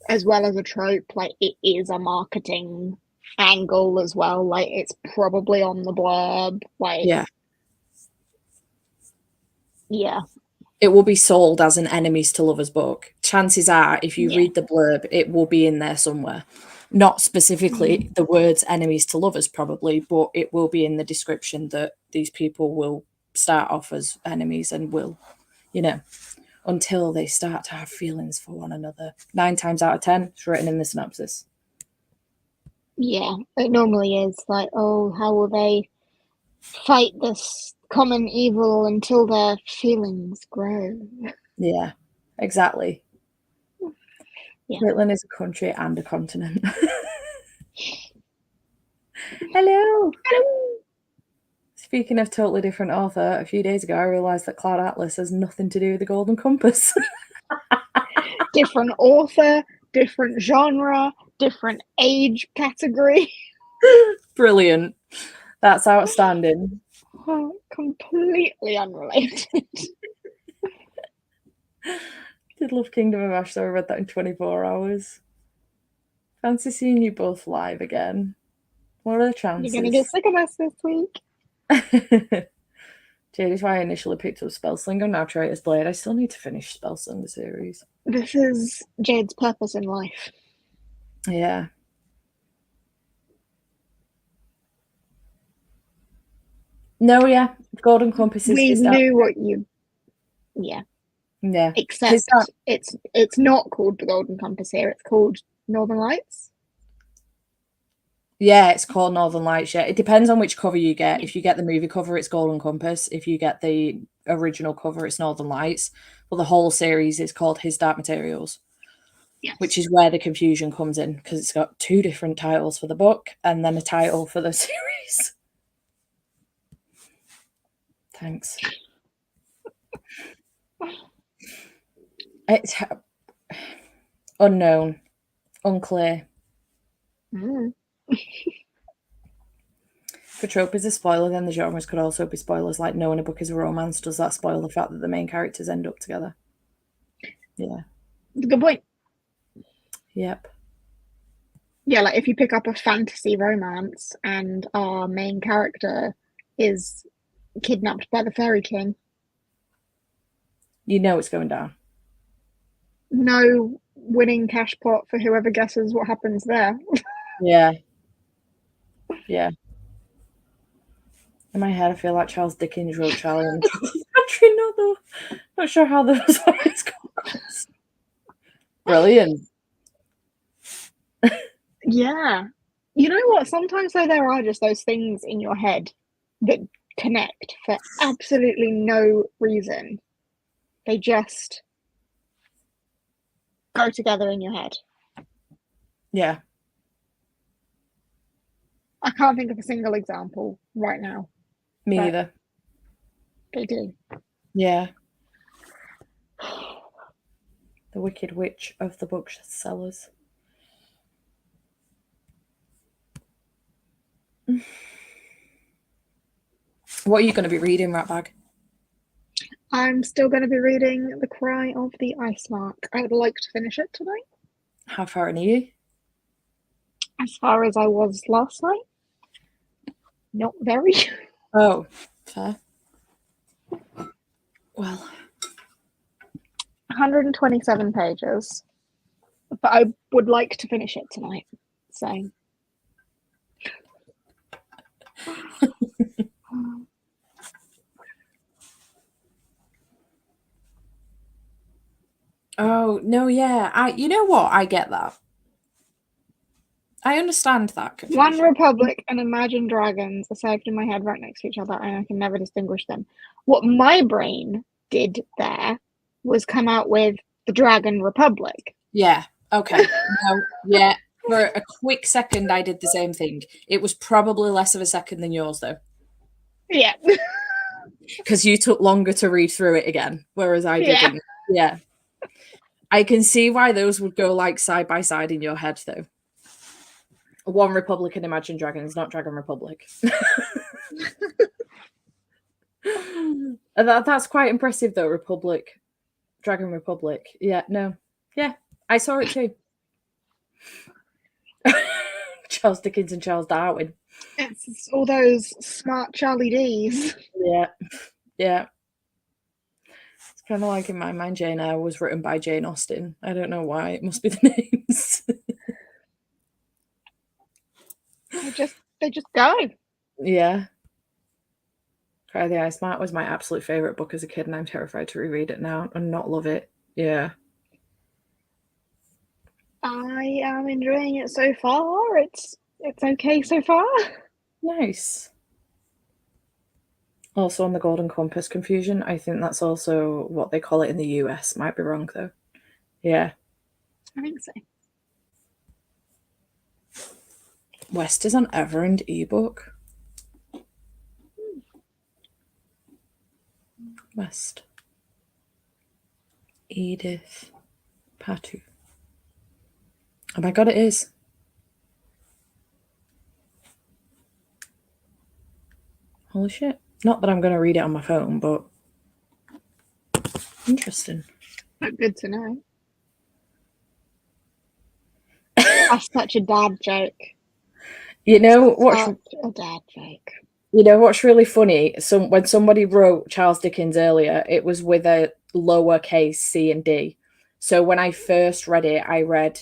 as well as a trope, like it is a marketing angle as well. Like it's probably on the blurb. Like yeah. It will be sold as an enemies to lovers book. Chances are, if you read the blurb, it will be in there somewhere. Not specifically the words enemies to lovers, probably, but it will be in the description that these people will start off as enemies and will, until they start to have feelings for one another. 9 times out of 10, it's written in the synopsis. Yeah, it normally is like, oh, how will they fight this common evil until their feelings grow? Yeah, exactly. Yeah. Britain is a country and a continent. Hello. Hello. Speaking of totally different author, a few days ago I realised that Cloud Atlas has nothing to do with the Golden Compass. Different author, different genre, different age category. Brilliant. That's outstanding. Completely unrelated. Did love Kingdom of Ash, so I read that in 24 hours. Fancy seeing you both live again. What are the You're gonna get chances? sick of us this week. Jade is why I initially picked up Spellslinger, now Traitor's Blade. I still need to finish Spellslinger series. This is Jade's purpose in life. Yeah. No, yeah. Golden Compass is We his dad. knew what you. Yeah. Yeah. Except His dad. it's not called the Golden Compass here. It's called Northern Lights. Yeah, it's called Northern Lights. Yeah, it depends on which cover you get. Yeah. If you get the movie cover, it's Golden Compass. If you get the original cover, it's Northern Lights. But the whole series is called His Dark Materials, Yes. which is where the confusion comes in because it's got two different titles for the book and then a title for the series. Thanks. It's unknown, unclear. If a trope is a spoiler, then the genres could also be spoilers, like knowing a book is a romance. Does that spoil the fact that the main characters end up together? Yeah. Good point. Yep. Yeah, like if you pick up a fantasy romance and our main character is kidnapped by the Fairy King, You know it's going down. no winning cash pot for whoever guesses what happens there. Yeah. Yeah. In my head, I feel like Charles Dickens wrote Charlie and the Chocolate Factory. No, though. Not sure how those always come across. Brilliant. Yeah. You know what? Sometimes though there are just those things in your head that connect for absolutely no reason. They just go together in your head. Yeah. I can't think of a single example right now. Me But either. they do. Yeah. The Wicked Witch of the Booksellers. What are you going to be reading, Ratbag? I'm still going to be reading The Cry of the Ice Mark. I would like to finish it tonight. How far in are you? As far as I was last night. Not very. Oh, fair. Well, 127 pages. But I would like to finish it tonight. So. oh no, yeah. You know what? I get that. I understand that confusion. One Republic and Imagine Dragons are saved in my head right next to each other, and I can never distinguish them. What my brain did there was come out with the Dragon Republic. Yeah. Okay. No, yeah. For a quick second, I did the same thing. It was probably less of a second than yours, though. Yeah. Because you took longer to read through it again, whereas I didn't. Yeah. I can see why those would go like side by side in your head, though. One Republic and Imagine Dragons, not Dragon Republic. That's quite impressive, though. Republic, Dragon Republic. Yeah, no, yeah, I saw it too. Charles Dickens and Charles Darwin. It's all those smart Charlie D's. Yeah, yeah. It's kind of like in my mind, Jane Eyre was written by Jane Austen. I don't know why. It must be the names. They just go. Yeah. Cry the Ice Mark was my absolute favourite book as a kid, and I'm terrified to reread it now and not love it. Yeah. I am enjoying it so far. It's okay so far. Nice. Also on the Golden Compass confusion, I think that's also what they call it in the US. Might be wrong though. Yeah. I think so. West is on Everend ebook. West. Edith Patu. Oh my god, it is. Holy shit. Not that I'm going to read it on my phone, but interesting. Good to know. That's such a dad joke. You know what's Such a dad joke. you know what's really funny? When somebody wrote Charles Dickens earlier, it was with a lowercase C and D. So when I first read it, I read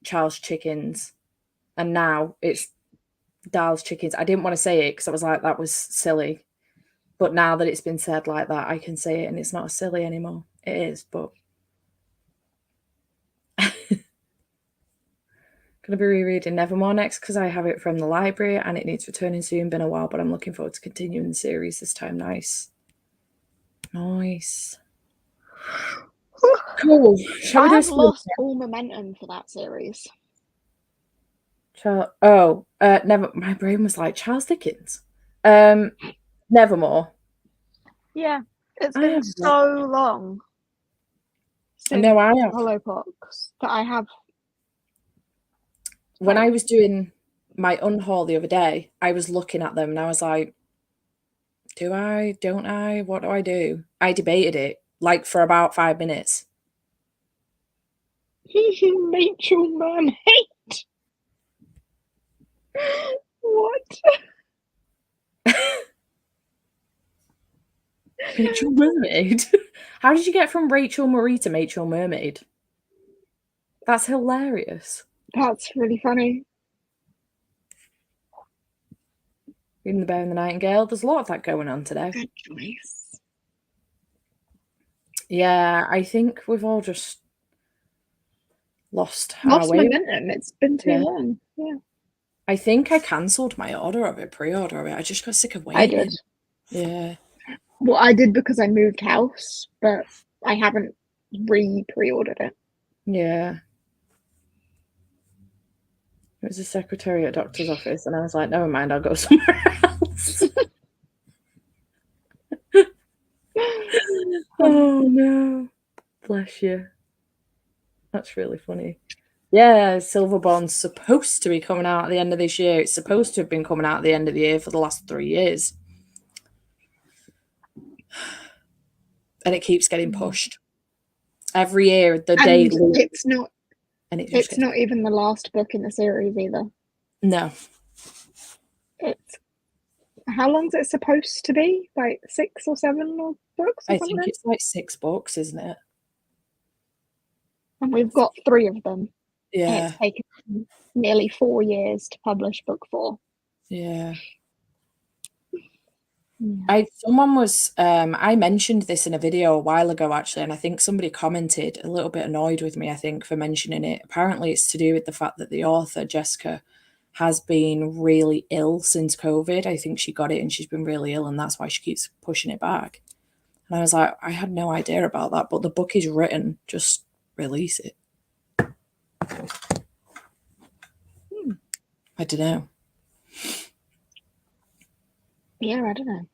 Charles Chickens, and now it's Darl's Chickens. I didn't want to say it because I was like, that was silly. But now that it's been said like that, I can say it, and it's not silly anymore. It is, but going to be rereading Nevermore next because I have it from the library and it needs returning soon. Been a while, but I'm looking forward to continuing the series this time. Nice. Nice. Cool. Shall we I do a have spin? lost all momentum for that series. Never. My brain was like Charles Dickens. Nevermore. Yeah, it's I been have. so long since No, I have. Hollowpox that I have. When I was doing my unhaul the other day, I was looking at them and I was like, do I? Don't I? What do I do? I debated it like for about 5 minutes. Rachel Mermaid. What? Rachel Mermaid? How did you get from Rachel Marie to Rachel Mermaid? That's hilarious. That's really funny. Reading The Bear and the Nightingale. There's a lot of that going on today. Good choice. Yeah, I think we've all just lost our Lost way. momentum. It's been too long. Yeah. I think I cancelled my pre-order of it. I just got sick of I did. waiting. Yeah. Well, I did because I moved house, but I haven't pre-ordered it. Yeah. It was a secretary at a doctor's office, and I was like, never mind, I'll go somewhere else. Oh no. Bless you. That's really funny. Yeah, Silverborn's supposed to be coming out at the end of this year. It's supposed to have been coming out at the end of the year for the last 3 years. And it keeps getting pushed. Every year, the day it's not. and it just It's not even the last book in the series either. No. It's how long's it supposed to be? Like 6 or 7 books? Or I something? think it's like 6 books, isn't it? And we've got 3 of them. Yeah. And it's taken nearly 4 years to publish book 4. Yeah. Yeah. I mentioned this in a video a while ago actually, and I think somebody commented a little bit annoyed with me, I think, for mentioning it. Apparently it's to do with the fact that the author, Jessica, has been really ill since COVID. I think she got it and she's been really ill, and that's why she keeps pushing it back. And I was like, I had no idea about that, but the book is written, just release it. I don't know. Yeah, I don't know.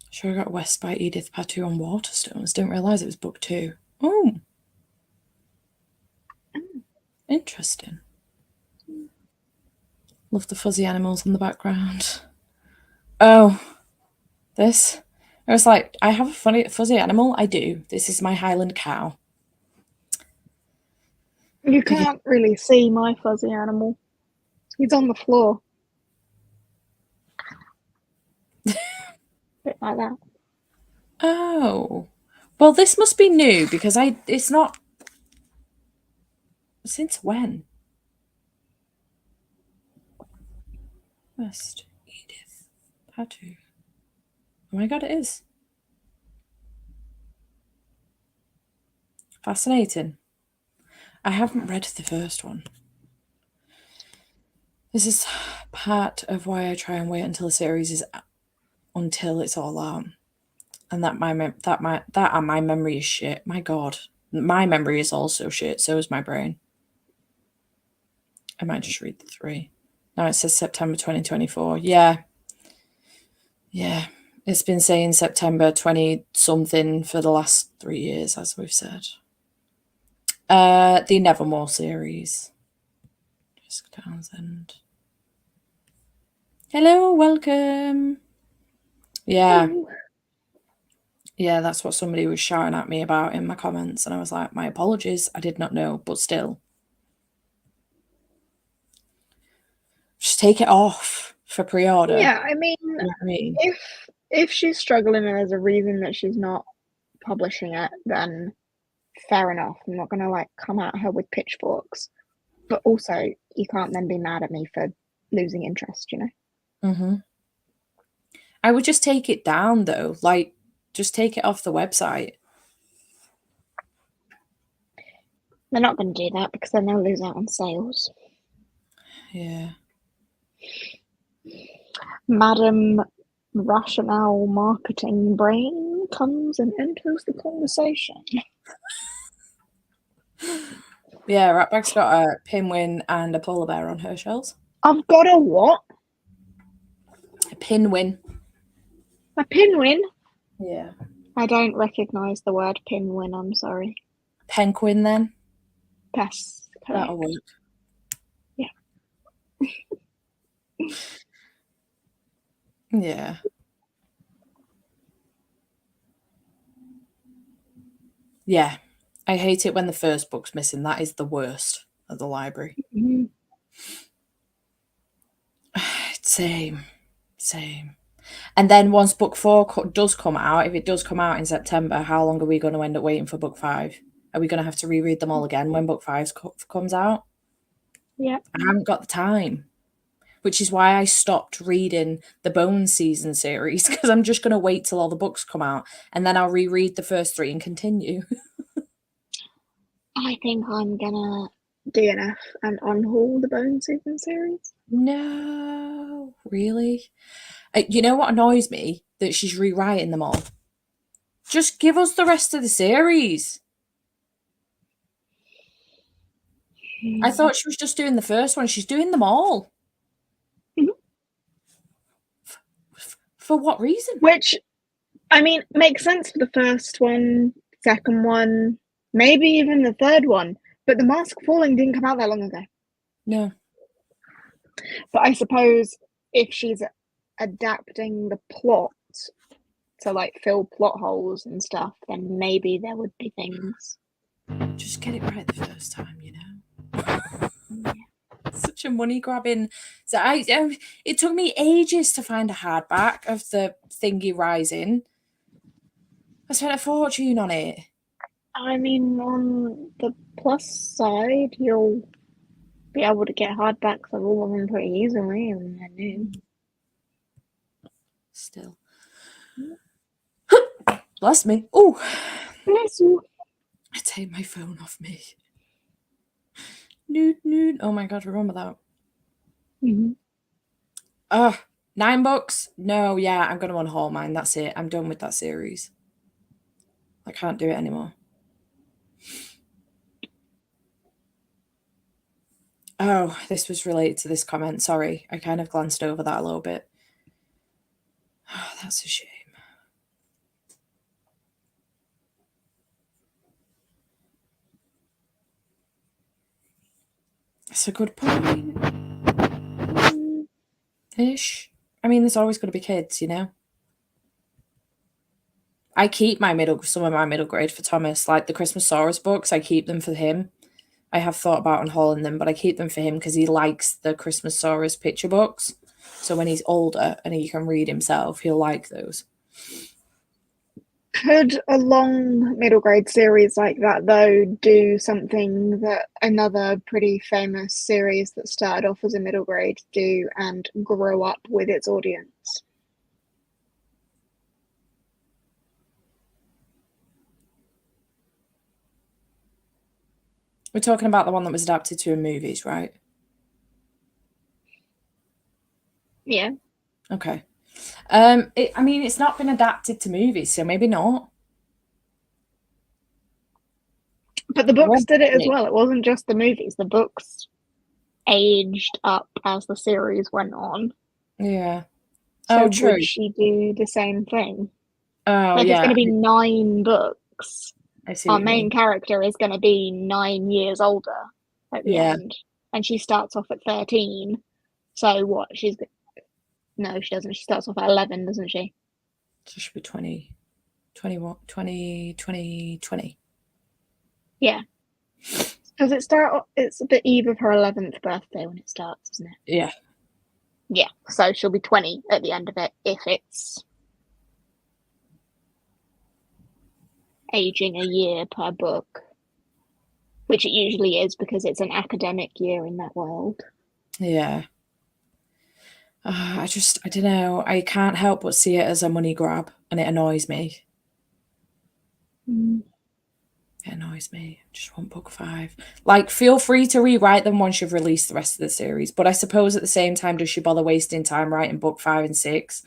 Sure, I got West by Edith Patu on Waterstones. Didn't realise it was book 2. Oh. Interesting. Love the fuzzy animals in the background. Oh, this. I was like, I have a funny fuzzy animal. I do. This is my Highland cow. You can't really see my fuzzy animal. He's on the floor. Bit like that. Oh. Well, this must be new because it's not. Since when? West Edith Patu. Oh my god, it is. Fascinating. I haven't read the first one. This is part of why I try and wait until the series is until it's all out, and that my memory is shit. My god, my memory is also shit. So is my brain. I might just read the 3. Now it says September 2024. Yeah, it's been saying September 20 something for the last 3 years, as we've said. The Nevermore series. Jessica Townsend. Hello, welcome. Yeah. Hello. Yeah, that's what somebody was shouting at me about in my comments. And I was like, my apologies. I did not know, but still. Just take it off for pre-order. Yeah, I mean, You know what I mean? if she's struggling and there's a reason that she's not publishing it, then fair enough. I'm not gonna like come at her with pitchforks. But also, you can't then be mad at me for losing interest, you know? Mm-hmm. I would just take it down though. Like, just take it off the website. They're not going to do that because then they'll lose out on sales. Yeah. Madam Rationale Marketing Brain comes and enters the conversation. Yeah, Ratbag's got a pinwin and a polar bear on her shelves. I've got a what? A pinwin. A pinwin? Yeah. I don't recognise the word pinwin, I'm sorry. Penguin then. That's correct. That'll work. Yeah. Yeah. Yeah. I hate it when the first book's missing. That is the worst at the library. Mm-hmm. Same. And then once book 4 does come out, if it does come out in September, how long are we going to end up waiting for book 5? Are we going to have to reread them all again when book 5 comes out? Yeah. I haven't got the time, which is why I stopped reading the Bones season series, because I'm just going to wait till all the books come out and then I'll reread the first 3 and continue. I think I'm gonna DNF and unhaul the Bone Season series. No, really? You know what annoys me? That she's rewriting them all. Just give us the rest of the series. I thought she was just doing the first one. She's doing them all. Mhm. For what reason? Which, I mean, makes sense for the first one, second one, maybe even the third one. But The Mask Falling didn't come out that long ago. No. But I suppose if she's adapting the plot to like fill plot holes and stuff, then maybe there would be things. Just get it right the first time, you know. Such a money grabbing. So it took me ages to find a hardback of the Thingy Rising. I spent a fortune on it. I mean, on the plus side, you'll be able to get hardbacks of all of them pretty easily, and they're new. Still. Bless me. Oh. Bless you. I take my phone off me. Nude. Oh my god, remember that. Mm-hmm. 9 books? No, yeah, I'm going to unhaul mine. That's it. I'm done with that series. I can't do it anymore. Oh, this was related to this comment. Sorry, I kind of glanced over that a little bit. Oh, that's a shame. That's a good point. Ish. I mean, there's always going to be kids, you know? I keep some of my middle grade for Thomas, like the Christmas Saurus books. I keep them for him. I have thought about unhauling them, but I keep them for him because he likes the Christmas Saurus picture books. So when he's older and he can read himself, he'll like those. Could a long middle grade series like that, though, do something that another pretty famous series that started off as a middle grade do and grow up with its audience? We're talking about the one that was adapted to in movies, right? Yeah. Okay. I mean, it's not been adapted to movies, so maybe not. But the books did it as well. It wasn't just the movies. The books aged up as the series went on. Yeah. So true. would she do the same thing? Oh, like yeah. It's going to be 9 books. I see Our main character is going to be 9 years older at the end. And she starts off at 13. So what? No, she doesn't. She starts off at 11, doesn't she? So she'll be 20, 21, 20, 20, 20. Yeah. Because it's the eve of her 11th birthday when it starts, isn't it? Yeah. Yeah, so she'll be 20 at the end of it if it's aging a year per book, which it usually is because it's an academic year in that world. Yeah. I don't know. I can't help but see it as a money grab, and it annoys me. Mm. It annoys me. I just want book 5. Like, feel free to rewrite them once you've released the rest of the series. But I suppose at the same time, does she bother wasting time writing book 5 and 6,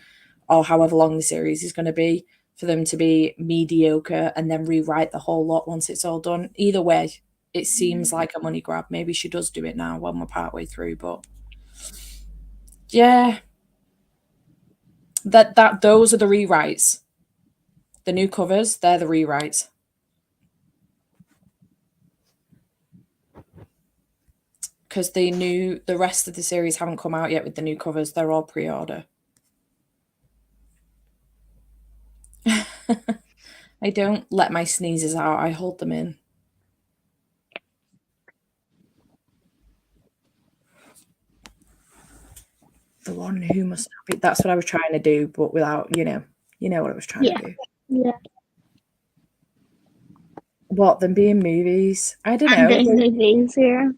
or however long the series is going to be, for them to be mediocre and then rewrite the whole lot once it's all done? Either way, it seems like a money grab. Maybe she does do it now when we're partway through, but yeah, that those are the rewrites. The new covers, they're the rewrites. Because the rest of the series haven't come out yet with the new covers. They're all pre-order. I don't let my sneezes out. I hold them in. The one who must not be. That's what I was trying to do, but without, you know what I was trying Yeah, to do. yeah. What, them being movies? I don't And know. being movies, yeah.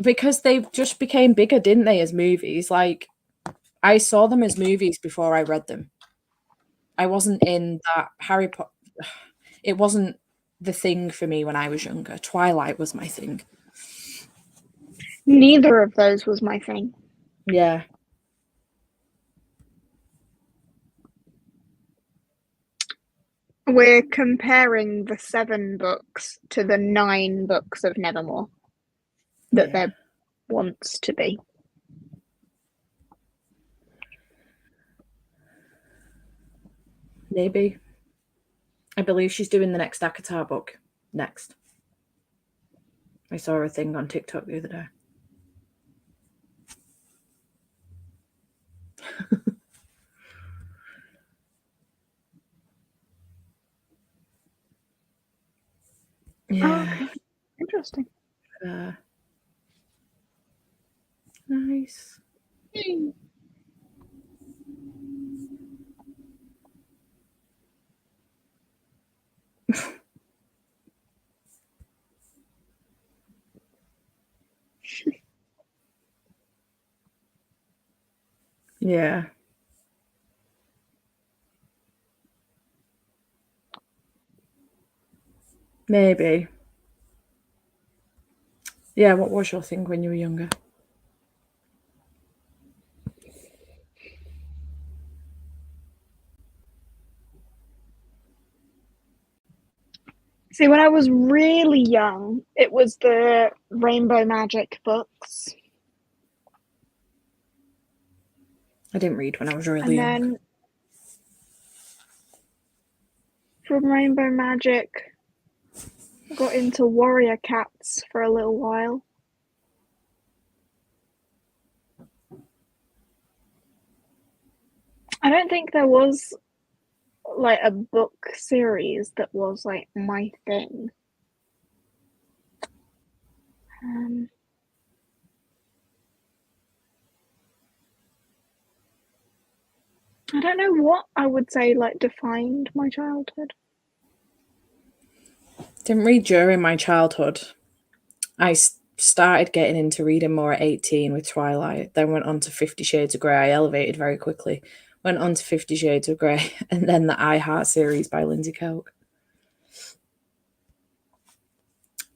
Because they just became bigger, didn't they, as movies? Like, I saw them as movies before I read them. I wasn't in that Harry Potter. It wasn't the thing for me when I was younger. Twilight was my thing. Neither of those was my thing. Yeah. We're comparing the 7 books to the 9 books of Nevermore that Yeah. there wants to be. Maybe. I believe she's doing the next Akatar book next. I saw a thing on TikTok the other day. Oh, Yeah. okay. Interesting. Uh, nice. Yeah. Maybe. Yeah, what was your thing when you were younger? See, when I was really young, it was the Rainbow Magic books. I didn't read when I was really And young. then from Rainbow Magic, I got into Warrior Cats for a little while. I don't think there was like a book series that was like my thing. Um, I don't know what I would say like defined my childhood. Didn't read during my childhood. I started getting into reading more at 18 with Twilight, then went on to 50 Shades of Grey. I elevated very quickly. Went on to 50 Shades of Grey, and then the I Heart series by Lindsay Kelk.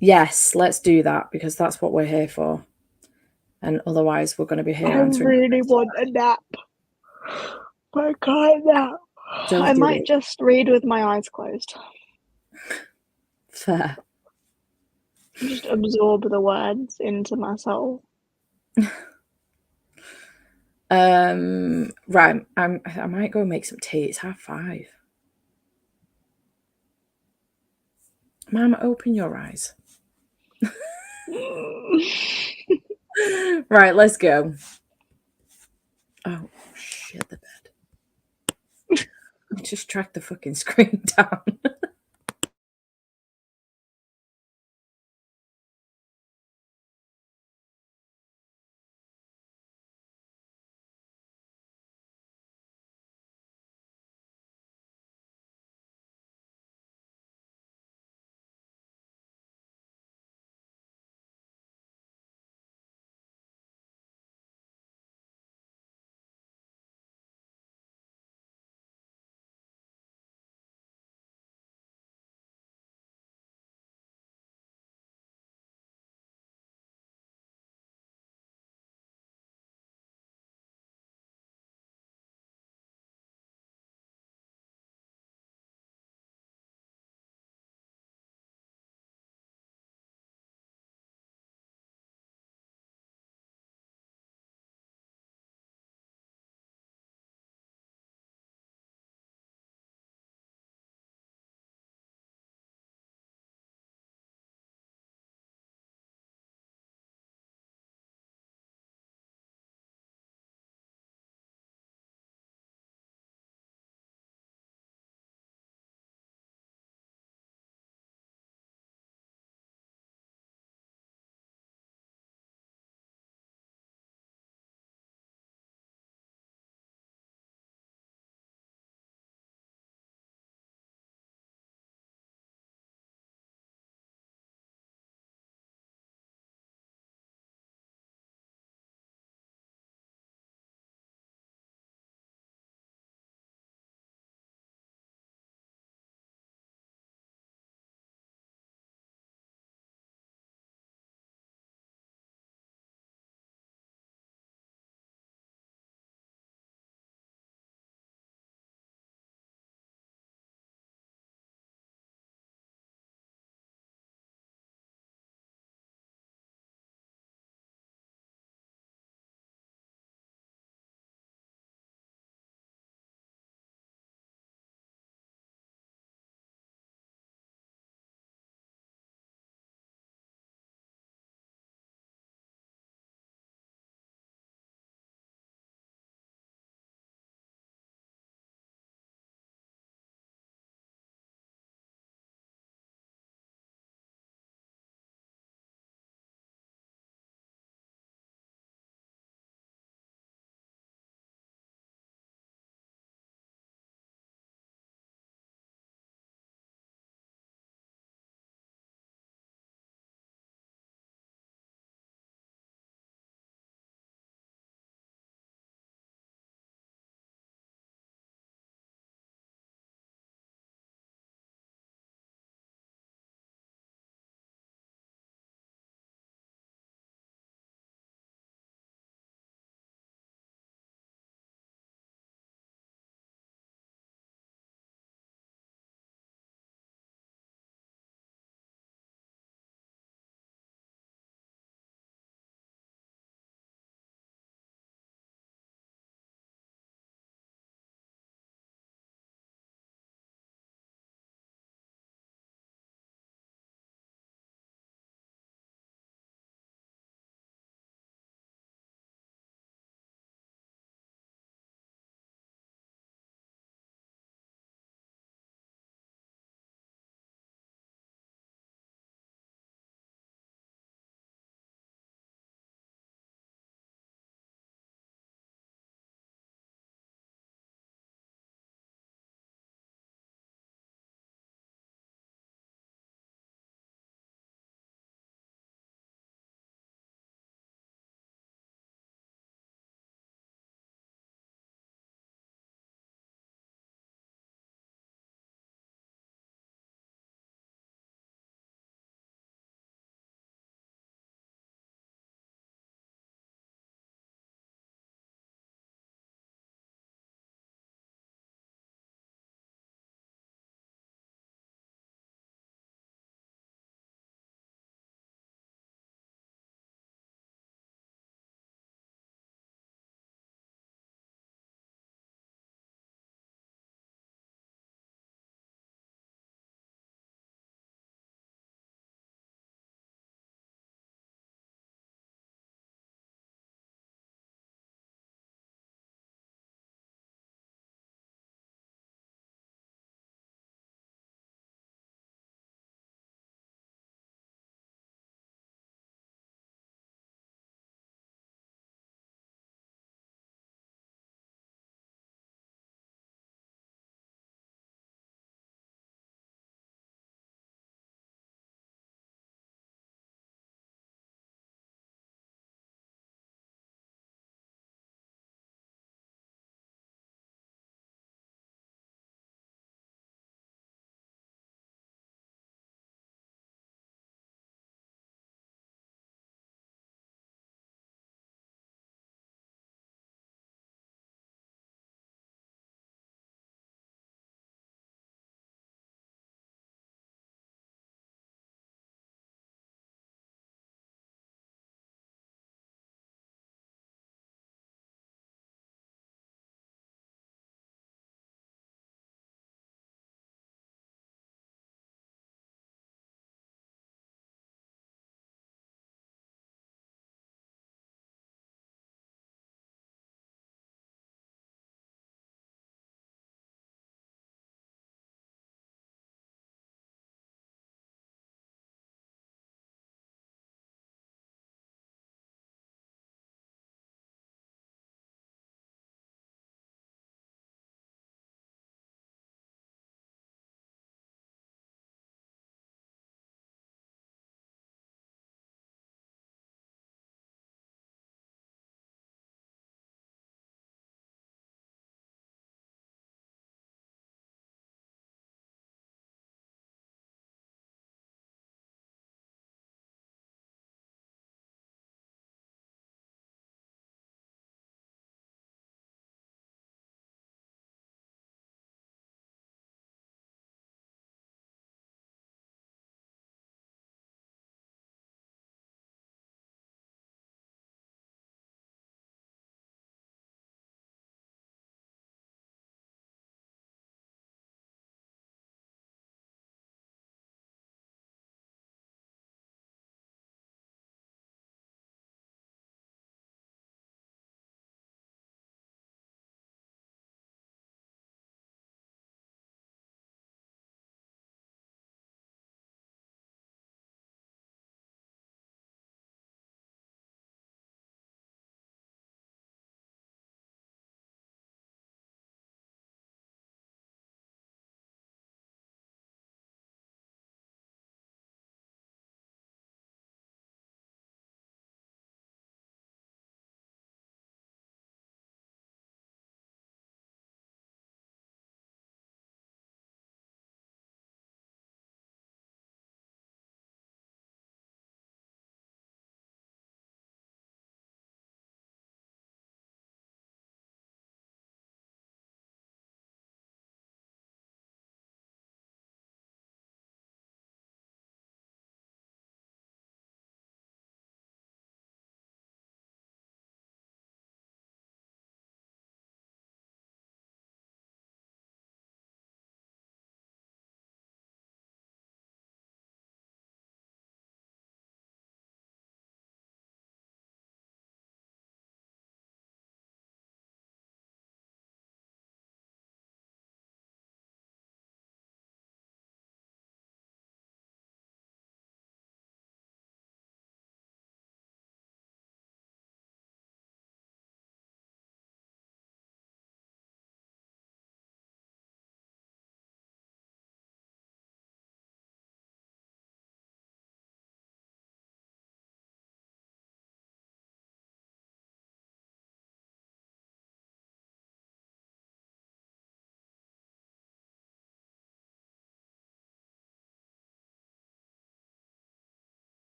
Yes, let's do that because that's what we're here for. And otherwise, we're going to be here I answering really questions. want a nap. I can't nap. I Just do might it. just read with my eyes closed. Fair. Just absorb the words into my soul. Right. I might go make some tea. It's 5:30. Mum, open your eyes. Right, let's go. Oh shit, the bed. I just tracked the fucking screen down.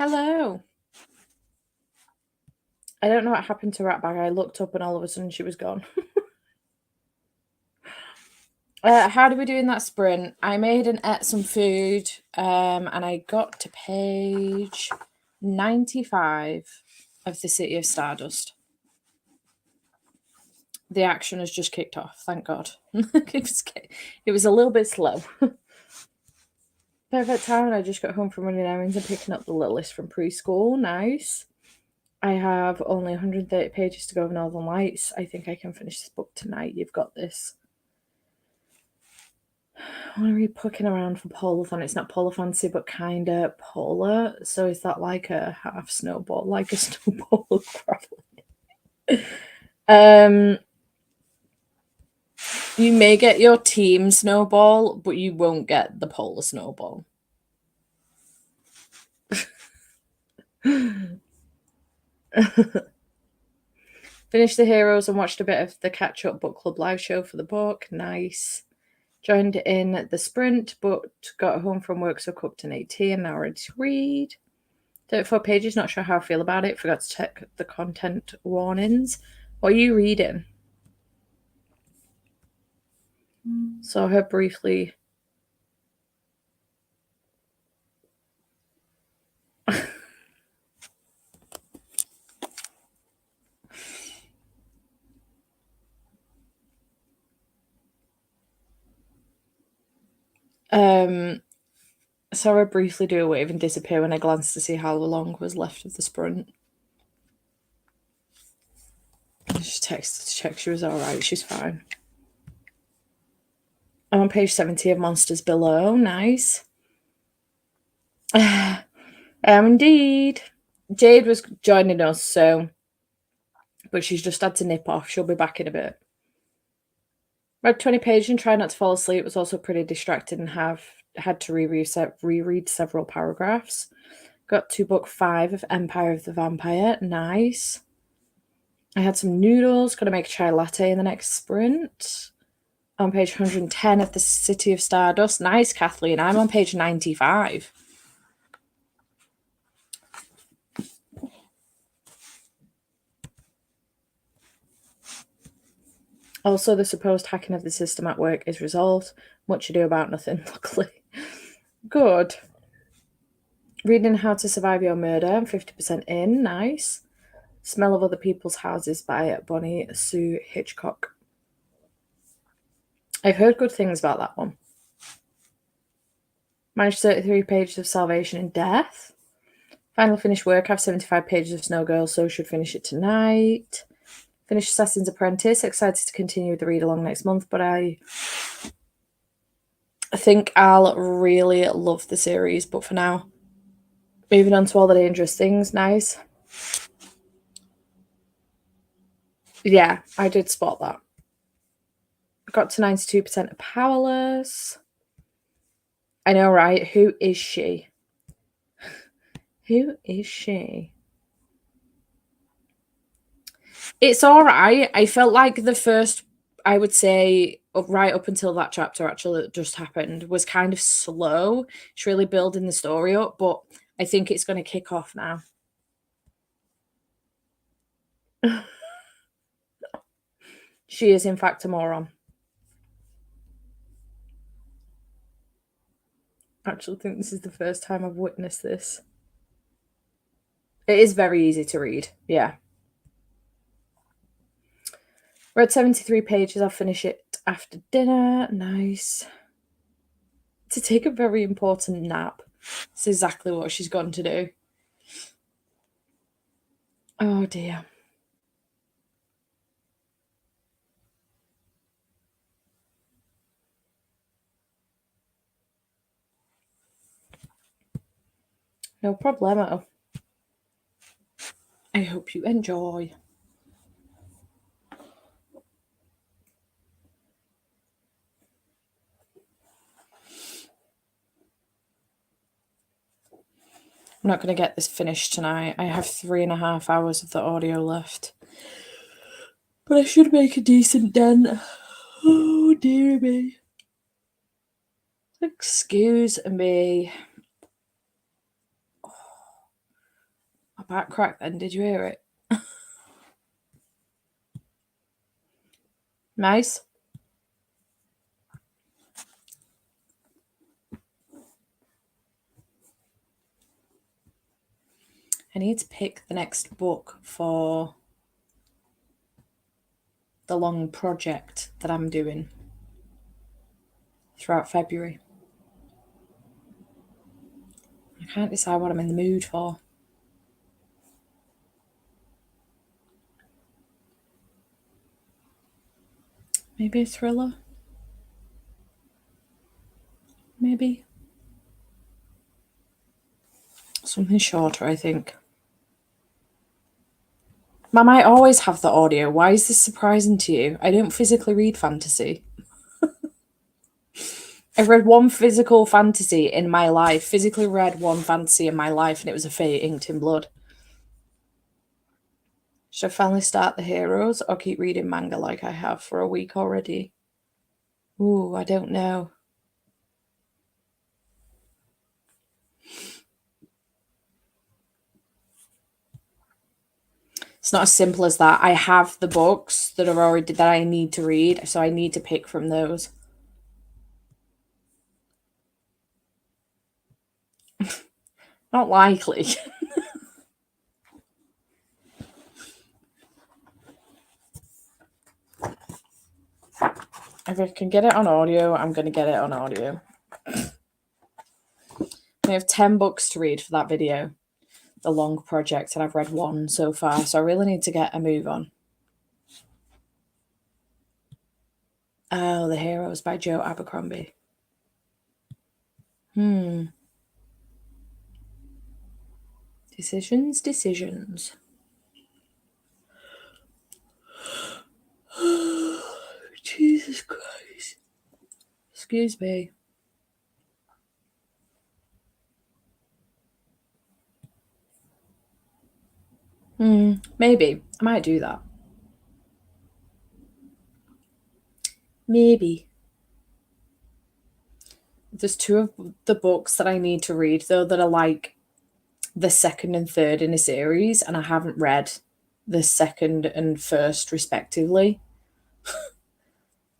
Hello. I don't know what happened to Ratbag. I looked up and all of a sudden she was gone. How did we do in that sprint? I made and ate some food, and I got to page 95 of the City of Stardust. The action has just kicked off, thank God. It was a little bit slow. Perfect time, and I just got home from running errands and picking up the littlest from preschool. Nice. I have only 130 pages to go of Northern Lights. I think I can finish this book tonight. You've got this. I want to read Pucking Around for Polarthon. It's not Polar Fancy, but kind of polar. So is that like a half snowball? Like a snowball gravel? You may get your team snowball, but you won't get the polar snowball. Finished The Heroes and watched a bit of the catch-up book club live show for the book. Nice. Joined in the sprint, but got home from work, so cooked an tea and now ready to read. 34 pages, not sure how I feel about it. Forgot to check the content warnings. What are you reading? Saw her briefly. Saw her briefly do a wave and disappear when I glanced to see how long was left of the sprint. I just texted to check she was alright. She's fine. I'm on page 70 of Monsters Below. Nice. I am indeed. Jade was joining us, but she's just had to nip off. She'll be back in a bit. Read 20 pages and tried not to fall asleep. Was also pretty distracted and had to reread several paragraphs. Got to book 5 of Empire of the Vampire. Nice. I had some noodles. Got to make a chai latte in the next sprint. On page 110 of the City of Stardust. Nice, Kathleen. I'm on page 95. Also, the supposed hacking of the system at work is resolved. Much ado about nothing, luckily. Good. Reading How to Survive Your Murder. I'm 50% in. Nice. Smell of Other People's Houses by Bonnie Sue Hitchcock. I've heard good things about that one. Managed 33 pages of Salvation in Death. Final finished work. I have 75 pages of Snow Girl, so should finish it tonight. Finished Assassin's Apprentice. Excited to continue with the read along next month, but I think I'll really love the series. But for now, moving on to All the Dangerous Things. Nice. Yeah, I did spot that. Got to 92% of Powerless. I know, right? Who is she? Who is she? It's all right. I felt like the first, I would say, right up until that chapter actually that just happened, was kind of slow. It's really building the story up, but I think it's going to kick off now. She is, in fact, a moron. I actually think this is the first time I've witnessed this. It is very easy to read, yeah. Read 73 pages. I'll finish it after dinner. Nice. To take a very important nap. That's exactly what she's gone to do. Oh, dear. No problemo. I hope you enjoy. I'm not going to get this finished tonight. I have 3.5 hours of the audio left. But I should make a decent dent. Oh, dear me. Excuse me. back crack then. Did you hear it? Nice. I need to pick the next book for the long project that I'm doing throughout February. I can't decide what I'm in the mood for. Maybe a thriller? Maybe. Something shorter, I think. I might always have the audio. Why is this surprising to you? I don't physically read fantasy. I've read one physical fantasy in my life, physically read one fantasy in my life, and it was A Fate Inked in Blood. Should I finally start The Heroes or keep reading manga like I have for a week already? Ooh, I don't know. It's not as simple as that. I have the books that are already that I need to read, so I need to pick from those. Not likely. If I can get it on audio, I'm going to get it on audio. I have 10 books to read for that video, the long project, and I've read one so far, so I really need to get a move on. Oh, The Heroes by Joe Abercrombie. Decisions. Jesus Christ. Excuse me. Maybe. I might do that. Maybe. There's two of the books that I need to read, though, that are like the second and third in a series, and I haven't read the second and first respectively.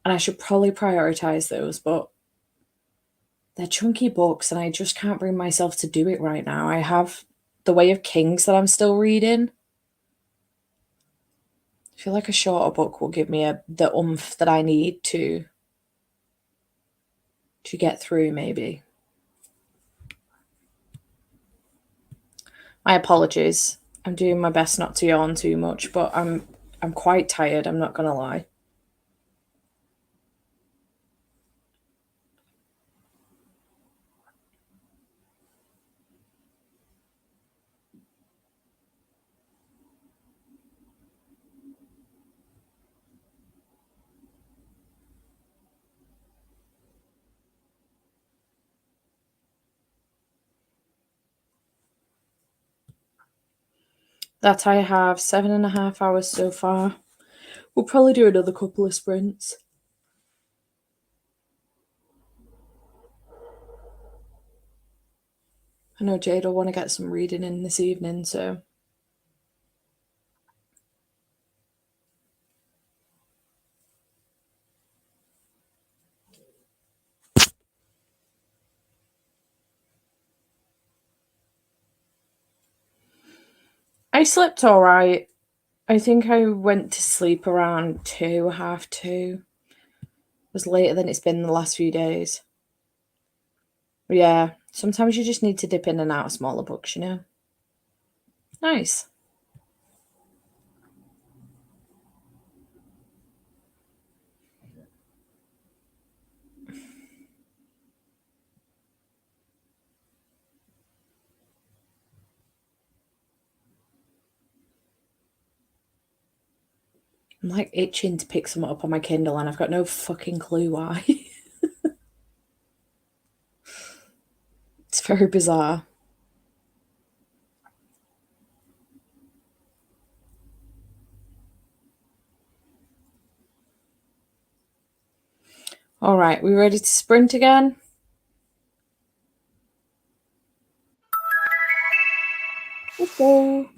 And I should probably prioritize those, but they're chunky books and I just can't bring myself to do it right now. I have The Way of Kings that I'm still reading. I feel like a shorter book will give me the oomph that I need to get through, maybe. My apologies. I'm doing my best not to yawn too much, but I'm quite tired, I'm not gonna lie. That I have 7.5 hours so far. We'll probably do another couple of sprints. I know Jade will want to get some reading in this evening, so. I slept all right. I think I went to sleep around 2, half 2. It was later than it's been the last few days. Yeah, sometimes you just need to dip in and out of smaller books, you know? Nice. I'm like itching to pick some up on my Kindle and I've got no fucking clue why. It's very bizarre. All right, we ready to sprint again? Let's go.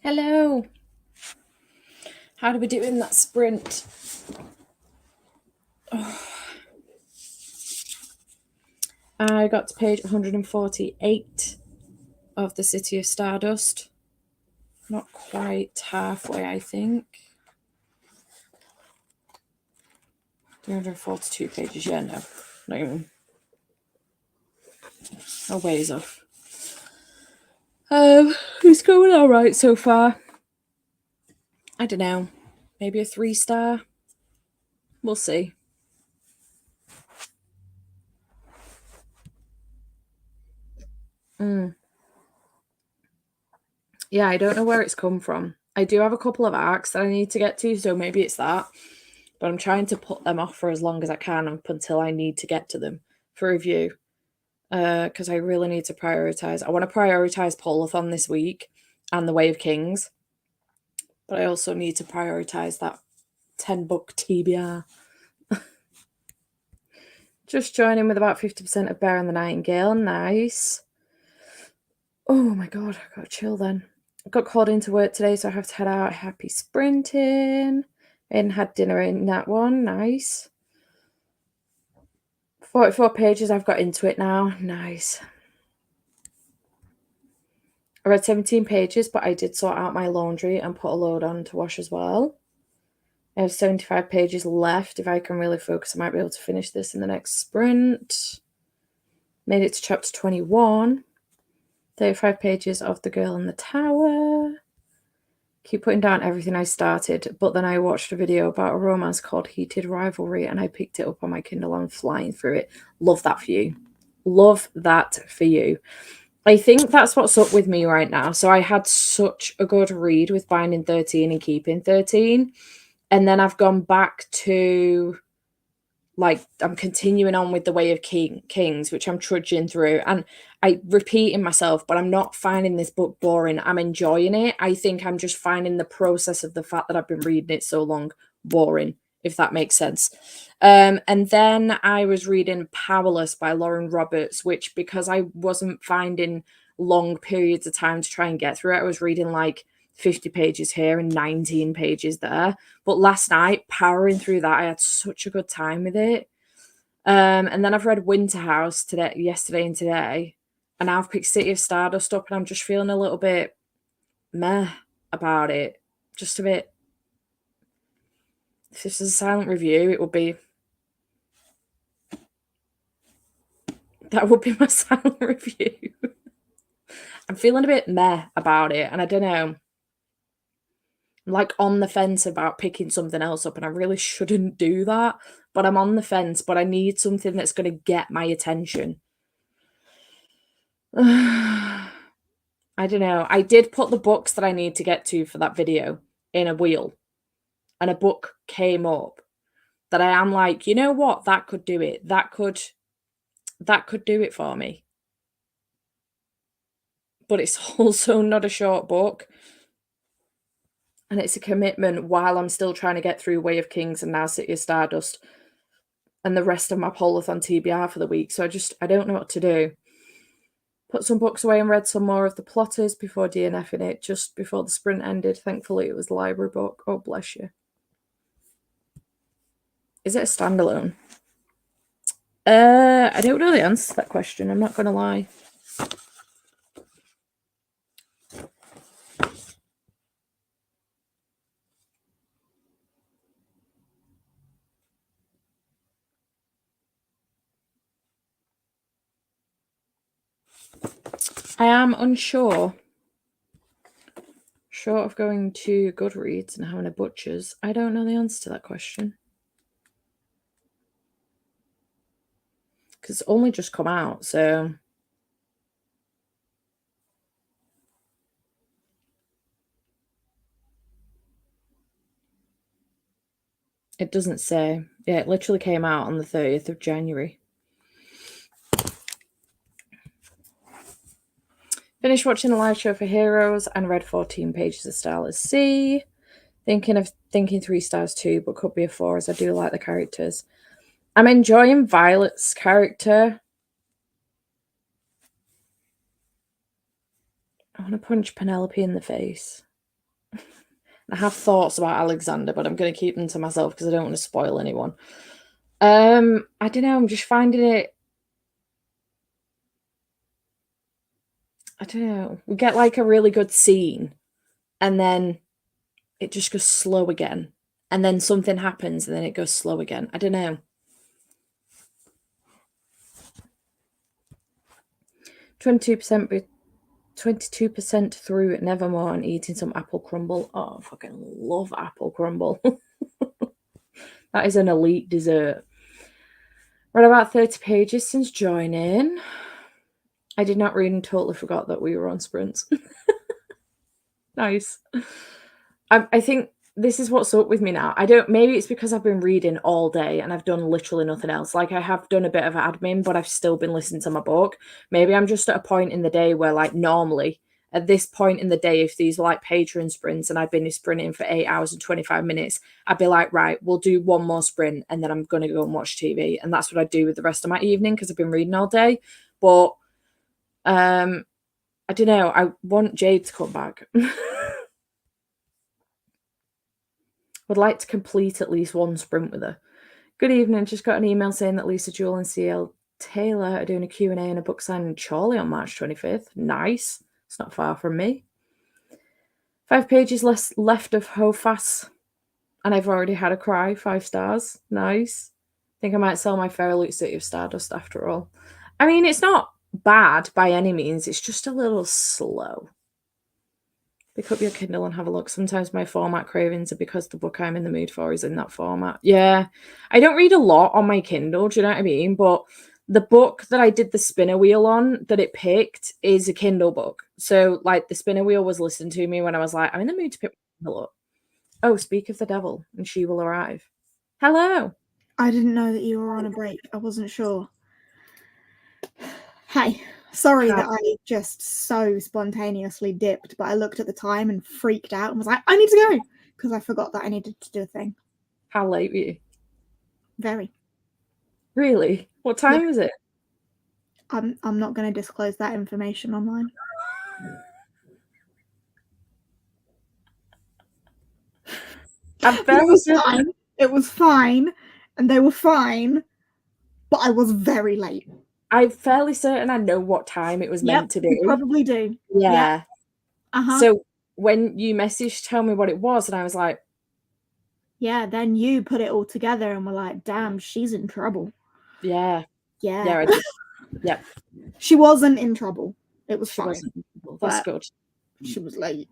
Hello. How do we do in that sprint? Oh. I got to page 148 of The City of Stardust. Not quite halfway, I think. 342 pages, yeah, no. Not even. A ways off. It's going alright so far. I don't know. Maybe a 3-star. We'll see. Yeah, I don't know where it's come from. I do have a couple of arcs that I need to get to, so maybe it's that. But I'm trying to put them off for as long as I can up until I need to get to them for review. Because I really need to prioritize. I want to prioritize Polarthon this week and The Way of Kings. But I also need to prioritize that 10-book TBR. Just joining with about 50% of Bear and the Nightingale. Nice. Oh my god, I got to chill then. I got called into work today, so I have to head out. Happy sprinting. And had dinner in that one. Nice. 44 pages, I've got into it now. Nice. I read 17 pages, but I did sort out my laundry and put a load on to wash as well. I have 75 pages left. If I can really focus, I might be able to finish this in the next sprint. Made it to chapter 21. 35 pages of The Girl in the Tower. Keep putting down everything I started, but then I watched a video about a romance called Heated Rivalry and I picked it up on my Kindle and I'm flying through it. Love that for you. Love that for you. I think that's what's up with me right now. So I had such a good read with Binding 13 and Keeping 13. And then I've gone back to, like, I'm continuing on with The Way of Kings, which I'm trudging through. And I repeating myself, but I'm not finding this book boring. I'm enjoying it. I think I'm just finding the process of the fact that I've been reading it so long boring, if that makes sense. And then I was reading Powerless by Lauren Roberts, which, because I wasn't finding long periods of time to try and get through it, I was reading like 50 pages here and 19 pages there. But last night, powering through that, I had such a good time with it. And then I've read Winter House yesterday and today. And now I've picked City of Stardust up and I'm just feeling a little bit meh about it. Just a bit. If this is a silent review, it would be... That would be my silent review. I'm feeling a bit meh about it. And I don't know. I'm like on the fence about picking something else up. And I really shouldn't do that. But I'm on the fence. But I need something that's going to get my attention. I don't know. I did put the books that I need to get to for that video in a wheel. And a book came up that I am like, you know what? That could do it. That could do it for me. But it's also not a short book. And it's a commitment while I'm still trying to get through Way of Kings and now City of Stardust and the rest of my Polarthon TBR for the week. So I don't know what to do. Put some books away and read some more of The Plotters before DNFing it just before the sprint ended. Thankfully, it was the library book. Oh, bless you. Is it a standalone? I don't know the answer to that question. I'm not going to lie. I am unsure. Short of going to Goodreads and having a butcher's, I don't know the answer to that question. Because it's only just come out, so... It doesn't say. Yeah, it literally came out on the 30th of January. Finished watching the live show for Heroes and read 14 pages of Starless Sea. Thinking 3 stars too, but could be a 4 as I do like the characters. I'm enjoying Violet's character. I want to punch Penelope in the face. I have thoughts about Alexander, but I'm going to keep them to myself because I don't want to spoil anyone. I don't know. I'm just finding it. I don't know. We get like a really good scene, and then it just goes slow again, and then something happens, and then it goes slow again. I don't know. 22%, 22% through Nevermore and eating some apple crumble. Oh, I fucking love apple crumble. That is an elite dessert. Read about 30 pages since joining. I did not read and totally forgot that we were on sprints. Nice. I think this is what's up with me now. Maybe it's because I've been reading all day and I've done literally nothing else. Like I have done a bit of admin, but I've still been listening to my book. Maybe I'm just at a point in the day where like normally at this point in the day, if these were like Patreon sprints and I'd been sprinting for 8 hours and 25 minutes, I'd be like, right, we'll do one more sprint and then I'm going to go and watch TV. And that's what I do with the rest of my evening because I've been reading all day. But I don't know. I want Jade to come back. Would like to complete at least one sprint with her. Good evening. Just got an email saying that Lisa Jewell and CL Taylor are doing a Q&A and a book signing in Chorley on March 25th. Nice. It's not far from me. 5 pages left of Hofas, and I've already had a cry. 5 stars. Nice. Think I might sell my Fairloot City of Stardust after all. I mean, it's not bad by any means. It's just a little slow. Pick up your Kindle and have a look. Sometimes my format cravings are because the book I'm in the mood for is in that format. Yeah. I don't read a lot on my Kindle, do you know what I mean? But the book that I did the spinner wheel on that it picked is a Kindle book. So, like, the spinner wheel was listening to me when I was like, I'm in the mood to pick my Kindle up. Oh, speak of the devil, and she will arrive. Hello. I didn't know that you were on a break. I wasn't sure. Hi. Sorry that I just so spontaneously dipped, but I looked at the time and freaked out and was like, I need to go because I forgot that I needed to do a thing. How late were you? Very. Really? What time is it? I'm not going to disclose that information online. It was fine. It was fine, and they were fine, but I was very late. I'm fairly certain I know what time it was meant to be. You probably do. Yeah. Uh-huh. So when you messaged, tell me what it was, and I was like, yeah, then you put it all together and were like, damn, she's in trouble. Yeah. Yeah. Yeah, I did. Yep. She wasn't in trouble. It was She fine. wasn't in trouble. That's good. She was late.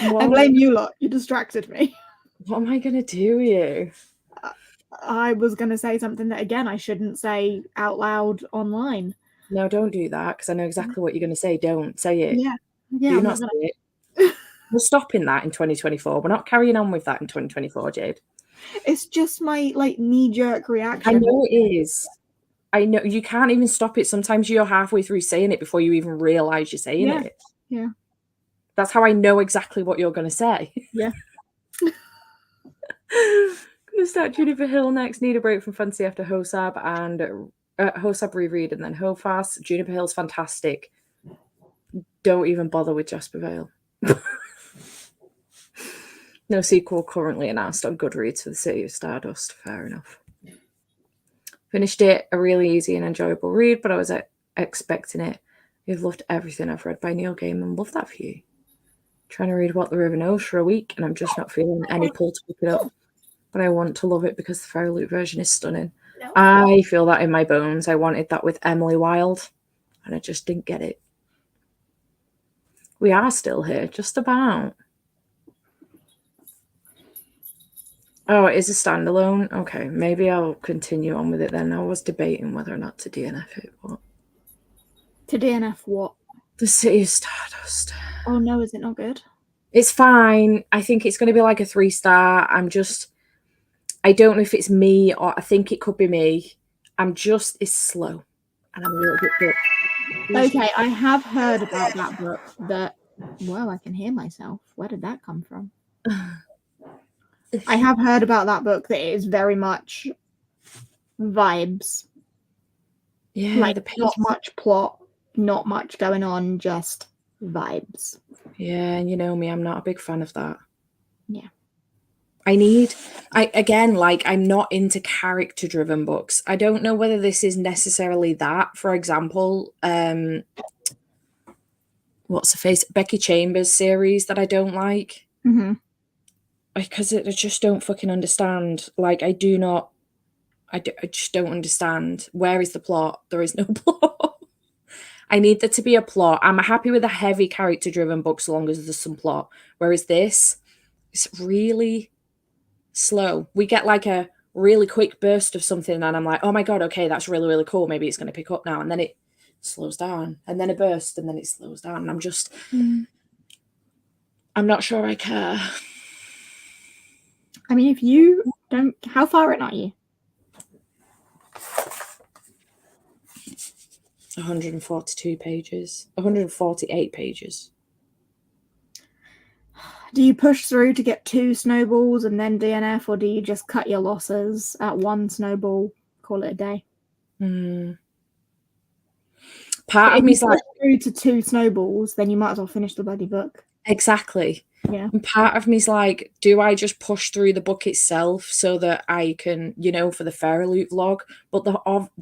Well, I blame you lot. You distracted me. What am I going to do with you? I was going to say something that, again, I shouldn't say out loud online. No, don't do that, because I know exactly what you're going to say. Don't say it. Yeah. Do not say it. We're stopping that in 2024. We're not carrying on with that in 2024, Jade. It's just my, like, knee-jerk reaction. I know it is. I know. You can't even stop it. Sometimes you're halfway through saying it before you even realise you're saying it. Yeah. That's how I know exactly what you're going to say. Yeah. Gonna start Juniper Hill next. Need a break from fantasy after Hosab and Hosab reread and then Hofas. Juniper Hill's fantastic. Don't even bother with Jasper Vale. No sequel currently announced on Goodreads for the City of Stardust. Fair enough. Finished it. A really easy and enjoyable read, but I was expecting it. You've loved everything I've read by Neil Gaiman. Love that for you. Trying to read What the River Knows for a week, and I'm just not feeling any pull to pick it up. But I want to love it because the Fairloot version is stunning. No. I feel that in my bones. I wanted that with Emily Wilde, and I just didn't get it. We are still here, just about. Oh, it is a standalone? Okay, maybe I'll continue on with it then. I was debating whether or not to DNF it. But... To DNF what? The City of Stardust. Oh no, is it not good? It's fine. I think it's going to be like a 3-star. I don't know if it's me or I think it could be me. It's slow. And I'm a little bit bored. Okay, I have heard about that book well, I can hear myself. Where did that come from? I have heard about that book that it is very much vibes. Yeah, like not much plot, not much going on, just vibes. Yeah, and you know me, I'm not a big fan of that. Yeah. I'm not into character driven books. I don't know whether this is necessarily that. For example, what's the face? Becky Chambers series that I don't like. Mm-hmm. Because I just don't fucking understand. Like, I just don't understand. Where is the plot? There is no plot. I need there to be a plot. I'm happy with a heavy character driven book so long as there's some plot. Whereas this, it's really slow. We get like a really quick burst of something, and I'm like, oh my God, okay, that's really, really cool. Maybe it's going to pick up now. And then it slows down, and then a burst, and then it slows down. And I'm not sure I care. I mean, if you don't, how far in are you? 142 pages, 148 pages. Do you push through to get 2 snowballs and then DNF, or do you just cut your losses at 1 snowball, call it a day? Part of If you me's push like, through to 2 snowballs, then you might as well finish the bloody book. exactly. Yeah. And part of me's like, do I just push through the book itself so that I can, for the Feraloot vlog? But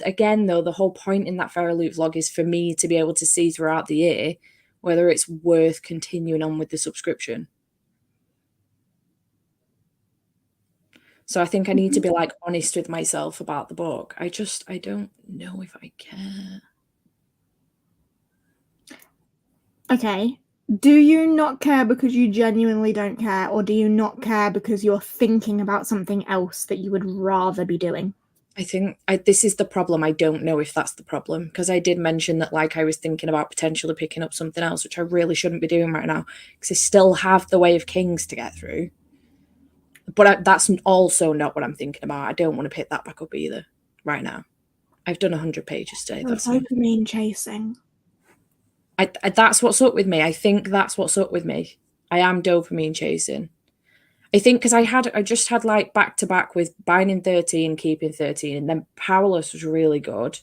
again, though, the whole point in that Feraloot vlog is for me to be able to see throughout the year whether it's worth continuing on with the subscription. So I think I need to be like honest with myself about the book. I don't know if I care. Okay. Do you not care because you genuinely don't care, or do you not care because you're thinking about something else that you would rather be doing? I think this is the problem. I don't know if that's the problem, because I did mention that I was thinking about potentially picking up something else, which I really shouldn't be doing right now because I still have The Way of Kings to get through. But that's also not what I'm thinking about. I don't want to pick that back up either right now. I've done 100 pages today. That's dopamine chasing. That's what's up with me. I think that's what's up with me. I am dopamine chasing. I think because I just had back to back with Binding 13, Keeping 13, and then Powerless was really good.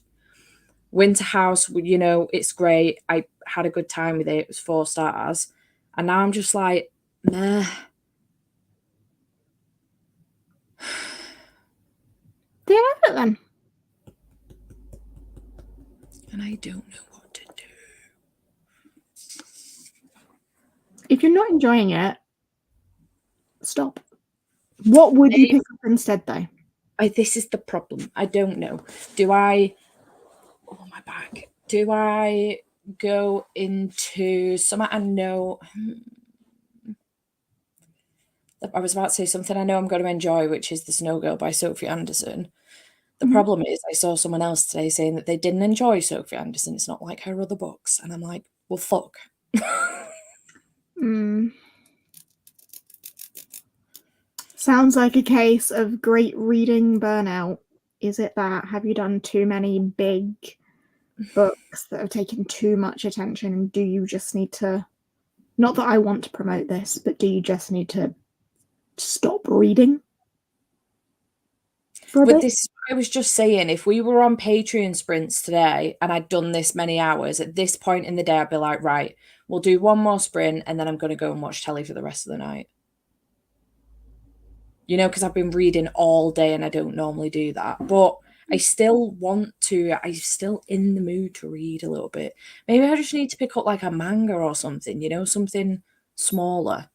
Winter House, it's great. I had a good time with it. It was 4 stars. And now I'm just like, meh. Do you have it then? And I don't know what to do. If you're not enjoying it, stop. What would you pick up instead, though? This is the problem. I don't know. Do I... Oh, my back. Do I go into something I know... I was about to say something I know I'm going to enjoy, which is The Snow Girl by Sophie Anderson. The problem is I saw someone else today saying that they didn't enjoy Sophie Anderson. It's not like her other books. And I'm like, well, fuck. Sounds like a case of great reading burnout. Is it that? Have you done too many big books that have taken too much attention? And do you just need to, not that I want to promote this, but do you just need to stop reading for a bit? This is what I was just saying. If we were on Patreon sprints today and I'd done this many hours, at this point in the day, I'd be like, right, we'll do one more sprint and then I'm going to go and watch telly for the rest of the night. Because I've been reading all day and I don't normally do that. But I still I'm still in the mood to read a little bit. Maybe I just need to pick up a manga or something, something smaller.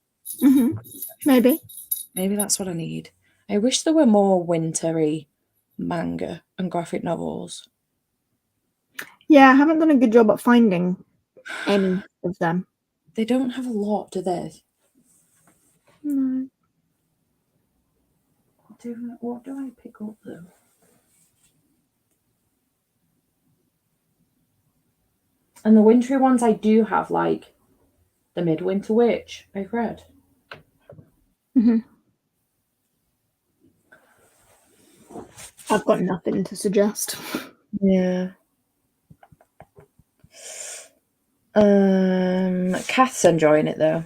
Maybe. Maybe that's what I need. I wish there were more wintry manga and graphic novels. Yeah, I haven't done a good job at finding any of them. They don't have a lot, do they? No. What do I pick up, though? And the wintry ones I do have, like The Midwinter Witch, I've read. I've got nothing to suggest. Yeah. Kath's enjoying it, though.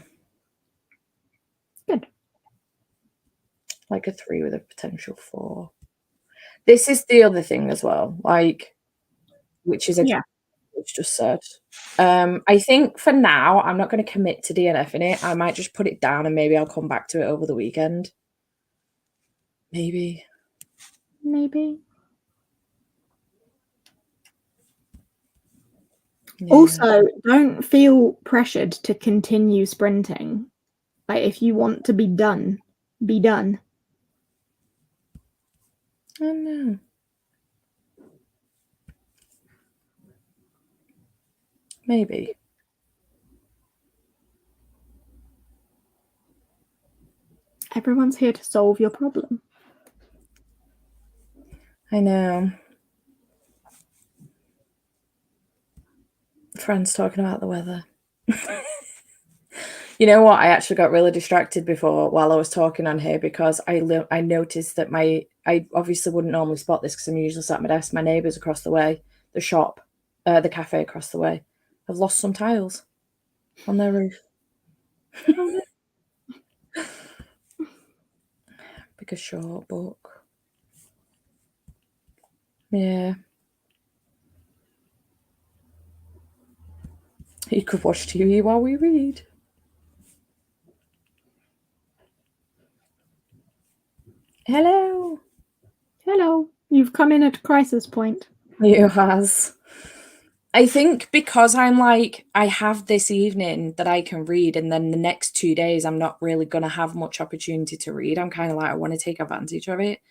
Good. Like a 3 with a potential 4. This is the other thing as well, which is a it's just said. I think for now, I'm not going to commit to DNF in it. I might just put it down and maybe I'll come back to it over the weekend. Maybe. Yeah. Also, don't feel pressured to continue sprinting. Like, if you want to be done, be done. Oh no. Maybe. Everyone's here to solve your problem. I know. Friends talking about the weather. You know what? I actually got really distracted before while I was talking on here because I noticed that I obviously wouldn't normally spot this because I'm usually sat at my desk. My neighbours across the way, the shop, the cafe across the way, have lost some tiles on their roof. Big a short book. Yeah. You could watch TV while we read. Hello. Hello. You've come in at crisis point. You has. I think because I'm like, I have this evening that I can read, and then the next 2 days I'm not really going to have much opportunity to read. I'm kind of like, I want to take advantage of it.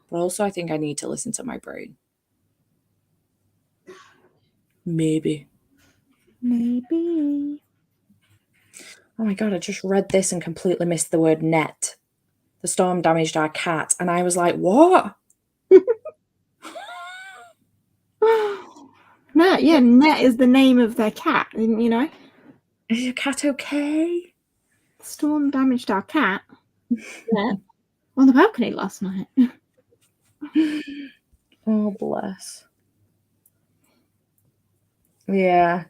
But also, I think I need to listen to my brain. Maybe. Maybe. Oh my God, I just read this and completely missed the word net. The storm damaged our cat. And I was like, what? Net, yeah, Net is the name of their cat, didn't you know? Is your cat okay? The storm damaged our cat. Net. On the balcony last night. Oh, bless. Yeah.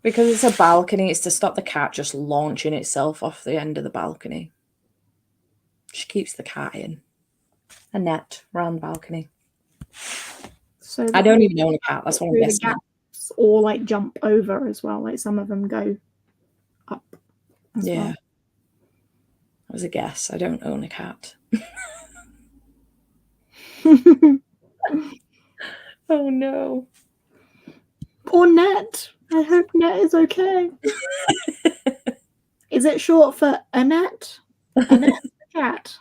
Because it's a balcony, it's to stop the cat just launching itself off the end of the balcony. She keeps the cat in a net around the balcony. So I don't even own a cat. That's what I'm guessing. Or like jump over as well. Like some of them go up. Yeah. Well. That was a guess. I don't own a cat. Oh no. Poor Net. I hope Net is okay. Is it short for Annette? Annette the cat.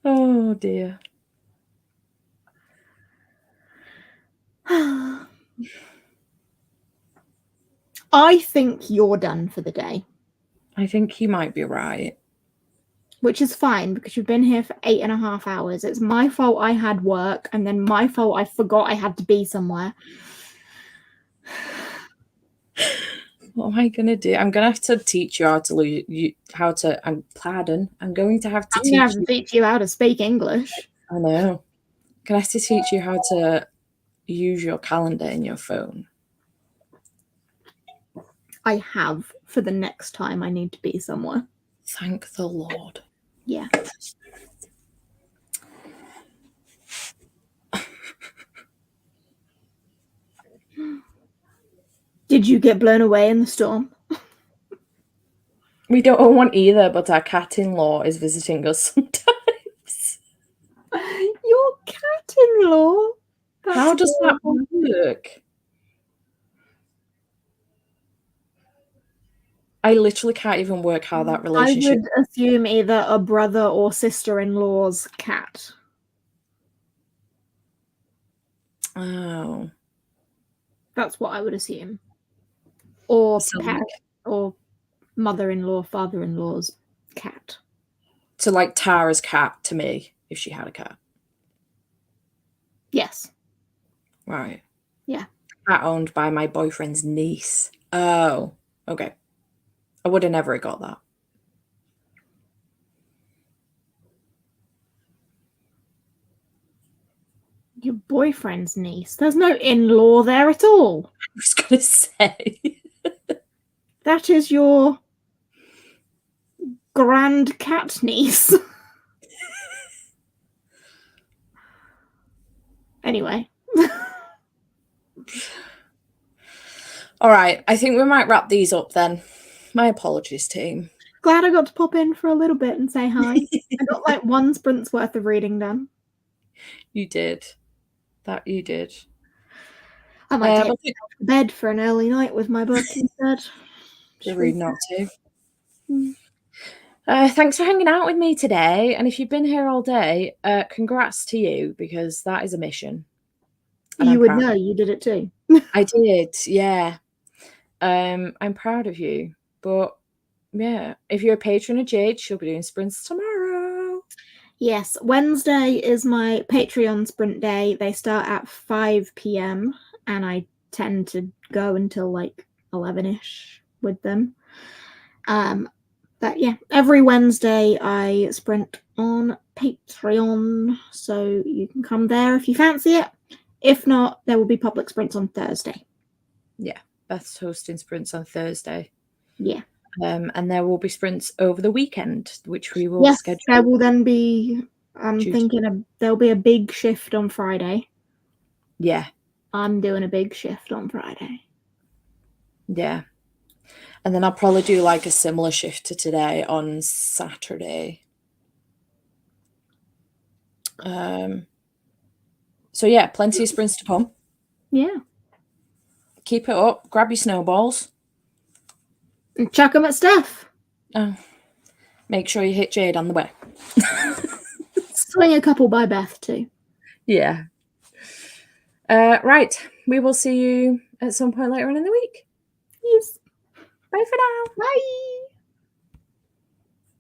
Oh dear. I think you're done for the day. I think you might be right. Which is fine because you've been here for 8.5 hours. It's my fault I had work, and then my fault I forgot I had to be somewhere. What am I gonna do? I'm gonna have to teach you how to I'm going to have to teach you how to speak English. I know. I'm gonna have to teach you how to use your calendar in your phone. I have for the next time I need to be somewhere. Thank the Lord. Yeah. Did you get blown away in the storm? We don't own one either, but our cat-in-law is visiting us sometimes. Your cat-in-law? How does that work? I literally can't even work how that relationship... I would assume either a brother or sister-in-law's cat. Oh. That's what I would assume. Or parent, or mother-in-law, father-in-law's cat. So like Tara's cat to me, if she had a cat. Yes. Right. Yeah. Cat owned by my boyfriend's niece. Oh, okay. I would have never got that. Your boyfriend's niece? There's no in-law there at all. I was going to say. That is your grand cat niece. Anyway. All right, I think we might wrap these up then. My apologies, team. Glad I got to pop in for a little bit and say hi. I got like 1 sprint's worth of reading done. You did. That you did. I might take myself to bed for an early night with my book instead. You're rude not to. Mm. Thanks for hanging out with me today. And if you've been here all day, congrats to you, because that is a mission. And You would know you did it too. I did, yeah. I'm proud of you. But yeah, if you're a patron of Jade, she'll be doing sprints tomorrow. Yes, Wednesday is my Patreon sprint day. They start at 5 p.m. and I tend to go until like 11ish with them. But yeah, every Wednesday I sprint on Patreon, so you can come there if you fancy it. If not, there will be public sprints on Thursday. Yeah, Beth's hosting sprints on Thursday. Yeah. And there will be sprints over the weekend, which we will schedule. There will then be, I'm thinking there'll be a big shift on Friday. Yeah. I'm doing a big shift on Friday. Yeah. And then I'll probably do like a similar shift to today on Saturday. So yeah, plenty of sprints to come. Yeah. Keep it up. Grab your snowballs. And chuck them at Steph. Oh. Make sure you hit Jade on the way. Swing a couple by Beth too. Yeah. Right. We will see you at some point later on in the week. Yes. Bye for now. Bye.